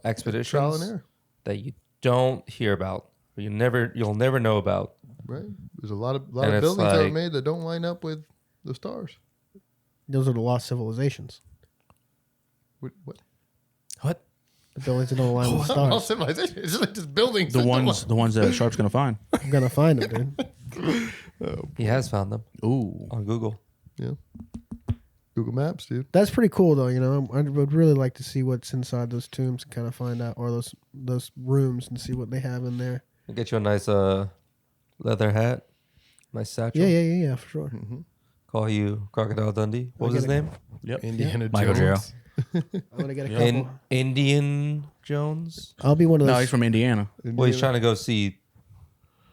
expeditions Trial and error, that you don't hear about, or you'll never know about. right? There's a lot of And it's buildings that are like- made that don't line up with the stars. Those are the lost civilizations. What? What? The buildings that don't align with the All stars. civilization. It's just like just buildings. The that don't ones that Sharpe's gonna find. I'm gonna find them, dude. He has found them Ooh. on Google. Yeah. Google Maps, dude. That's pretty cool, though. You know, I would really like to see what's inside those tombs and kind of find out, or those rooms, and see what they have in there. I'll get you a nice leather hat, nice satchel. Yeah, for sure. Call you Crocodile Dundee. What was I his get it. name? Yep. Indiana Michael Jones. I'm gonna get a couple. Indian Jones. I'll be one of those. No, he's from Indiana. Well, he's trying to go see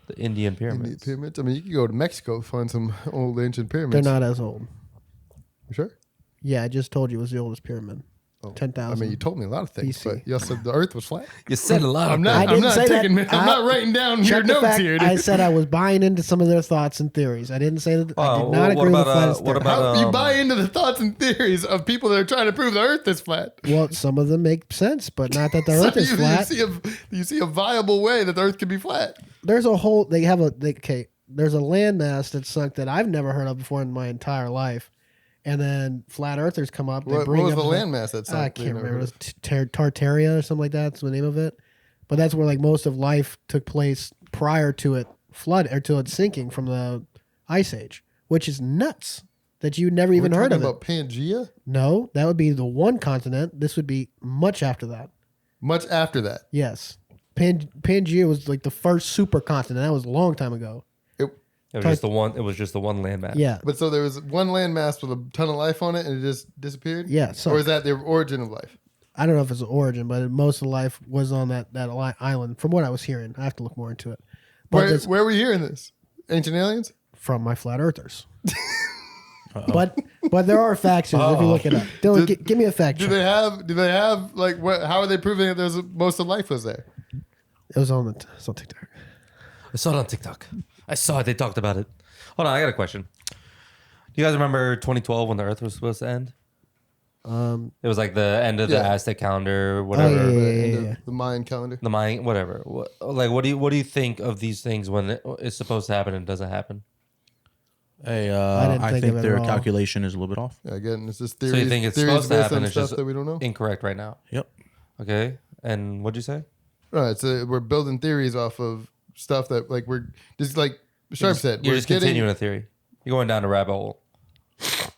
the Indian Indian pyramids. pyramids. I mean, you could go to Mexico and find some old ancient They're pyramids. not as old. You sure? Yeah, I just told you it was the oldest pyramid. Oh, 10,000. I mean, you told me a lot of things, BC. but you also said the Earth was flat. You said a lot. I'm of not. I things. didn't I'm not say that. taking. I'm not writing down your Check the notes fact, here. I Dude. said I was buying into some of their thoughts and theories. I didn't say that. I Oh, did not what agree with about, flat Earth what theory. about- How, you buy into the thoughts and theories of people that are trying to prove the Earth is flat. Well, some of them make sense, but not that the So Earth is flat. You see a viable way that the Earth can be flat. There's a whole. There's a landmass that's sunk that I've never heard of before in my entire life, and then flat earthers come up. They What bring was up the landmass that's I can't remember. It was Tartaria or something like that. That's the name of it. But that's where like most of life took place prior to it to it sinking from the ice age, which is nuts that you never even heard of it. about Pangea. No, that would be the one continent. This would be much after that. Much after that, Yes, Pangea was like the first supercontinent. That was a long time ago. It was just the one. It was just the one landmass. Yeah. But so there was one landmass with a ton of life on it, and it just disappeared. Yeah. So Or is that the origin of life? I don't know if it's the origin, but most of life was on that island. From what I was hearing, I have to look more into it. But Where are we hearing this? Ancient aliens? from my flat earthers. But there are facts here if you look it up. Dylan, give me a fact Do check. they have like what? How are they proving that there's most of life was there? It was on TikTok. I saw it on TikTok. I saw it. They talked about it. Hold on, I got a question. Do you guys remember 2012 when the Earth was supposed to end? It was like the end of the Yeah. Aztec calendar, whatever. Yeah. The Mayan calendar. The Mayan, whatever. What do you think of these things when it's supposed to happen and it doesn't happen? Hey, didn't I think think of it their at all. calculation is a little bit off. Yeah, again, it's just So theories. you think it's theories supposed to based happen? on It's stuff just that we don't know. incorrect right now. Yep. Okay. And what'd you say? Right. So we're building theories off of stuff that like we're just like Sharpe said. You're we're just continuing a theory. You're going down a rabbit hole.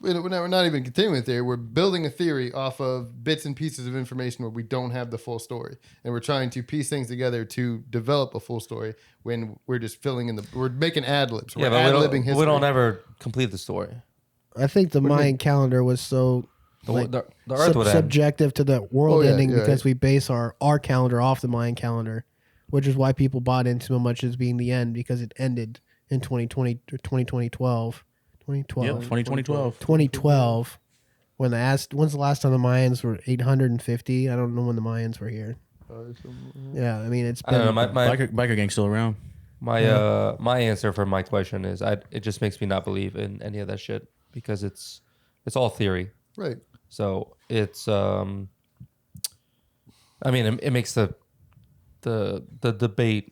We're not even continuing a theory. We're building a theory off of bits and pieces of information where we don't have the full story, and we're trying to piece things together to develop a full story. When we're just filling in we're making ad libs. We're Yeah, but ad-libbing history. we don't ever complete the story. I think the Mayan calendar was so The Earth would end. subjective to the world Oh, yeah, ending yeah, because we base our calendar off the Mayan calendar, which is why people bought into so much as being the end because it ended in 2020 or 2012. 2012. Yep. 2012. 2012. When's the last time the Mayans were 850? I don't know when the Mayans were here. Yeah, I mean it's I don't been. know. My Biker gang's still around. my answer for my question is it just makes me not believe in any of that shit because it's all theory. Right. So it's I mean it makes the debate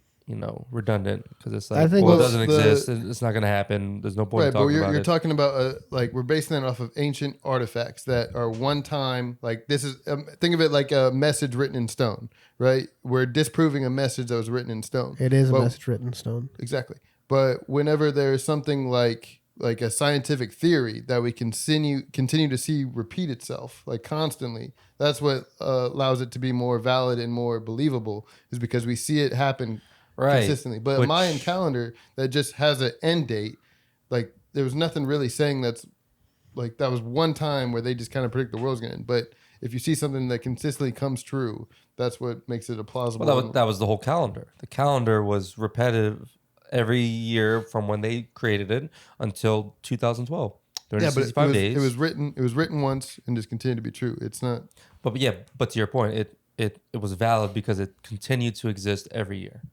redundant because it's like I think it well, doesn't the- exist. It's not going to happen. There's no point Right, in but talking you're, about you're it. talking about like we're basing that off of ancient artifacts that are one time. Like this is think of it like a message written in stone, right? We're disproving a message that was written in stone. It is a But- message written in stone. Exactly. But whenever there's something like a scientific theory that we continue to see repeat itself like constantly, that's what allows it to be more valid and more believable is because we see it happen consistently. But a Mayan calendar that just has an end date, like there was nothing really saying that's like that was one time where they just kind of predict the world's gonna end. But if you see something that consistently comes true, that's what makes it a plausible. Well, that was the whole calendar. The calendar was repetitive every year from when they created it until 2012. yeah, but 365 days. it was written once and just continued to be true. It's not. But to your point, it was valid because it continued to exist every year.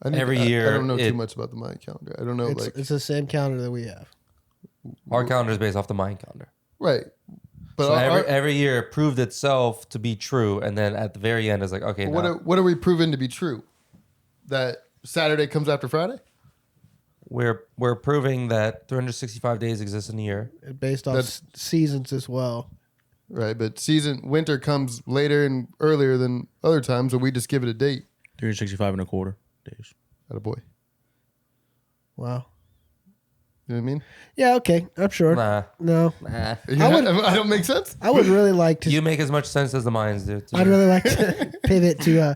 Every year, I don't know too much about the Mayan calendar. I don't know It's the same calendar that we have. Our calendar is based off the Mayan calendar. right. But So every year it proved itself to be true, and then at the very end, it's like, okay, what are we proving to be true? That Saturday comes after Friday? we're proving that 365 days exist in a year. Based off seasons as well. Right, but winter comes later and earlier than other times, so we just give it a date. 365 and a quarter days. Attaboy. Wow. You know what I mean? Yeah, okay. I'm sure. Nah. No. Nah. I don't make sense? I would really like to You make as much sense as the Mayans do. I'd really like to pivot to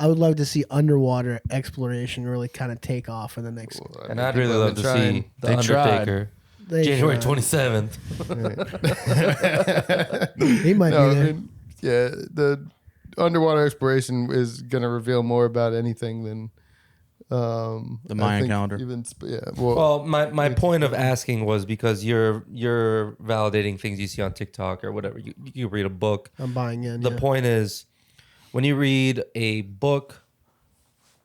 I would love to see underwater exploration really kind of take off in the next. And I'd really love to see The They tried. Undertaker. They January tried. 27th. He might No, be there. I mean, yeah, the underwater exploration is going to reveal more about anything than The I Mayan think calendar. Well, my point of asking was because you're validating things you see on TikTok or whatever. You read a book. I'm buying in. The yeah. point is, when you read a book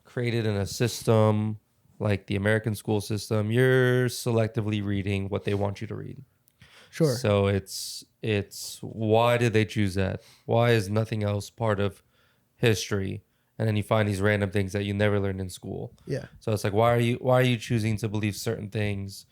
created in a system like the American school system, you're selectively reading what they want you to read. Sure. So it's why did they choose that? Why is nothing else part of history? And then you find these random things that you never learned in school. Yeah. So it's like, why are you choosing to believe certain things?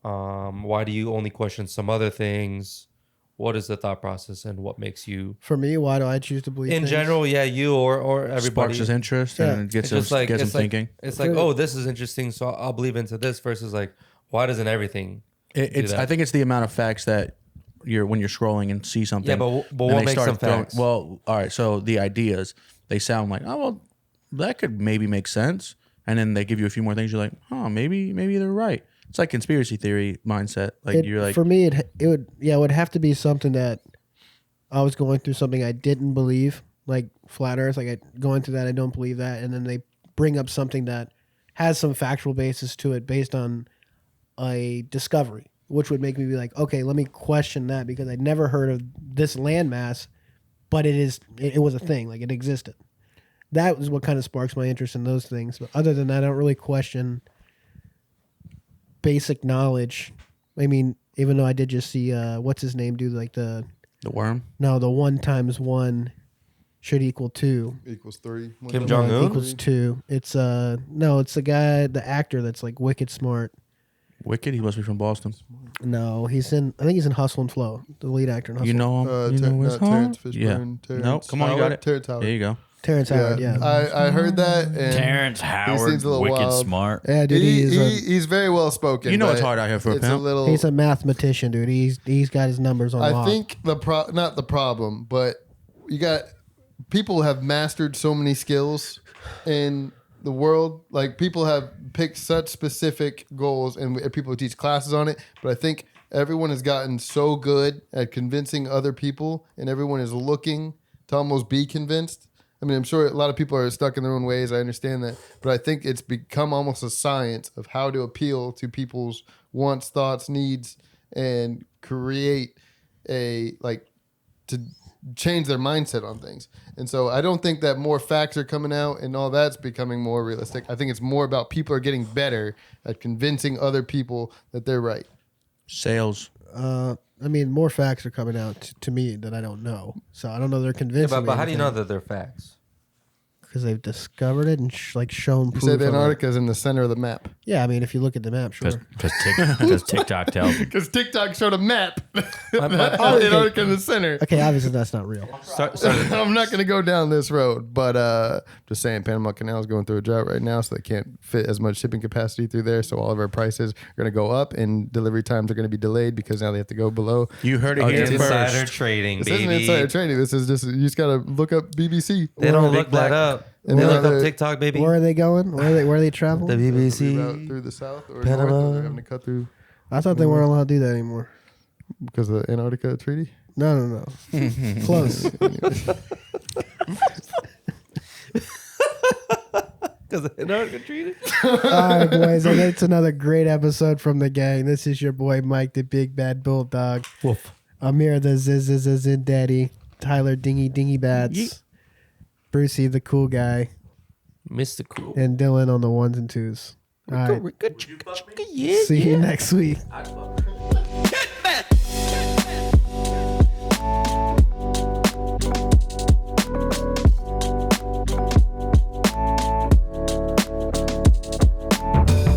Why do you only question some other things? What is the thought process and what makes you? For me, why do I choose to believe In things? general, yeah, you or everybody. Sparks his interest Yeah. and gets It's him, just like thinking. It's like, oh, this is interesting, so I'll believe into this. Versus like, why doesn't everything? It's. that. I think it's the amount of facts that when you're scrolling and see something. Yeah, but and what they makes start them facts? Well, all right. So the ideas they sound like, oh well, that could maybe make sense, and then they give you a few more things. You're like, oh, maybe they're right. It's like conspiracy theory mindset. Like you're like, for me, it would have to be something that I was going through something I didn't believe, like flat Earth. Like going through that, I don't believe that, and then they bring up something that has some factual basis to it based on a discovery, which would make me be like, okay, let me question that because I'd never heard of this landmass, but it was a thing, like it existed. That was what kind of sparks my interest in those things. But other than that, I don't really question basic knowledge. I mean, even though I did just see what's his name do like the worm. No, the 1 × 1 should equal 2. Equals 3. Kim Jong-un? Equals 2. It's no, it's the guy, the actor that's like wicked smart. Wicked? He must be from Boston. No, I think he's in Hustle and Flow, the lead actor in Hustle. You know him? Terrence Fishburne. Yeah. Terrence Nope. Come on, you got Howard? it. Terrence Howard. There you go. Terrence Howard, yeah. I heard that. And Terrence Howard, seems a little wicked wild. smart. Yeah, dude, he's very well spoken. You know but it's hard out here for a it's pimp. little. he's a mathematician, dude. He's got his numbers on lock. I think not the problem, but you got people have mastered so many skills in the world. Like people have picked such specific goals, and people teach classes on it. But I think everyone has gotten so good at convincing other people, and everyone is looking to almost be convinced. I mean, I'm sure a lot of people are stuck in their own ways. I understand that. But I think it's become almost a science of how to appeal to people's wants, thoughts, needs, and create to change their mindset on things. And so I don't think that more facts are coming out and all that's becoming more realistic. I think it's more about people are getting better at convincing other people that they're right. Sales. I mean, more facts are coming out to me that I don't know. So I don't know they're convincing me. But how do you know that they're facts? Because they've discovered it and shown You proof. said of Antarctica it. is in the center of the map. Yeah, I mean, if you look at the map, sure. Because TikTok tells me. Because TikTok showed a map. Oh, Antarctica in the center. Okay, obviously that's not real. I'm not going to go down this road, but just saying, Panama Canal is going through a drought right now, so they can't fit as much shipping capacity through there. So all of our prices are going to go up, and delivery times are going to be delayed because now they have to go below. You heard it here Insider first. trading, This baby. isn't insider trading. This is just you just got to look up BBC. They don't look that up. They look up TikTok, baby. Where are they going? Where are they traveling? The BBC. Route through the south or Panama. north, or they're having to cut through I thought they weren't allowed to do that anymore. because of the Antarctica Treaty. No. Close. Because of Antarctica treaty. All right, boys. And it's another great episode from the gang. This is your boy Mike, the Big Bad Bulldog. Woof. Amir, the Zin Daddy. Tyler, Dingy Bats. Yeet. Brucey, the cool guy. Mr. Cool. And Dylan on the 1s and 2s. All right. Good. See you next week. I